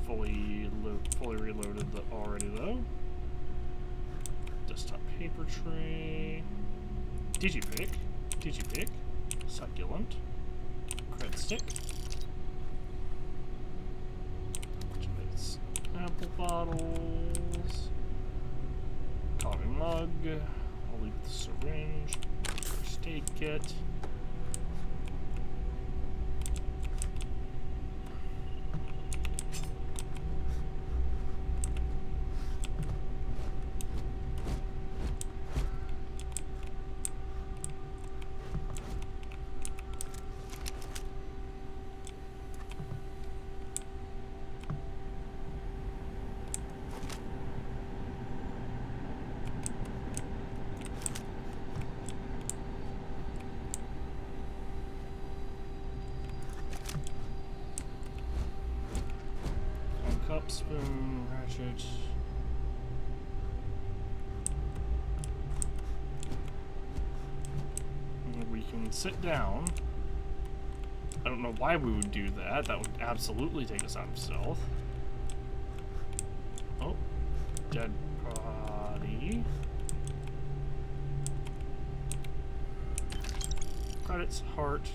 Fully reloaded already though. Desktop paper tray. Digipick. Succulent. Cred stick. Apple bottles. Coffee mug. I'll leave the syringe. First aid kit. Cup, spoon, ratchet. And we can sit down. I don't know why we would do that. That would absolutely take us out of stealth. Oh, dead body. Credits, heart.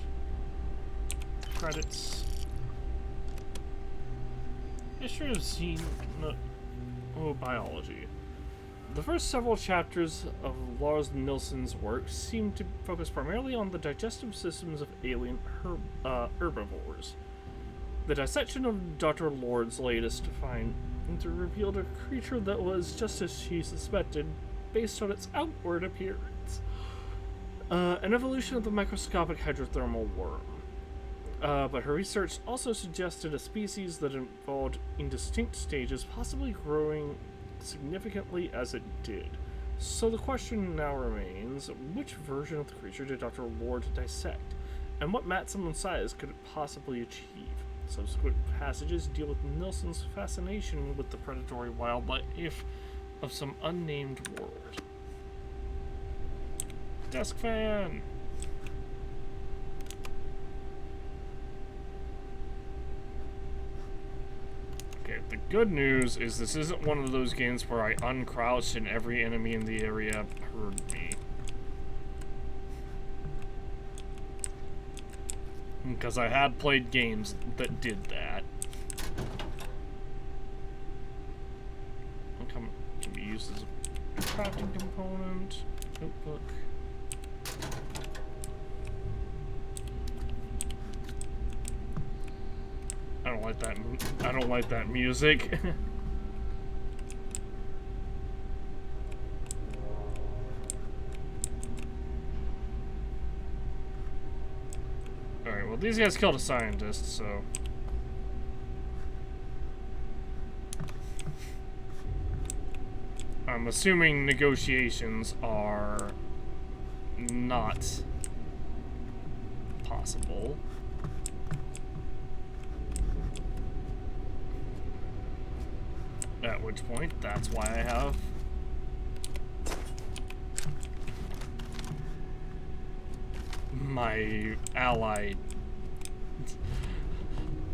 Credits. History of scene. Biology. The first several chapters of Lars Nilsson's work seem to focus primarily on the digestive systems of alien herbivores. The dissection of Dr. Lord's latest find revealed a creature that was just as she suspected, based on its outward appearance. An evolution of the microscopic hydrothermal worm. But her research also suggested a species that evolved in distinct stages, possibly growing significantly as it did. So the question now remains, which version of the creature did Dr. Lord dissect? And what maximum size could it possibly achieve? Subsequent passages deal with Nilsson's fascination with the predatory wildlife of some unnamed world. Desk fan! Okay, the good news is this isn't one of those games where I uncrouched and every enemy in the area heard me. Because I had played games that did that. Can be used as a crafting component. Notebook. I don't like that. I don't like that music. All right. Well, these guys killed a scientist, so. I'm assuming negotiations are not possible. At which point, that's why I have my ally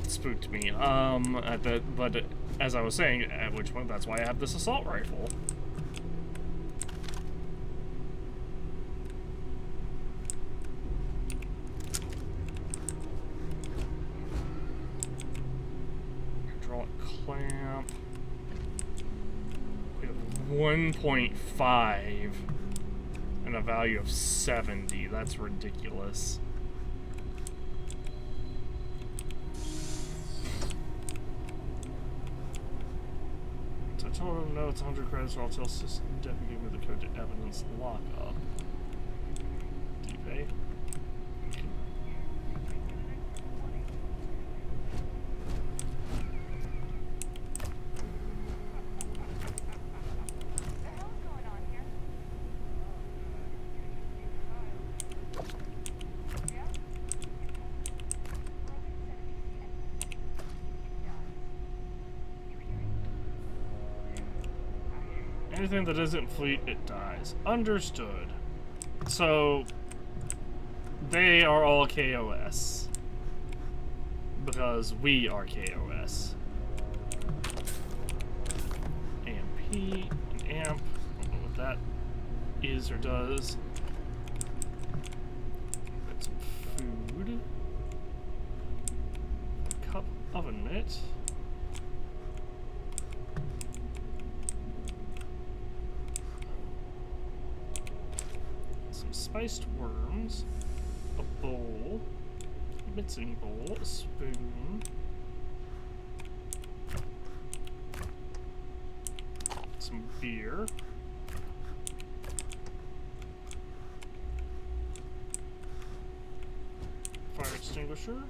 spooked me. But as I was saying, at which point that's why I have this assault rifle. Hydraulic clamp. We have 1.5 and a value of 70. That's ridiculous. So I told him no, it's 100 credits, or I'll tell System Deputy give me the code to evidence lockup. Do you pay? Anything that isn't fleet, it dies. Understood. So, they are all KOS. Because we are KOS. AMP, an amp. I don't know what that is or does. Got some food. A cup oven mitt. Spiced worms, a bowl, a mixing bowl, a spoon, some beer, fire extinguisher,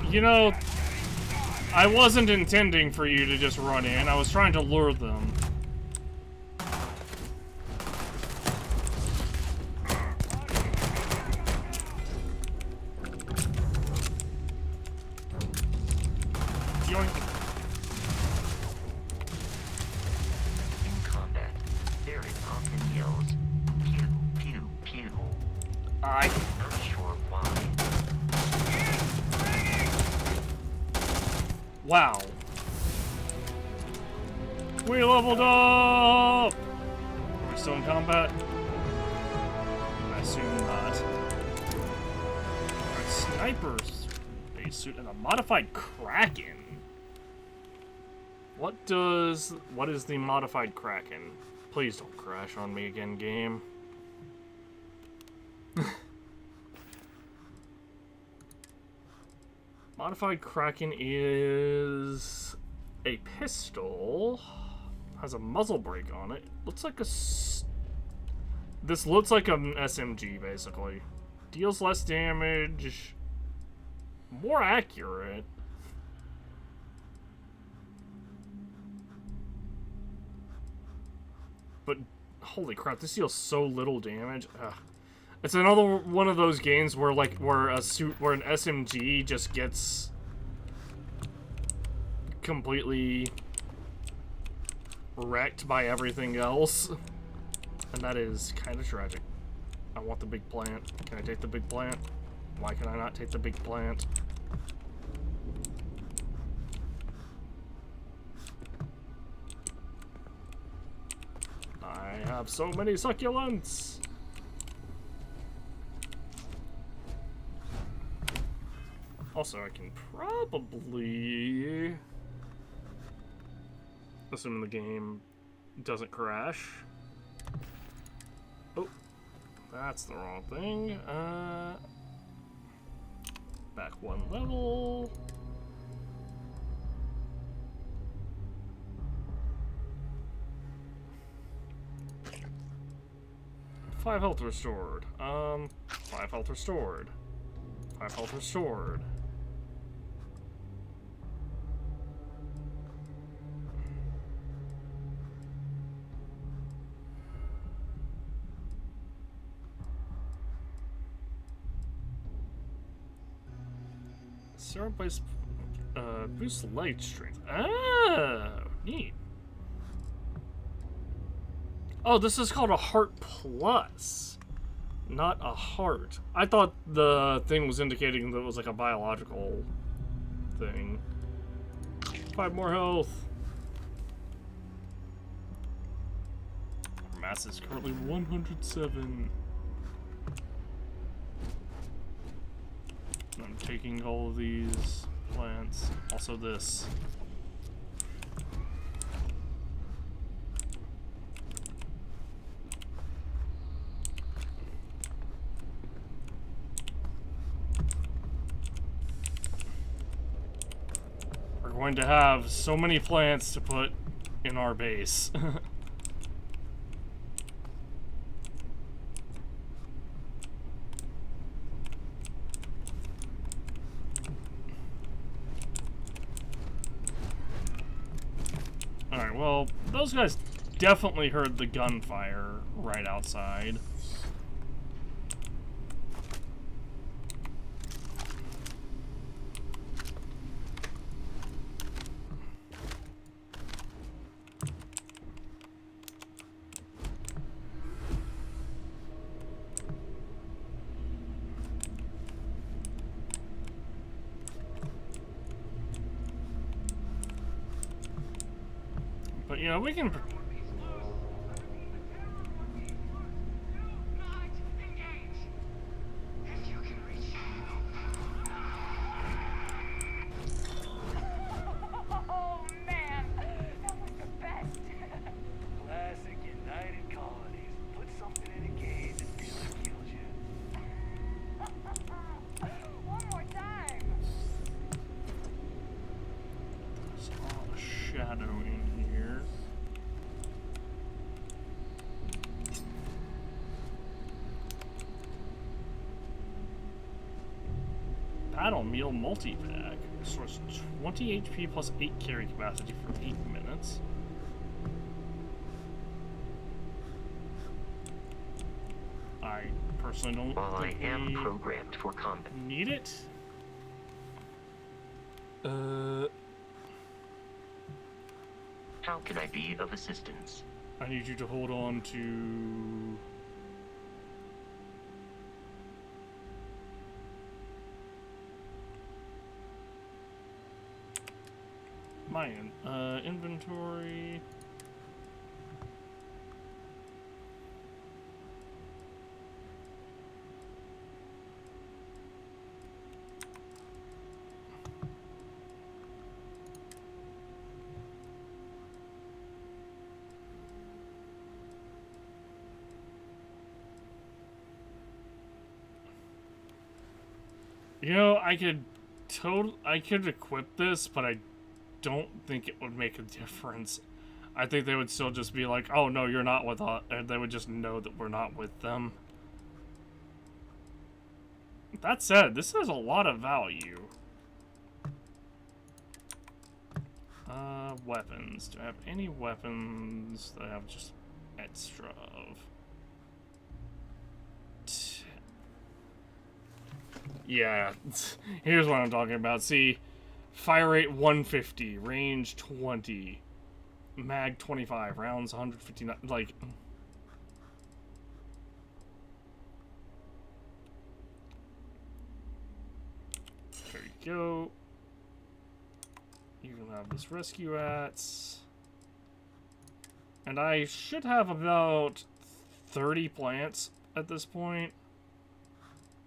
you know, I wasn't intending for you to just run in. I was trying to lure them. Yoink. In combat, there is often yells, pew, pew, pew. I'm not sure why. Wow. We leveled up! Are we still in combat? I assume not. Alright, snipers. Base suit and a modified Kraken. What is the modified Kraken? Please don't crash on me again, game. Modified Kraken is a pistol, has a muzzle brake on it. Looks like this looks like an SMG basically. Deals less damage, more accurate. But holy crap, this deals so little damage. Ugh. It's another one of those games where an SMG just gets completely wrecked by everything else, and that is kind of tragic. I want the big plant. Can I take the big plant? Why can I not take the big plant? I have so many succulents. Also, I can probably, assuming the game doesn't crash. Oh, that's the wrong thing. Back one level. Five health restored. 5 health restored. 5 health restored. Syrup-based Boost light strength. Oh, neat. Oh, this is called a Heart Plus, not a heart. I thought the thing was indicating that it was like a biological thing. 5 more health. Our mass is currently 107. I'm taking all of these plants. Also this. We're going to have so many plants to put in our base. Alright, well, those guys definitely heard the gunfire right outside. But, you know, we can... Oh man, that was the best. Classic United Colonies. Put something in a cage and feel it kills you. One more time. There's all a shadow in here. Battle meal multi-pack. Restores 20 HP plus 8 carry capacity for 8 minutes. I personally don't While I think am we programmed for combat. need it. How can I be of assistance? I need you to hold on to... my inventory. You know, I could equip this, but I don't think it would make a difference. I think they would still just be like, oh no, you're not with us, and they would just know that we're not with them. That said, this has a lot of value. Weapons. Do I have any weapons that I have just extra of? Yeah, here's what I'm talking about. See, fire rate 150, range 20, mag 25, rounds 159, like... There you go. You can have this rescue ats. And I should have about 30 plants at this point.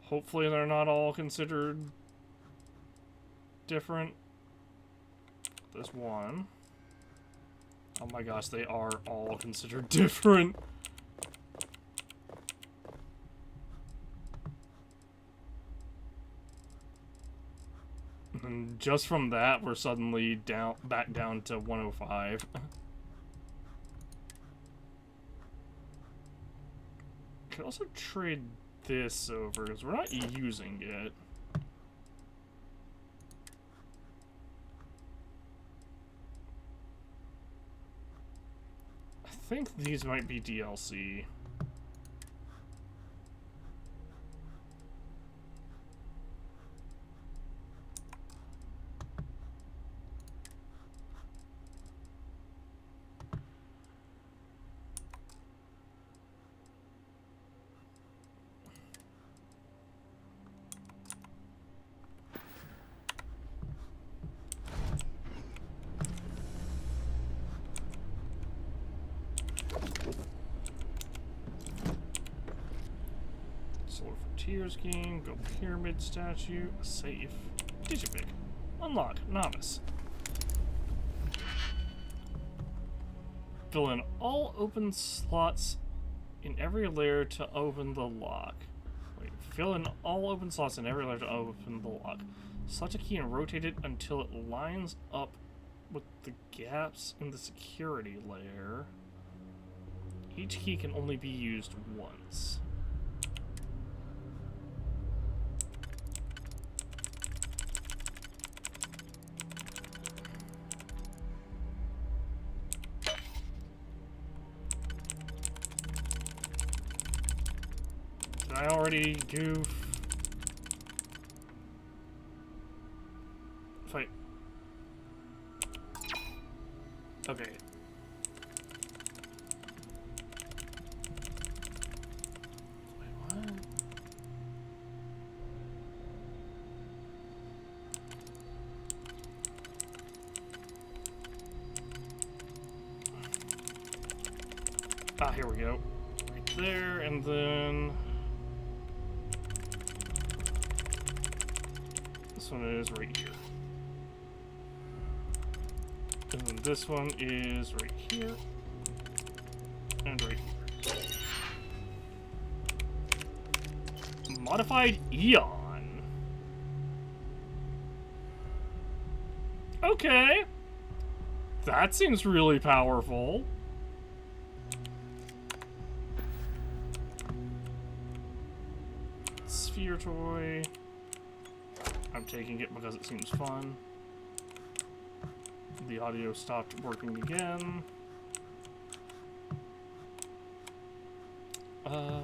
Hopefully they're not all considered different. There's one. Oh my gosh, they are all considered different. And just from that, we're suddenly back down to 105. Could also trade this over, because we're not using it. I think these might be DLC. Frontiers game, Go Pyramid statue, a safe, Digipig, unlock, novice. Fill in all open slots in every layer to open the lock. Wait, fill in all open slots in every layer to open the lock. Select a key and rotate it until it lines up with the gaps in the security layer. Each key can only be used once. Did I already goof? Fight. Okay. Wait, what? Ah, here we go. Right there, and then this one is right here. And then this one is right here. And right here. Modified Eon. Okay. That seems really powerful. Sphere toy. I'm taking it because it seems fun. The audio stopped working again. I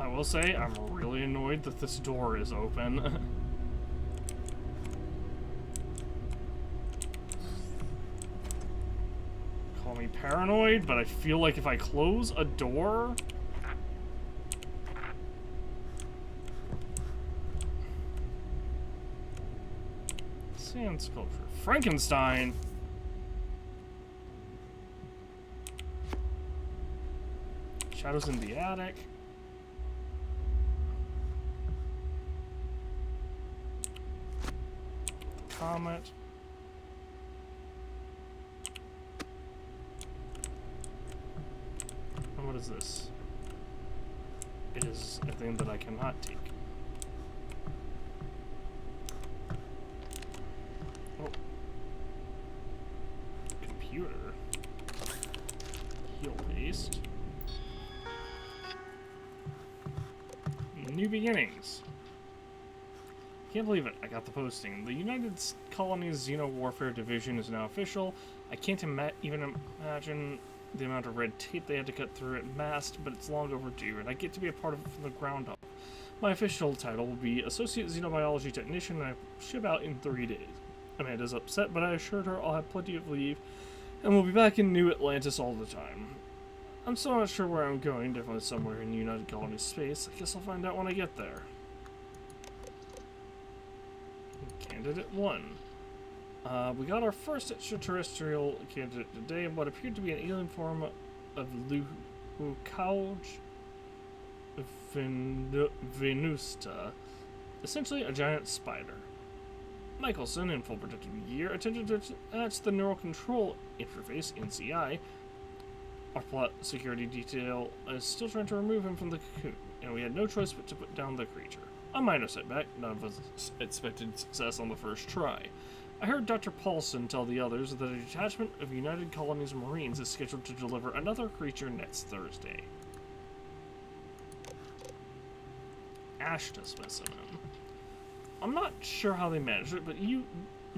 will say, I'm really annoyed that this door is open. Call me paranoid, but I feel like if I close a door... Sand sculpture. Frankenstein! Shadows in the attic. Comet. And what is this? It is a thing that I cannot take. Oh. Computer. Heal paste. New beginnings. Can't believe it, I got the posting. The United Colonies Xeno Warfare Division is now official. I can't even imagine the amount of red tape they had to cut through at MAST, but it's long overdue, and I get to be a part of it from the ground up. My official title will be Associate Xenobiology Technician, and I ship out in 3 days. Amanda's upset, but I assured her I'll have plenty of leave, and we'll be back in New Atlantis all the time. I'm still not sure where I'm going, definitely somewhere in United Colonies space. I guess I'll find out when I get there. Candidate 1. We got our first extraterrestrial candidate today in what appeared to be an alien form of Lucauge venusta, essentially a giant spider. Michelson, in full protective gear, attempted to attach the neural control interface, NCI. Our plot security detail is still trying to remove him from the cocoon, and we had no choice but to put down the creature. A minor setback, none of us expected success on the first try. I heard Dr. Paulson tell the others that a detachment of United Colonies Marines is scheduled to deliver another creature next Thursday. Ashta specimen. I'm not sure how they managed it, but the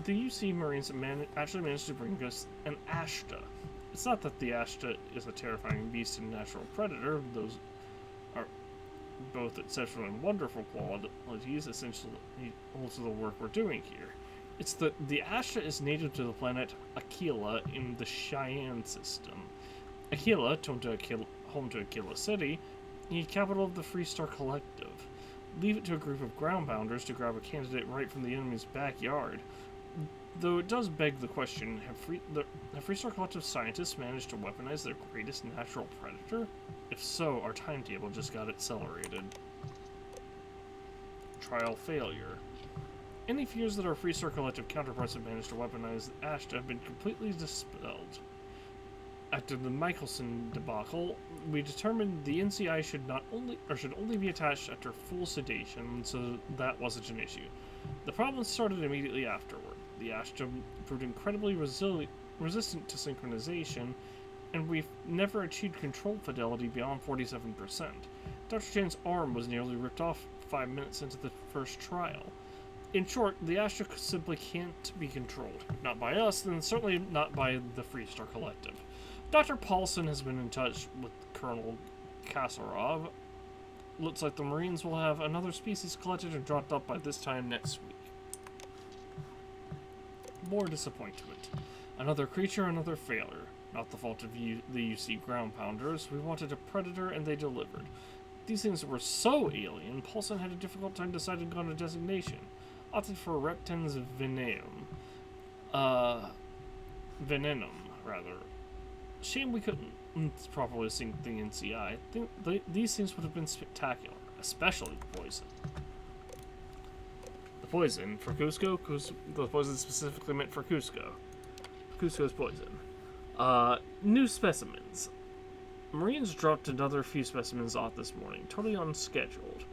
UC Marines actually managed to bring us an Ashta. It's not that the Ashta is a terrifying beast and natural predator. Those are both exceptional and wonderful qualities essential to the work we're doing here. It's that the Ashta is native to the planet Aquila in the Cheyenne system. Aquila, home to Aquila City, the capital of the Freestar Collective. leave it to a group of ground pounders to grab a candidate right from the enemy's backyard. Though it does beg the question, have Freestar Collective scientists managed to weaponize their greatest natural predator? If so, our timetable just got accelerated. Trial failure. Any fears that our Freestar Collective counterparts have managed to weaponize Ashta have been completely dispelled. After the Michelson debacle, we determined the NCI should only be attached after full sedation, so that wasn't an issue. The problem started immediately afterward. The Ashta proved incredibly resistant to synchronization, and we've never achieved control fidelity beyond 47%. Dr. Chan's arm was nearly ripped off 5 minutes into the first trial. In short, the Ashta simply can't be controlled. Not by us, and certainly not by the Freestar Collective. Dr. Paulson has been in touch with Colonel Kasarov. Looks like the Marines will have another species collected and dropped up by this time next week. More disappointment. Another creature, another failure. Not the fault of the UC ground pounders. We wanted a predator and they delivered. These things were so alien, Paulson had a difficult time deciding on a designation. Opted for Reptens Venenum, rather. Shame we couldn't properly sync the NCI. These things would have been spectacular, especially the poison. The poison for Cusco? The poison specifically meant for Cusco. Cusco's poison. New specimens. Marines dropped another few specimens off this morning, totally unscheduled.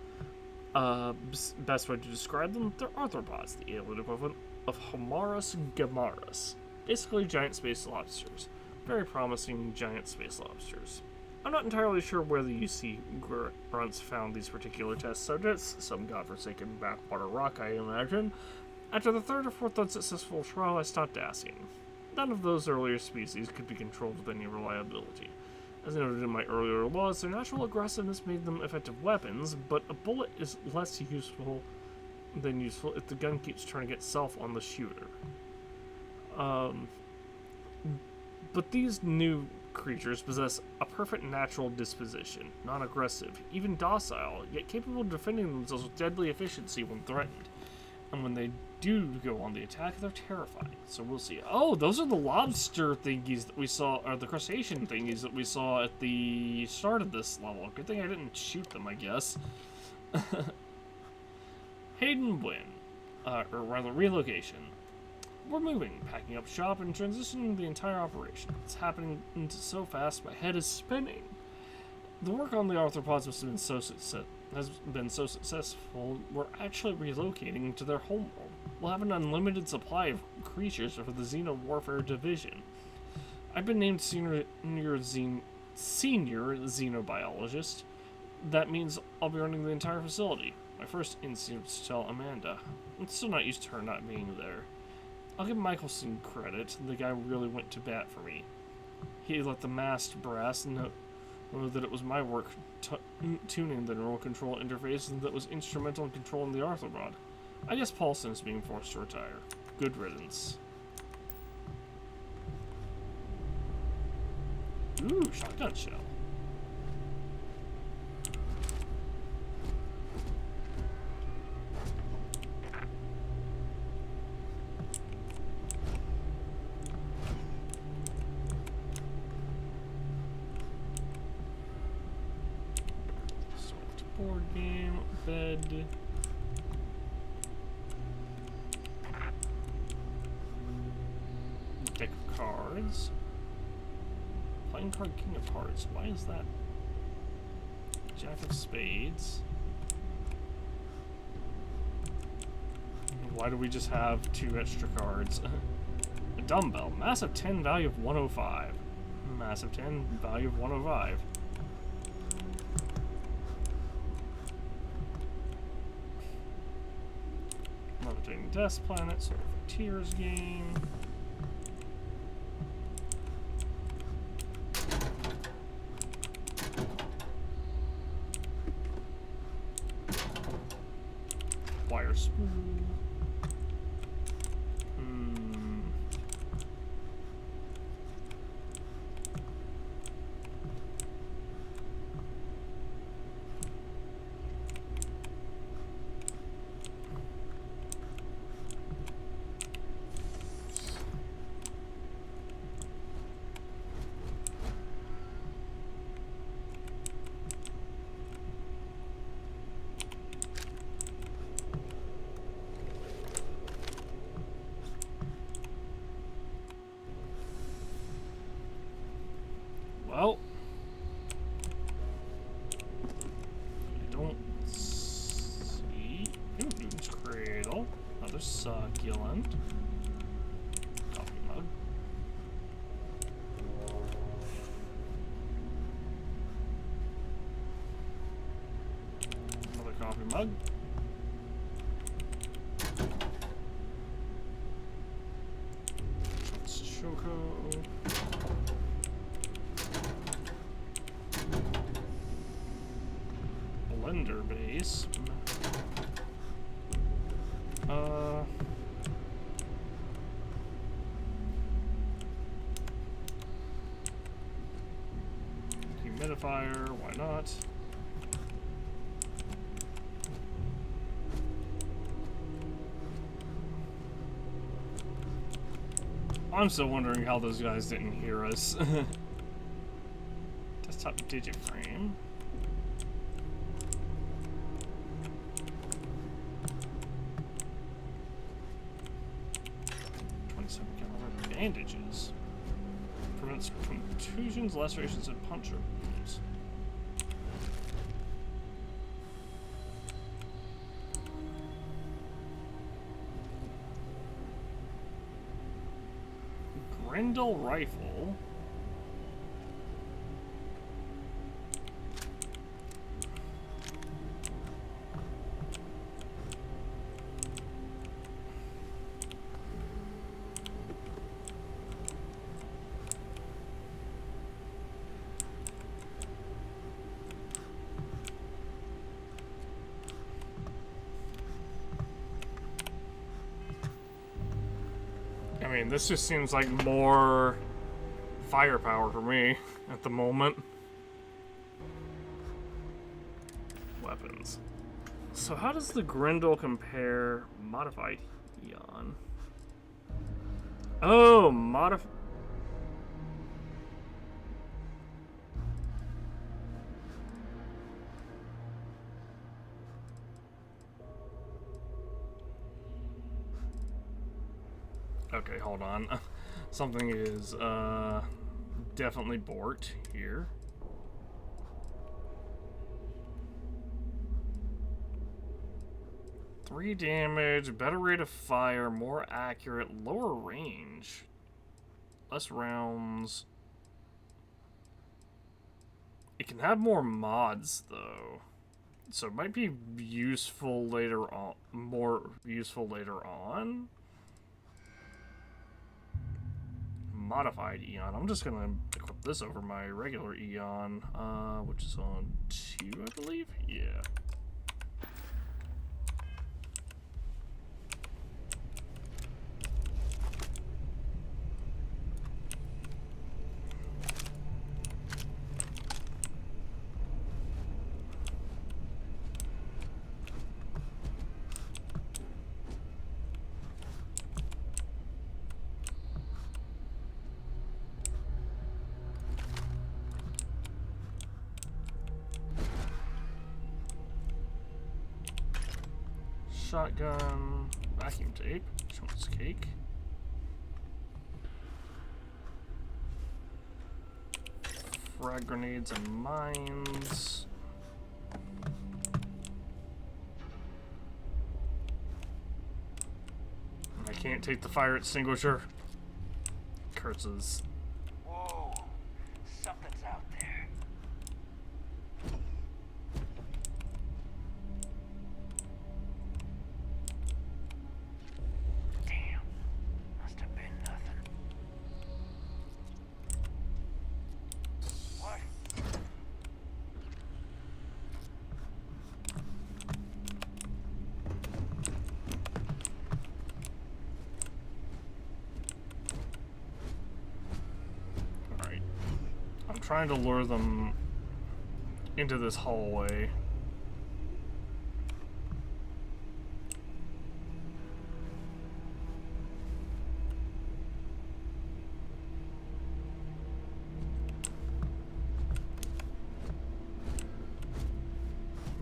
Best way to describe them, they're arthropods, the alien equivalent of Homarus gamarus. Basically giant space lobsters. Very promising giant space lobsters. I'm not entirely sure where the UC grunts found these particular test subjects, some godforsaken backwater rock, I imagine. After the third or fourth unsuccessful trial, I stopped asking. None of those earlier species could be controlled with any reliability. As noted in my earlier laws, their natural aggressiveness made them effective weapons, but a bullet is less useful than useful if the gun keeps turning itself on the shooter. But these new creatures possess a perfect natural disposition, non-aggressive, even docile, yet capable of defending themselves with deadly efficiency when threatened. And when they do go on the attack, they're terrifying. So we'll see. Oh, those are the lobster thingies that we saw, or the crustacean thingies that we saw at the start of this level. Good thing I didn't shoot them, I guess. Hayden Wynn, or rather relocation. We're moving, packing up shop, and transitioning the entire operation. It's happening so fast, my head is spinning. The work on the arthropods has been so successful, we're actually relocating to their homeworld. We'll have an unlimited supply of creatures for the Xenowarfare Division. I've been named senior xenobiologist. That means I'll be running the entire facility. My first instinct was to tell Amanda. I'm still not used to her not being there. I'll give Michelson credit. The guy really went to bat for me. He let the masked brass know that it was my work tuning the neural control interface that was instrumental in controlling the arthropod. I guess Paulson is being forced to retire. Good riddance. Ooh, shotgun shell. Board game, bed. Deck of cards. Playing card King of Hearts. Why is that? Jack of Spades. Why do we just have 2 extra cards? A dumbbell. Massive 10, value of 105. Massive 10, value of 105. Levitating Death Planet, Soul Frontiers game. Wire spool. Another succulent. Coffee mug. Another coffee mug. It's Choco. Blender base. Humidifier, why not? I'm still wondering how those guys didn't hear us. Desktop digit frame. Bandages. Prevents contusions, lacerations, and puncture wounds. Grendel rifle. I mean, this just seems like more firepower for me at the moment. Weapons. So how does the Grendel compare modified Eon? Oh, okay, hold on. Something is definitely borked here. Three damage, better rate of fire, more accurate, lower range, less rounds. It can have more mods though, so it might be useful later on. More useful later on. Modified Eon. I'm just gonna equip this over my regular Eon, which is on 2, I believe. Yeah. Shotgun, vacuum tape, chunks cake. Frag grenades and mines. I can't take the fire extinguisher. Curses. Whoa, something's out there. Damn, must have been nothing. What? Alright. I'm trying to lure them into this hallway.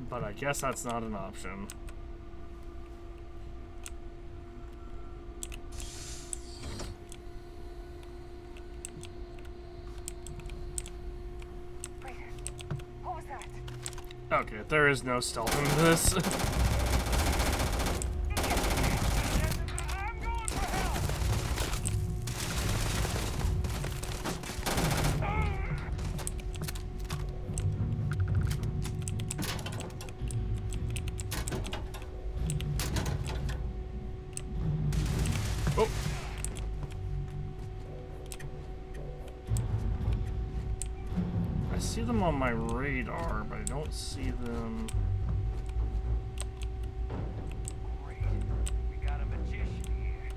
But I guess that's not an option. Wait, what was that? Okay, there is no stealth in this. Oh. I see them on my radar, but I don't see them. Great. We got a magician here.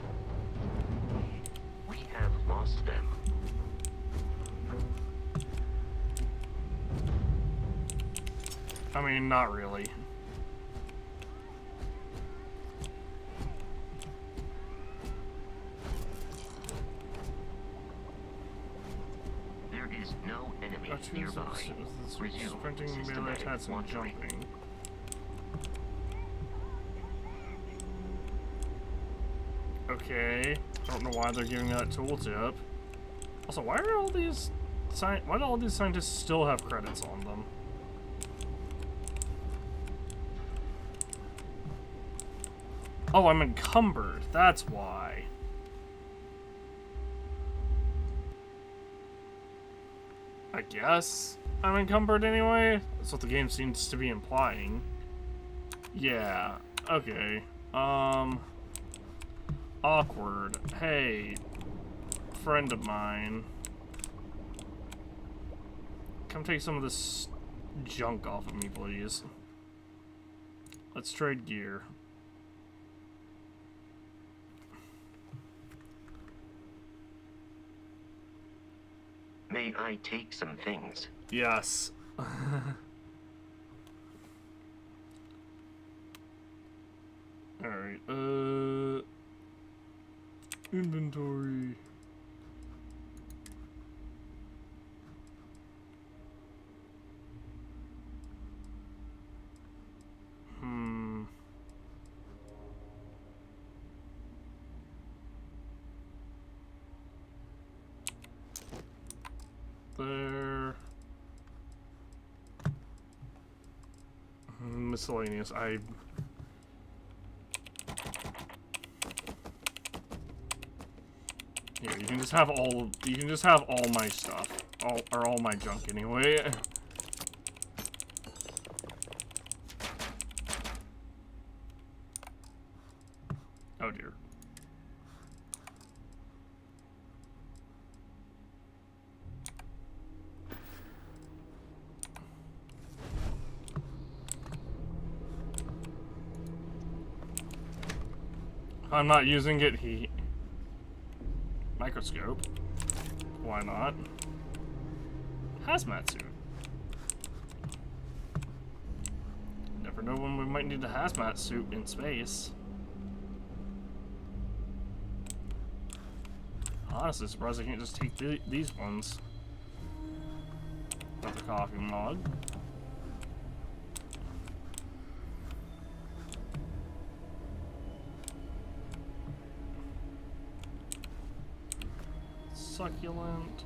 We have lost them. I mean, not really. There is no enemy nearby. Resume Sprinting, melee systematic attacks, and wandering. jumping. Okay. I don't know why they're giving that tooltip. Also, why do all these scientists still have credits on them? Oh, I'm encumbered. That's why. I guess I'm encumbered anyway. That's what the game seems to be implying. Yeah. Okay. Awkward. Hey, friend of mine. Come take some of this junk off of me, please. Let's trade gear. May I take some things? Yes. Alright, inventory. There. Miscellaneous. Here, you can just have all. You can just have all my stuff, all my junk anyway. Oh dear. I'm not using it. Microscope. Why not? Hazmat suit. Never know when we might need a hazmat suit in space. Honestly, surprised I can't just take these ones. Got the coffee mug. Succulent.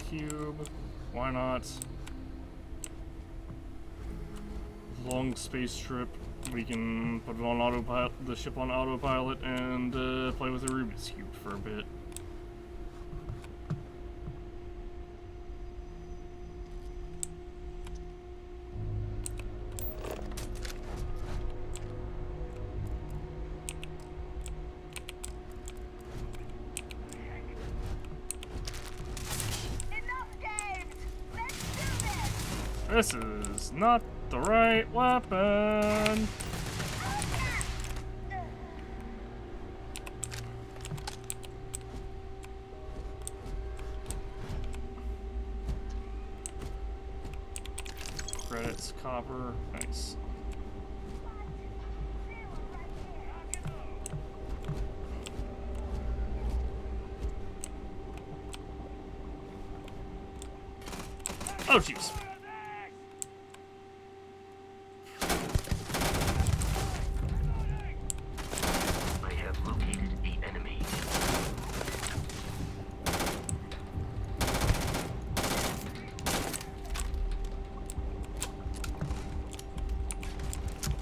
Cube. Why not? Long space trip. We can put it on autopilot, the ship on autopilot, and play with the Rubik's Cube for a bit. This is not the right weapon. Credits, copper, nice. Oh jeez.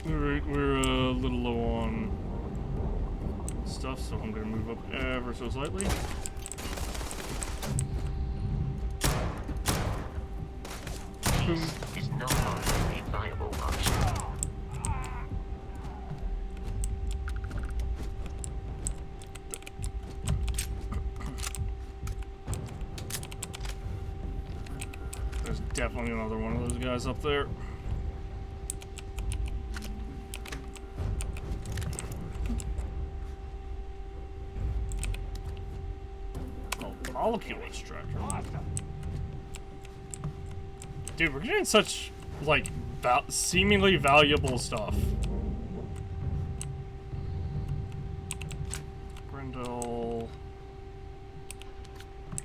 Alright, we're a little low on stuff, so I'm gonna move up ever so slightly. Boom. Is no longer a viable option. definitely another one of those guys up there. Oh, molecule extractor. Dude, we're getting such, like, seemingly valuable stuff. Grendel.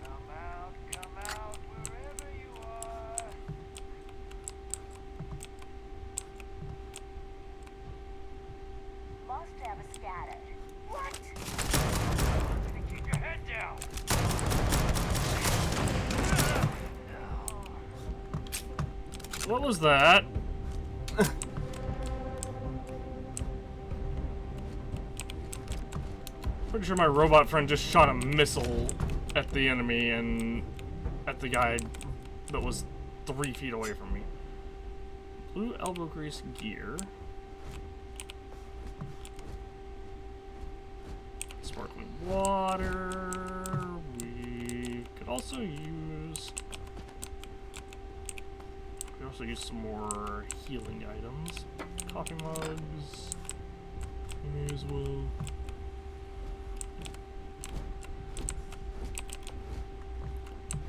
Come out, wherever you are. Lost Travis scattered. What? Keep your head down. What was that? Pretty sure my robot friend just shot a missile at the enemy and at the guy that was 3 feet away from me. Blue elbow grease gear. Sparkling water. We could also use... We also use some more healing items. Coffee mugs. May as well.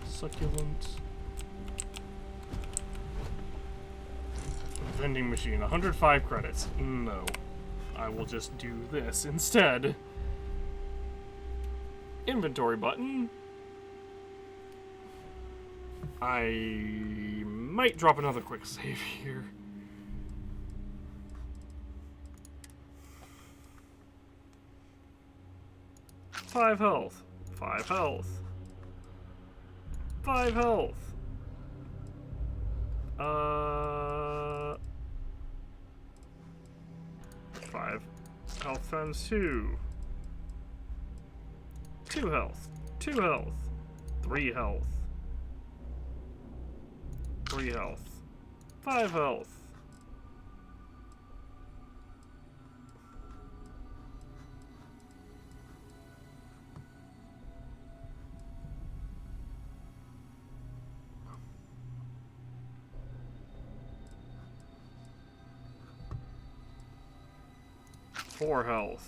Succulent. Vending machine. 105 credits. No. I will just do this instead. Inventory button. I might drop another quick save here. Five health. 5 health. 5 health. 5 health times 2. 2 health. 2 health. 3 health. 3 health. 5 health. Four health.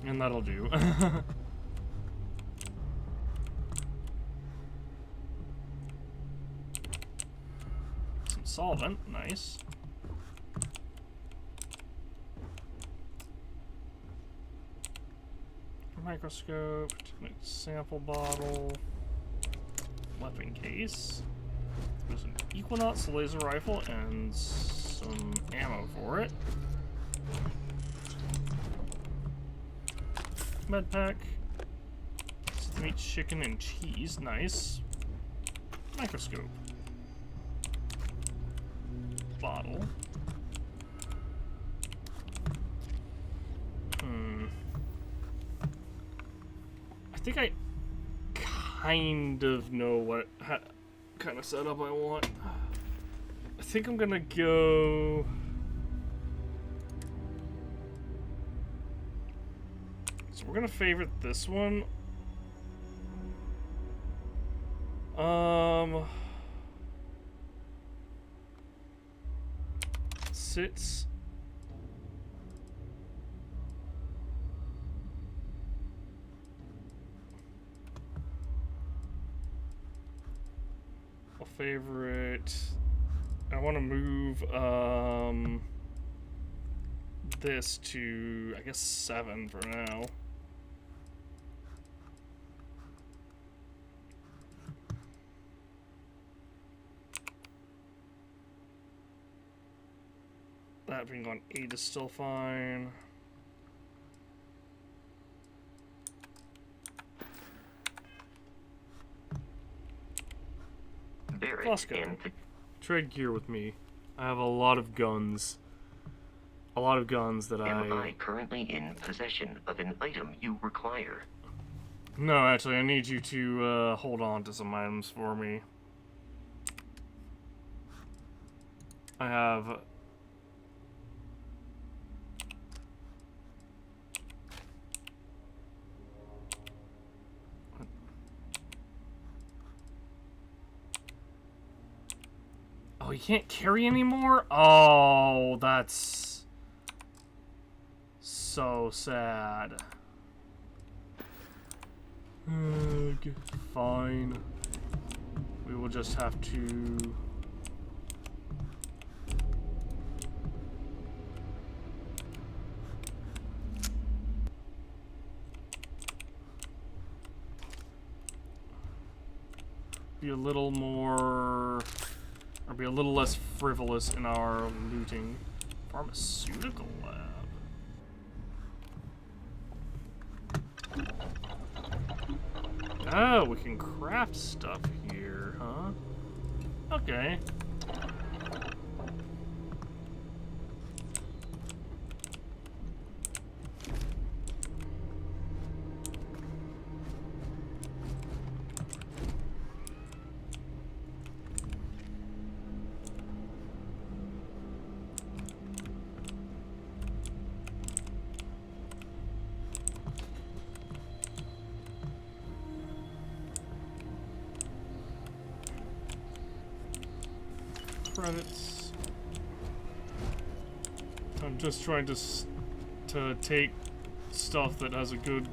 And that'll do. Some solvent, nice. Microscope, sample bottle, weapon case. There's an Equinox laser rifle and some ammo for it. Med pack. Meat, chicken, and cheese. Nice. Microscope. Bottle. I think I kind of know what kind of setup I want. I think I'm gonna go... So we're gonna favorite this one. Sits. I'll favorite. I want to move this to, I guess, 7 for now. That being on 8 is still fine. Fosco, trade gear with me. I have a lot of guns. A lot of guns that Am I currently in possession of an item you require? No, actually, I need you to hold on to some items for me. I have... Oh, you can't carry anymore? Oh, that's so sad. Fine. We will just have to... be a little more... or be a little less frivolous in our looting. Pharmaceutical lab. Oh, we can craft stuff here, huh? Okay. Credits. I'm just trying to take stuff that has a good,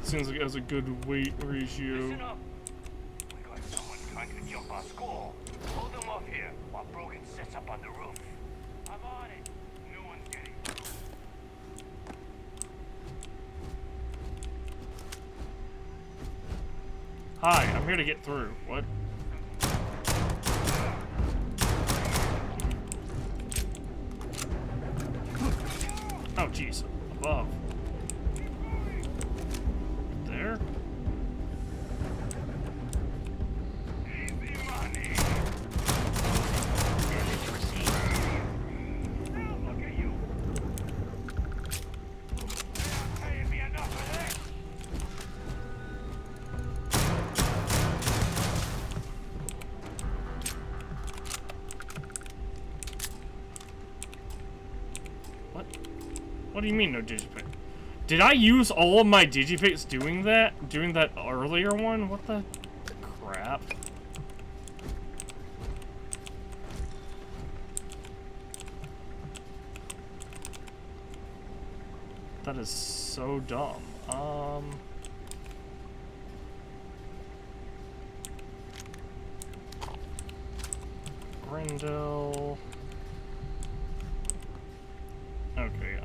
seems like it has a good weight ratio. Listen up. We got someone trying to jump our school. Hold them off here while Brogan sets up on the roof. I'm on it. No one's getting through. Hi, I'm here to get through. What? Oh, jeez. Above. There? Easy money. Damage received. Now look at you. They're not paying me enough for this. What? What do you mean no digipick? Did I use all of my digipicks doing that? Doing that earlier one? What the crap? That is so dumb. Grendel. Okay,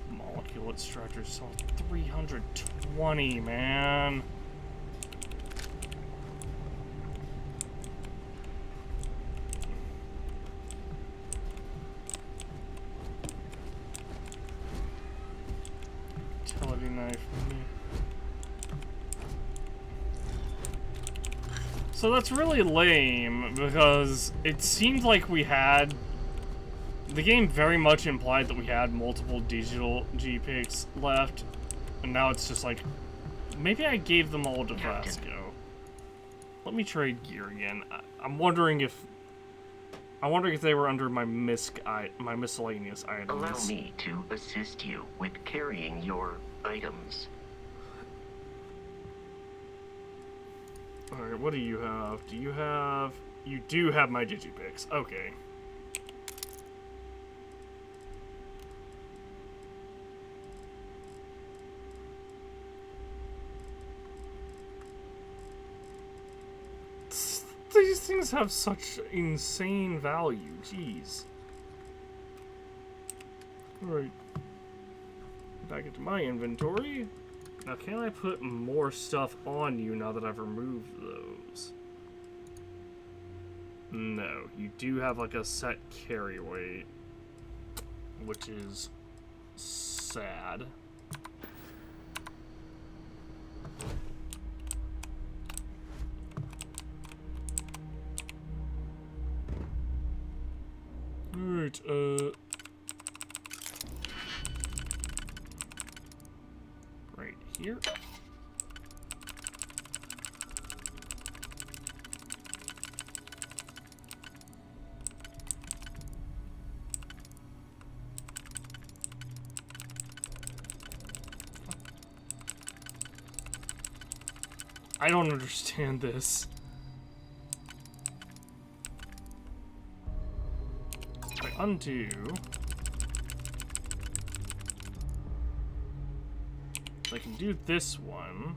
molecule extractor sold 320, man. Utility knife. So that's really lame, because it seemed like we had... The game very much implied that we had multiple digital G-Picks left, and now it's just like... Maybe I gave them all to Vasco. Let me trade gear again. I'm wondering if... I'm wondering if they were under my miscellaneous items. Allow me to assist you with carrying your items. Alright, what do you have? Do you have... You do have my digipicks. Okay. These things have such insane value. Jeez. Alright. Back into my inventory. Now, can I put more stuff on you now that I've removed those? No. You do have, like, a set carry weight, which is sad. Alright, right here. I don't understand this. Wait, undo. So I can do this one.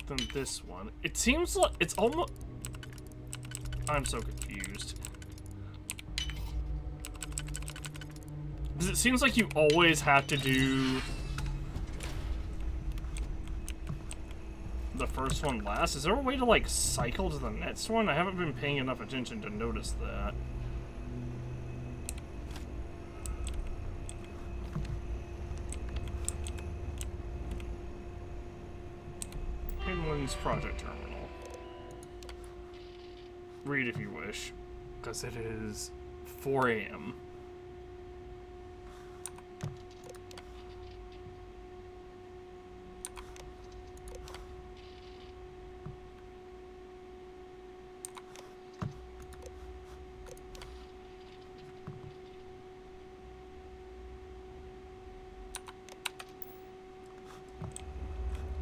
Then this one. It seems like it's almost... I'm so confused. Because it seems like you always have to do the first one last. Is there a way to, like, cycle to the next one? I haven't been paying enough attention to notice that. Hinman's Project Terminal. Read if you wish, because it is 4 a.m.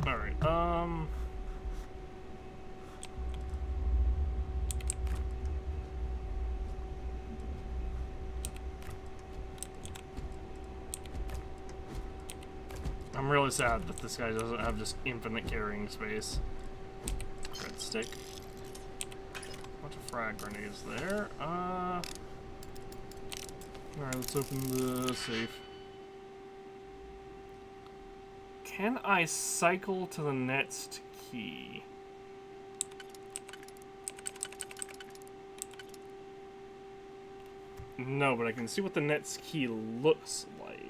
Alright, I'm really sad that this guy doesn't have just infinite carrying space. Red stick. Bunch of frag grenades there. Alright, let's open the safe. Can I cycle to the next key? No, but I can see what the next key looks like.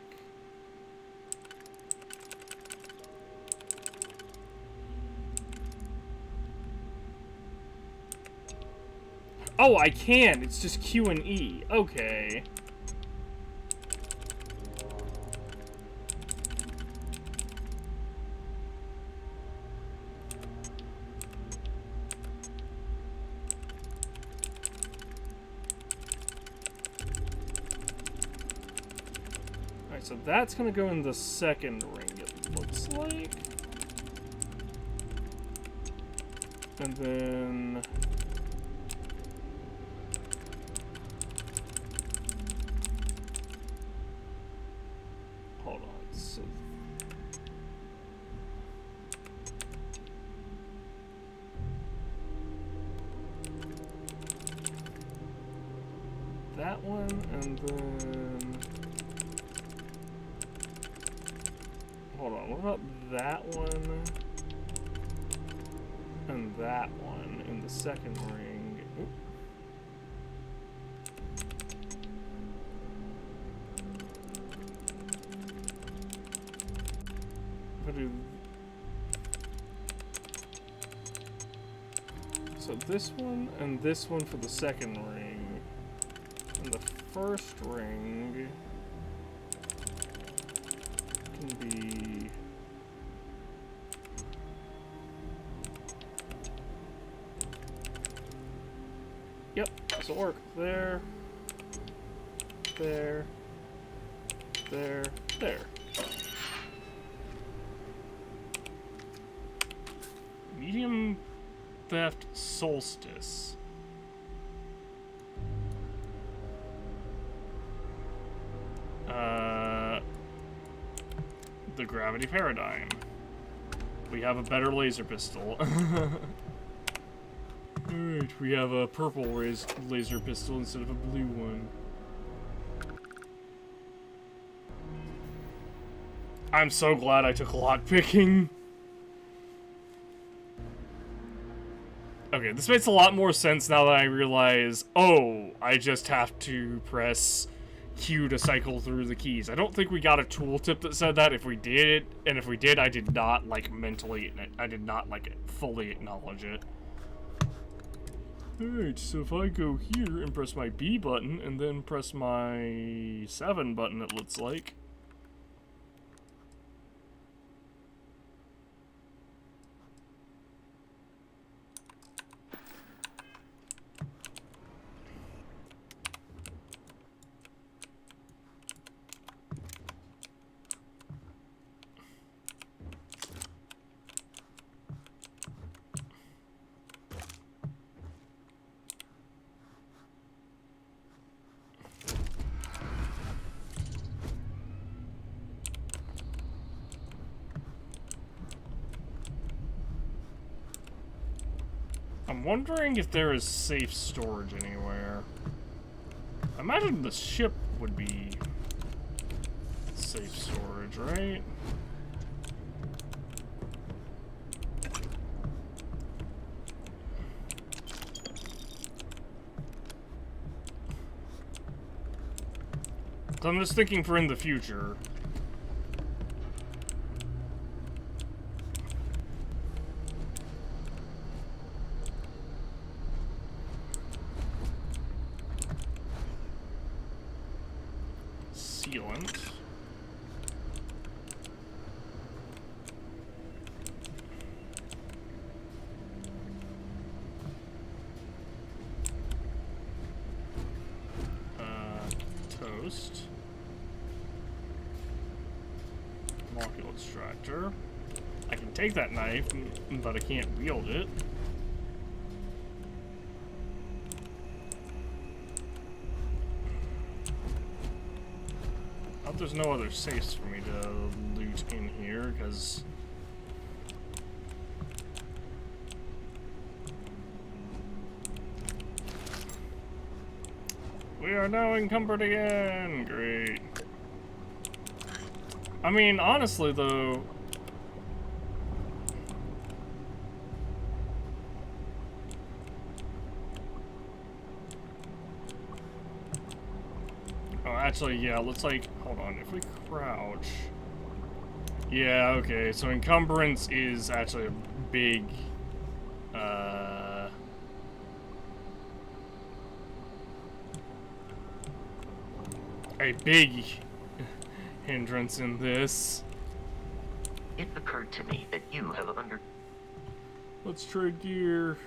Oh, I can! It's just Q and E. Okay. Alright, so that's gonna go in the second ring, it looks like. And then... hold on, so... that one, and then... hold on, what about that one? And that one in the second ring. Oop. If I do... so this one and this one for the second ring. And the first ring can be... yep, this will work. There, there, there, there. Medium Theft Solstice. The Gravity Paradigm. We have a better laser pistol. Alright, we have a purple laser pistol instead of a blue one. I'm so glad I took lockpicking. Okay, this makes a lot more sense now that I realize, oh, I just have to press Q to cycle through the keys. I don't think we got a tooltip that said that. If we did, and if we did, I did not, like, mentally, I did not, like, fully acknowledge it. Alright, so if I go here and press my B button, and then press my 7 button, it looks like. I'm wondering if there is safe storage anywhere. I imagine the ship would be safe storage, right? So I'm just thinking for in the future. Sealant. Toast. Molecule extractor. I can take that knife, but I can't wield it. I hope there's no other safes for me to loot in here, because we are now encumbered again. Great. I mean, honestly, though, oh, actually, yeah, let's, like, hold on, if we crouch, yeah, okay, so encumbrance is actually a big, hindrance in this. It occurred to me that you have Let's trade gear.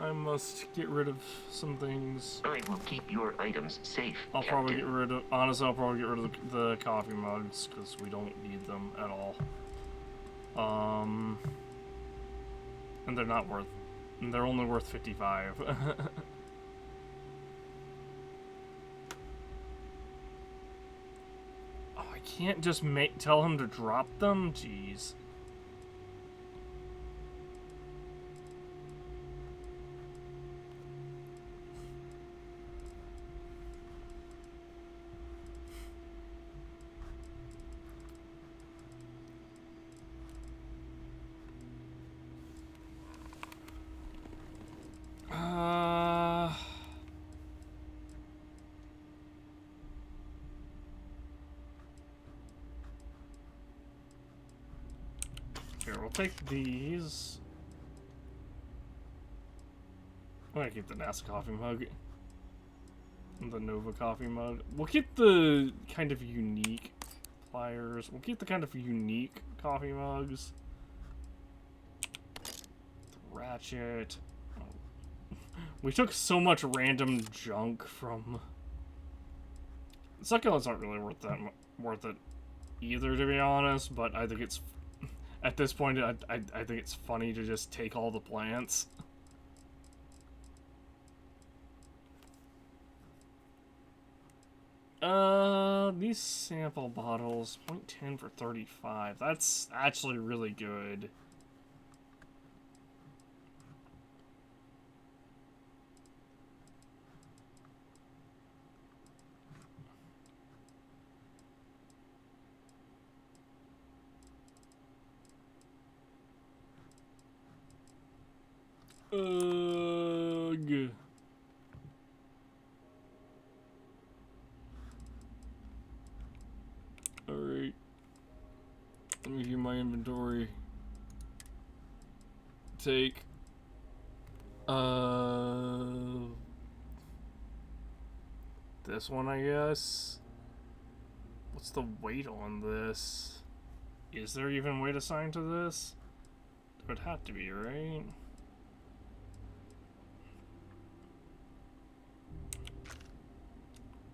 I must get rid of some things. I will keep your items safe, I'll Captain. probably get rid of, honestly, I'll probably get rid of the coffee mugs, because we don't need them at all. And they're not worth, and they're only worth 55. Oh, I can't just tell him to drop them? Jeez. Here, we'll take these. I'm gonna keep the NASA coffee mug. The Nova coffee mug. We'll keep the kind of unique pliers. We'll keep the kind of unique coffee mugs. The ratchet. Oh. We took so much random junk from. Succulents aren't really worth it either, to be honest. But I think it's at this point, I think it's funny to just take all the plants. These sample bottles, 0.10 for 35. That's actually really good. Ugh. Alright. Let me view my inventory. Take. This one, I guess. What's the weight on this? Is there even weight assigned to this? There would have to be, right?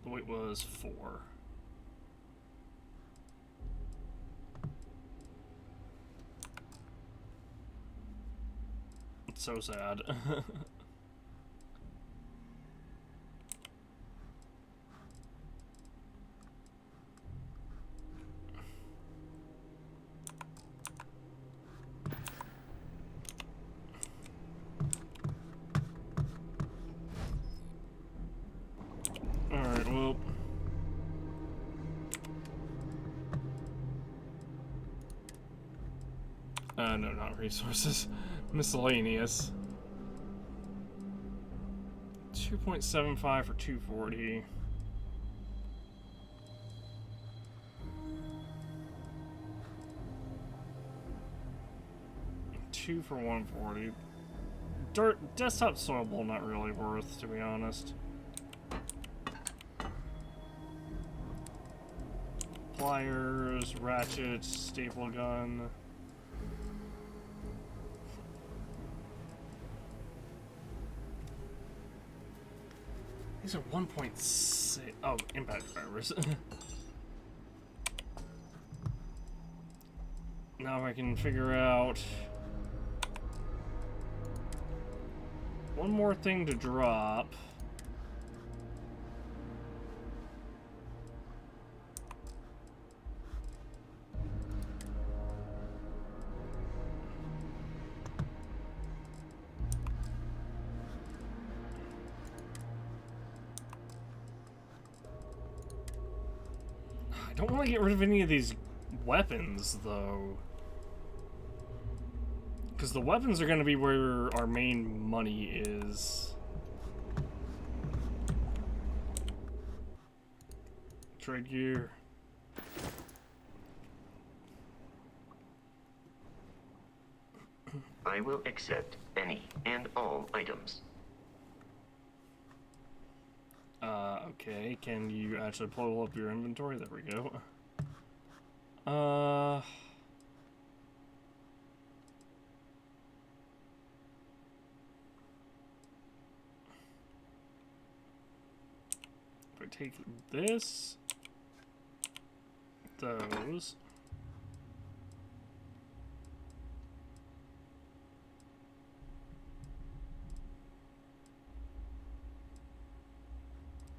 The weight was 4. It's so sad. No, not resources. Miscellaneous. 2.75 for 240. Two for 140. Desktop soil bowl not really worth, to be honest. Pliers, ratchets, staple gun. These are 1.6. Oh, impact drivers. Now I can figure out one more thing to drop. I don't want to get rid of any of these weapons, though. Because the weapons are going to be where our main money is. Trade gear. I will accept any and all items. Okay, can you actually pull up your inventory? There we go. If I take this, those,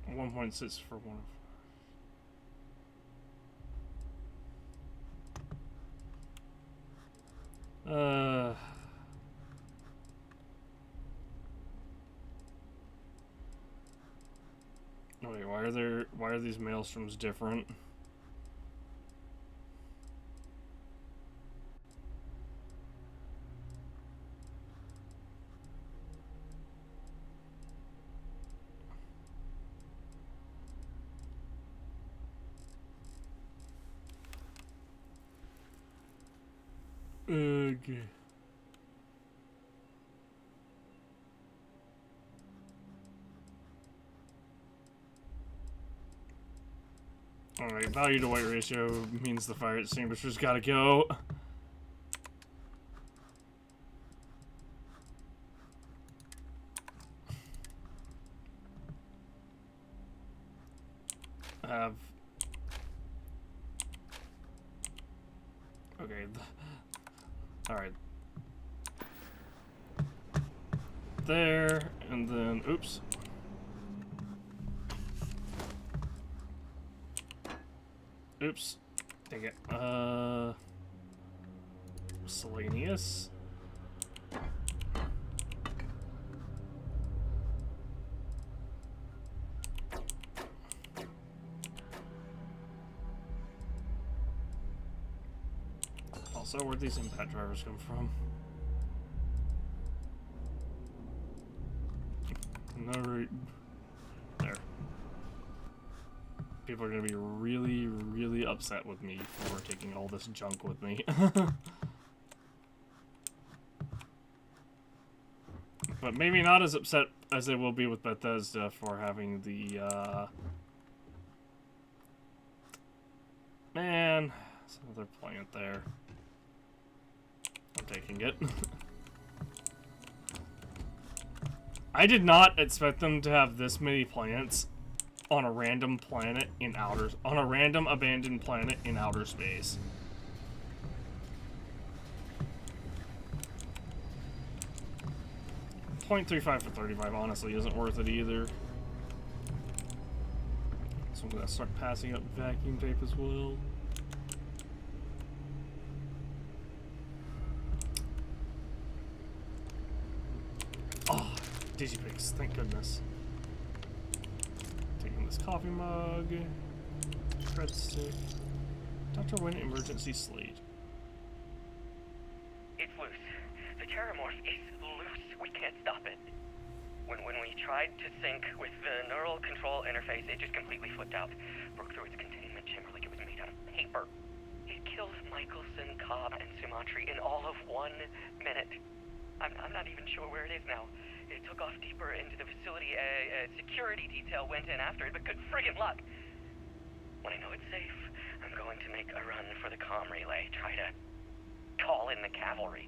$1.6 for one of. Wait, why are these maelstroms different? Okay. Alright, value to weight ratio means the fire extinguisher's gotta go. Okay. Alright. There, and then, oops. Oops. Dang it. Miscellaneous. Also, where'd these impact drivers come from? No, right there. People are gonna be really, really upset with me for taking all this junk with me. But maybe not as upset as they will be with Bethesda for having the, Man, there's another plant there. I'm taking it. I did not expect them to have this many plants on a random planet in on a random abandoned planet in outer space. .35 for 35 honestly isn't worth it either. So I'm gonna start passing up vacuum tape as well. Oh, Digipix, thank goodness. Taking this coffee mug, breadstick, Dr. Wynn emergency slate. It's force is loose. We can't stop it. When we tried to sync with the neural control interface, it just completely flipped out. Broke through its containment chamber like it was made out of paper. It killed Michelson, Cobb, and Sumatri in all of 1 minute. I'm not even sure where it is now. It took off deeper into the facility. A security detail went in after it, but good friggin' luck. When I know it's safe, I'm going to make a run for the comm relay. Try to call in the cavalry.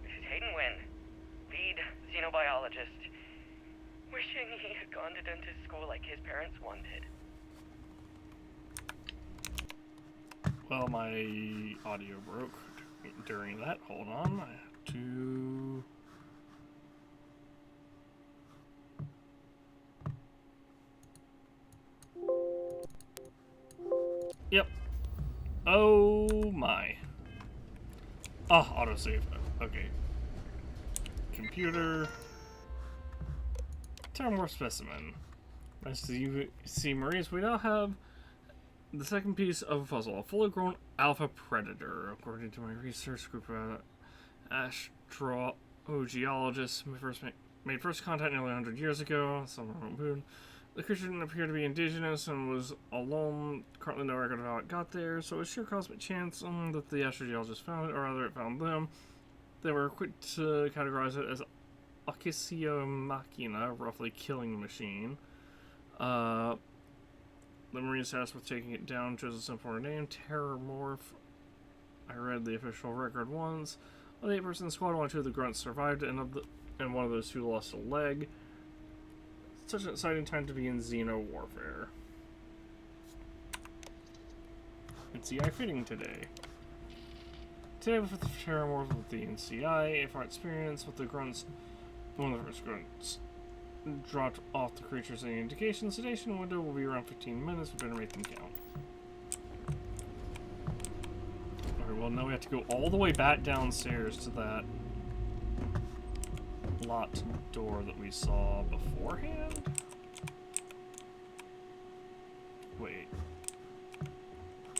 This is Hayden Wynn, lead xenobiologist. Wishing he had gone to dentist school like his parents wanted. Well, my audio broke during that. Hold on. I have to... Yep. Oh my. Ah, autosave. Okay. Computer. Terramorph specimen. Nice to see, Maurice. We now have the second piece of a puzzle, a fully grown alpha predator. According to my research group of astrogeologists, made first contact nearly 100 years ago. The creature didn't appear to be indigenous and was alone. Currently no record of how it got there, so it's sheer cosmic chance that the astrogeologists found it, or rather it found them. They were quick to categorize it as Ochisio Machina, roughly killing the machine. The Marine tasked with taking it down chose a simpler name, Terramorph. I read the official record once. Of the 8-person squad, 1 or 2 of the grunts survived, and one of those 2 lost a leg. Such an exciting time to be in Xeno warfare. It's CI fitting today. Today with the Terramorph with the NCI, if our experience with the grunts, one of the first grunts dropped off the creatures any indication, sedation window will be around 15 minutes, we better make them count. Alright, well now we have to go all the way back downstairs to that locked door that we saw beforehand? Wait.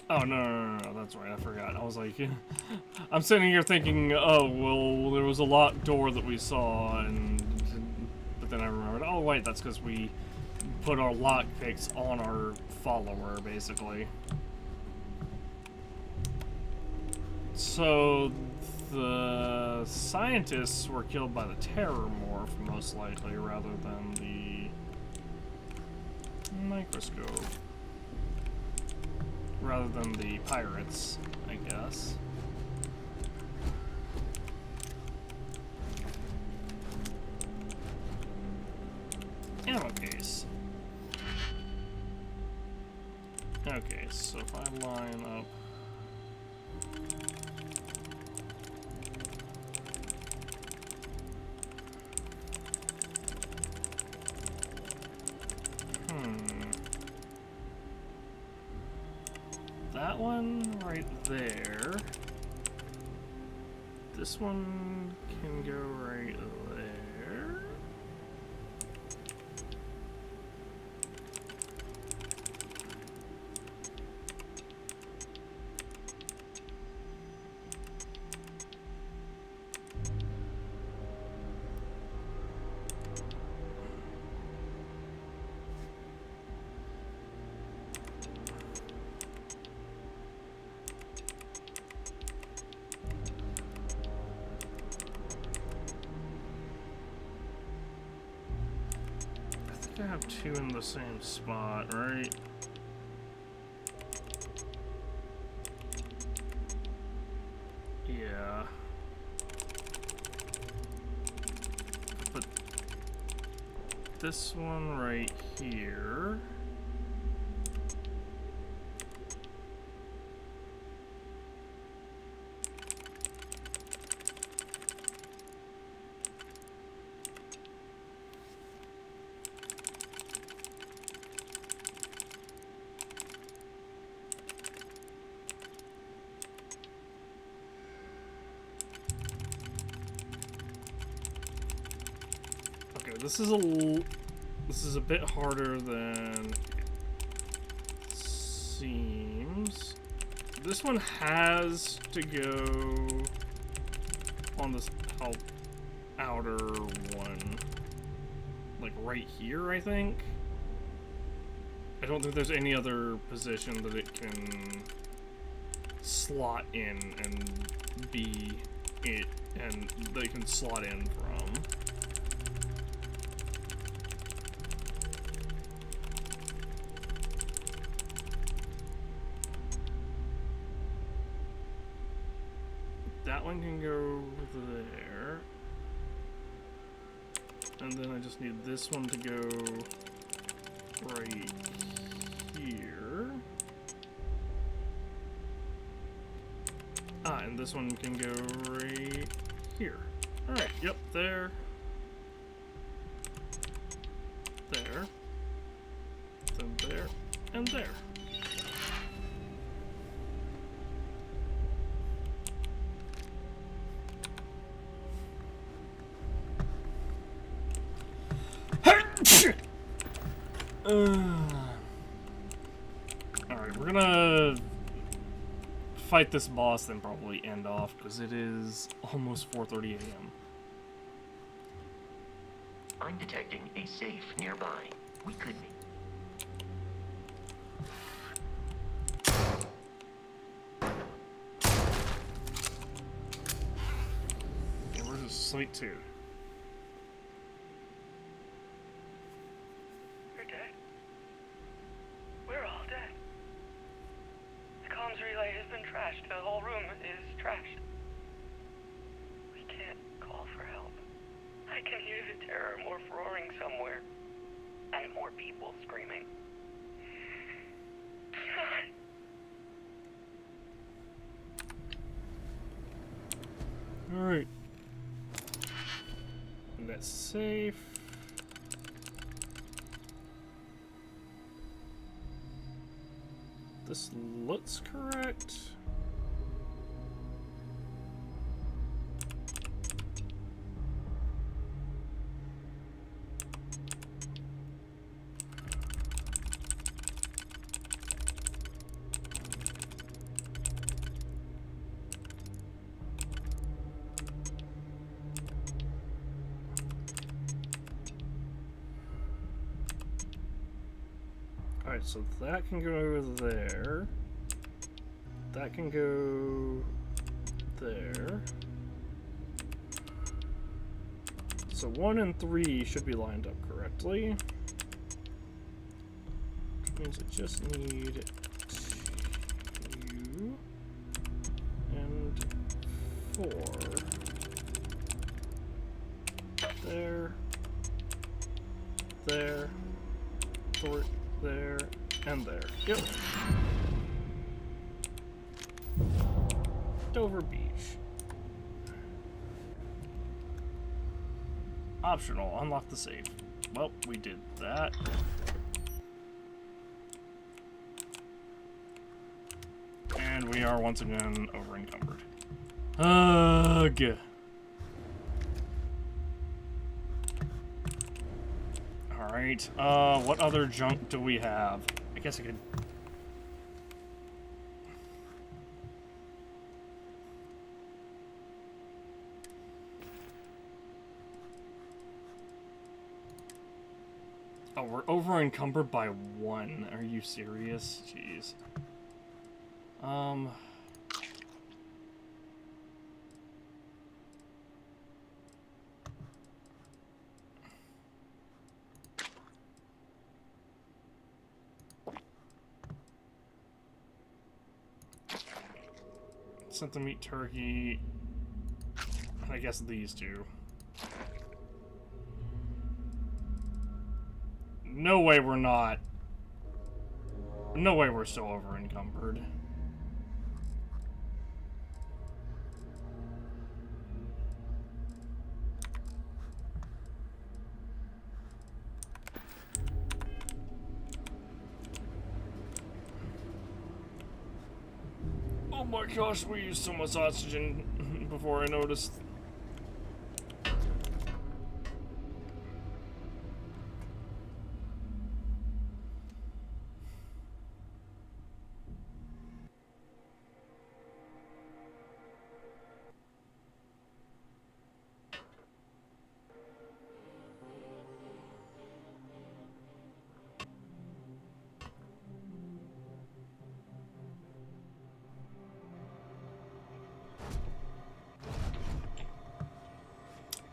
Oh, no, that's right, I forgot. I was like, I'm sitting here thinking, oh, well, there was a locked door that we saw, but then I remembered, oh, wait, that's because we put our lockpicks on our follower, basically. So, the scientists were killed by the Terramorph, most likely, rather than the microscope. Rather than the pirates, I guess. Ammo case. Okay, so if I line up... That one right there. This one can go right there. I have 2 in the same spot, right? Yeah. But this one right here. This is a bit harder than it seems. This one has to go on this. outer one. Like right here, I think? I don't think there's any other position that it can slot in and be it, and that it can slot in from. That one can go there. And then I just need this one to go right here. Ah, and this one can go right here. Alright, yep, there. There. Then there. And there. Alright, we're gonna fight this boss, then probably end off, because it is almost 4:30 a.m. I'm detecting a safe nearby. We could be. Yeah, we're just sweet too. You're dead. We're all dead. The comms relay has been trashed. The whole room is trashed. We can't call for help. I can hear the terror morph roaring somewhere. And more people screaming. Alright. And that's safe. This looks correct. Alright, so that can go over there. That can go there. So 1 and 3 should be lined up correctly. Which means I just need 2 and 4. There. There. 4. There, and there. Yep. Dover Beach. Optional, unlock the safe. Well, we did that. And we are once again over encumbered. Ugh. Alright, what other junk do we have? I guess I could... Oh, we're over encumbered by 1. Are you serious? Jeez. Sent to meat turkey. And I guess these two. No way we're not. No way we're still over encumbered. Oh my gosh, we used so much oxygen before I noticed.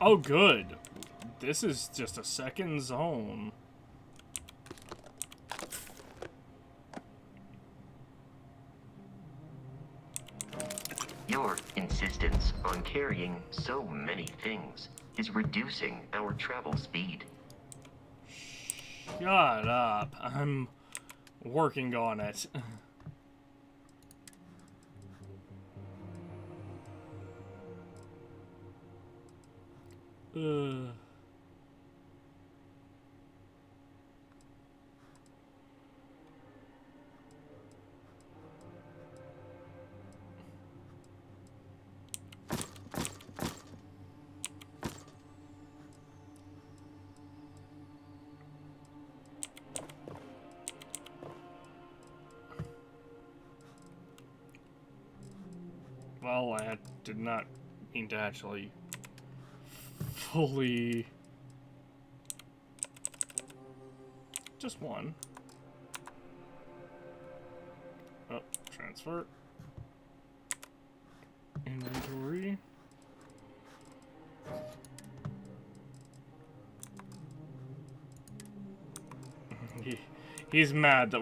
Oh, good. This is just a second zone. Your insistence on carrying so many things is reducing our travel speed. Shut up. I'm working on it. Well, I did not mean to actually fully... Just one. Oh, transfer. Inventory. He's mad that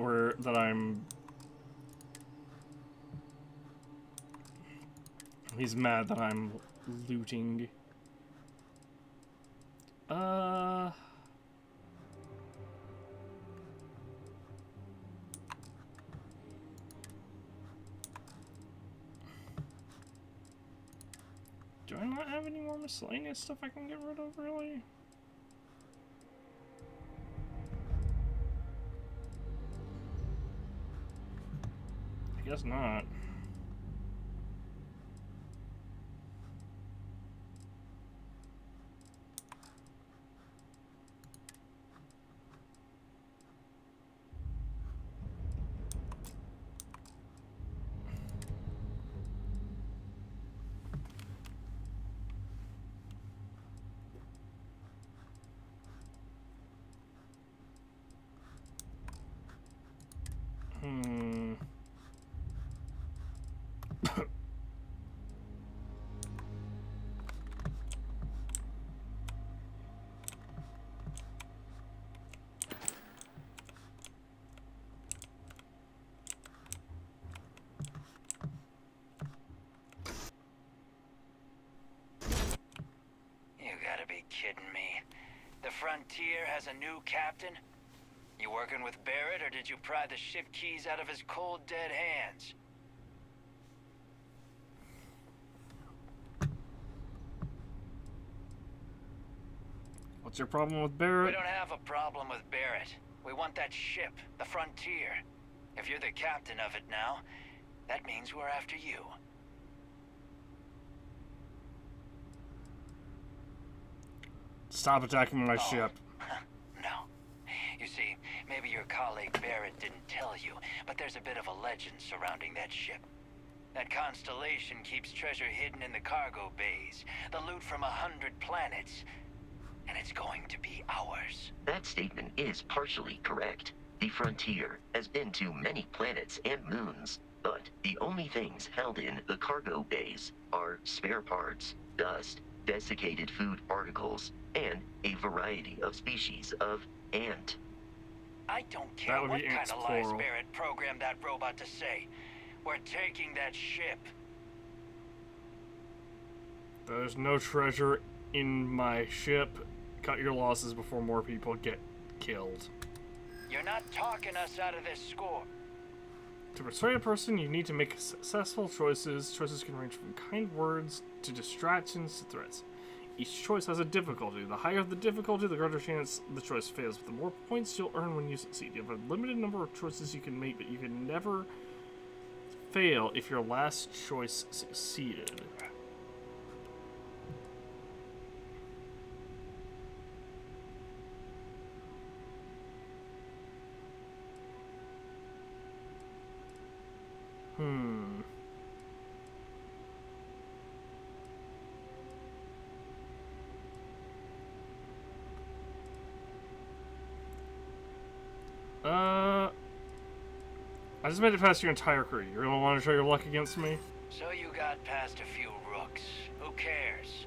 He's mad that I'm looting. Do I not have any more miscellaneous stuff I can get rid of, really? I guess not. Kidding me. The Frontier has a new captain? You working with Barrett, or did you pry the ship keys out of his cold, dead hands? What's your problem with Barrett? We don't have a problem with Barrett. We want that ship, the Frontier. If you're the captain of it now, that means we're after you. Stop attacking my ship. No. You see, maybe your colleague Barrett didn't tell you, but there's a bit of a legend surrounding that ship. That constellation keeps treasure hidden in the cargo bays, the loot from 100 planets, and it's going to be ours. That statement is partially correct. The Frontier has been to many planets and moons, but the only things held in the cargo bays are spare parts, dust, desiccated food particles, and a variety of species of ant. I don't care what kind of lies Barrett programmed that robot to say. We're taking that ship. There's no treasure in my ship. Cut your losses before more people get killed. You're not talking us out of this score. To persuade a person, you need to make successful choices. Choices can range from kind words to distractions to threats. Each choice has a difficulty. The higher the difficulty, the greater chance the choice fails. But the more points you'll earn when you succeed. You have a limited number of choices you can make, but you can never fail if your last choice succeeded. I just made it past your entire crew. You're gonna want to try your luck against me? So you got past a few rooks. Who cares?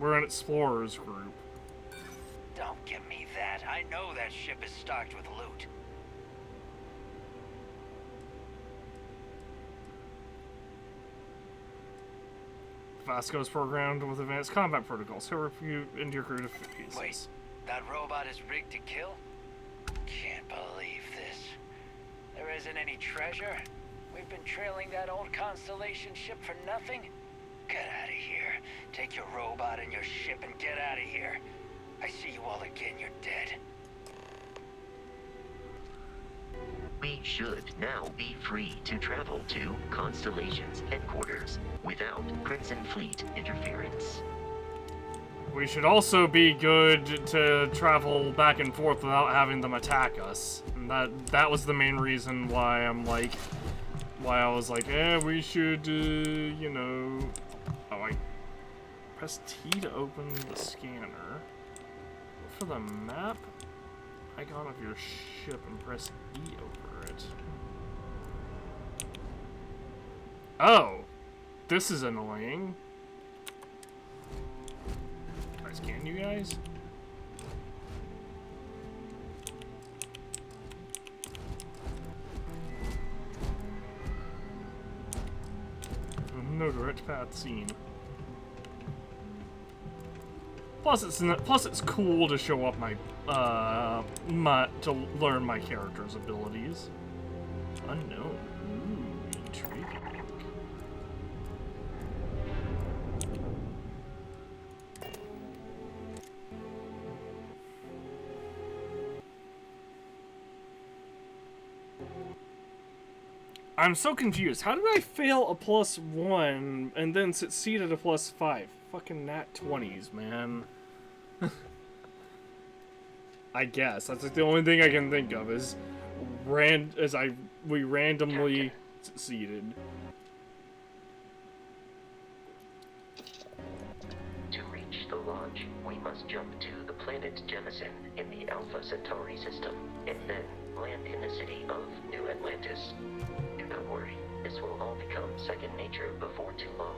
We're an explorers group. Don't give me that. I know that ship is stocked with loot. Vasco's programmed with advanced combat protocols. He'll recruit into your crew to pieces. Wait, that robot is rigged to kill? Can't believe this. There isn't any treasure? We've been trailing that old Constellation ship for nothing? Get out of here. Take your robot and your ship and get out of here. I see you all again, you're dead. We should now be free to travel to Constellation's headquarters without Crimson Fleet interference. We should also be good to travel back and forth without having them attack us. And that was the main reason why I was like, we should, you know... Oh, I press T to open the scanner. For the map, icon of your ship and press E over it. Oh! This is annoying. Can I scan you guys? No direct path seen. Plus it's cool to show up my to learn my character's abilities. Unknown. Ooh, intriguing. I'm so confused. How did I fail a +1 and then succeed at a +5? Fucking nat 20s, man. I guess that's like the only thing I can think of is we randomly succeeded. To reach the launch, we must jump to the planet Jemison in the Alpha Centauri system, and then land in the city of New Atlantis. Do not worry, this will all become second nature before too long.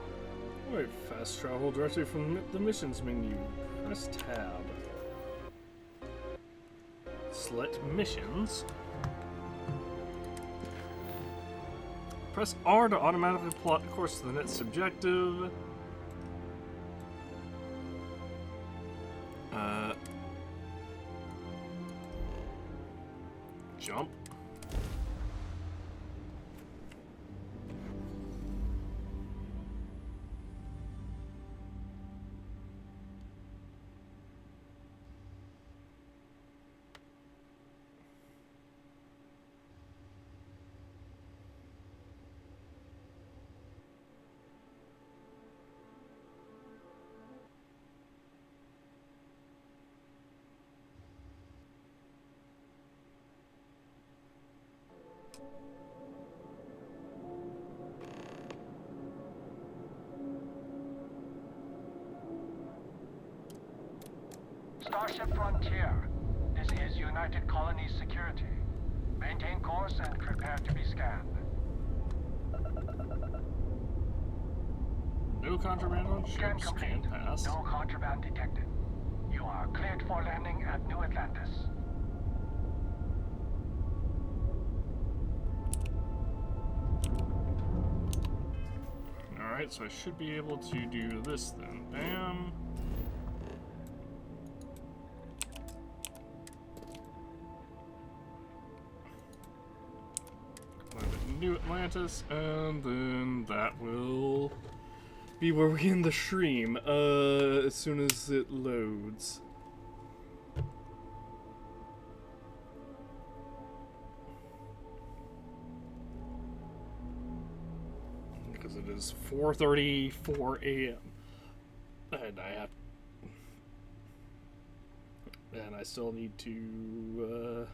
Alright, fast travel directly from the missions menu. Press tab. Select missions. Press R to automatically plot the course to the next objective. Jump. Starship Frontier. This is United Colonies Security. Maintain course and prepare to be scanned. No contraband on Scan ships. complete. Scan pass. No contraband detected. You are cleared for landing at New Atlantis. Alright, so I should be able to do this then. Bam. Land at New Atlantis, and then that will be where we end the stream, as soon as it loads. Because it is 4:34 a.m. and I still need to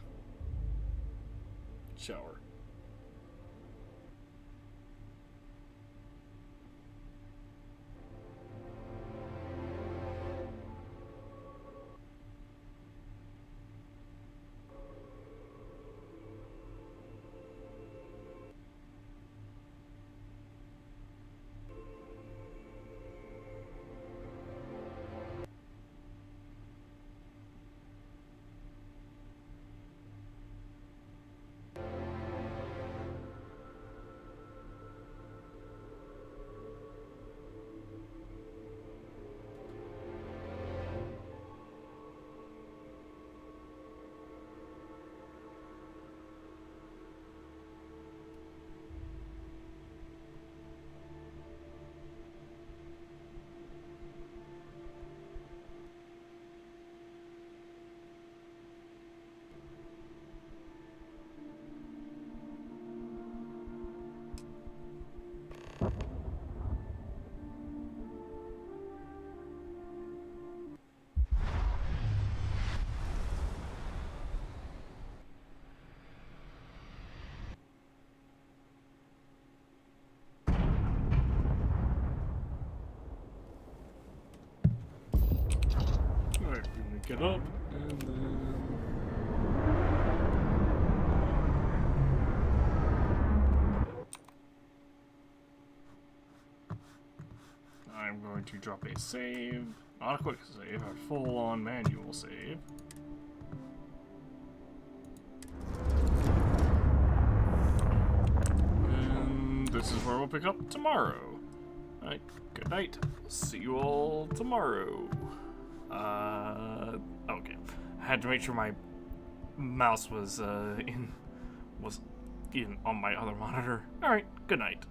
shower. Alright, we're gonna get up and then. I'm going to drop a save. Not a quick save, a full on manual save. And this is where we'll pick up tomorrow. Alright, good night. See you all tomorrow. Okay. I had to make sure my mouse was in on my other monitor. Alright, good night.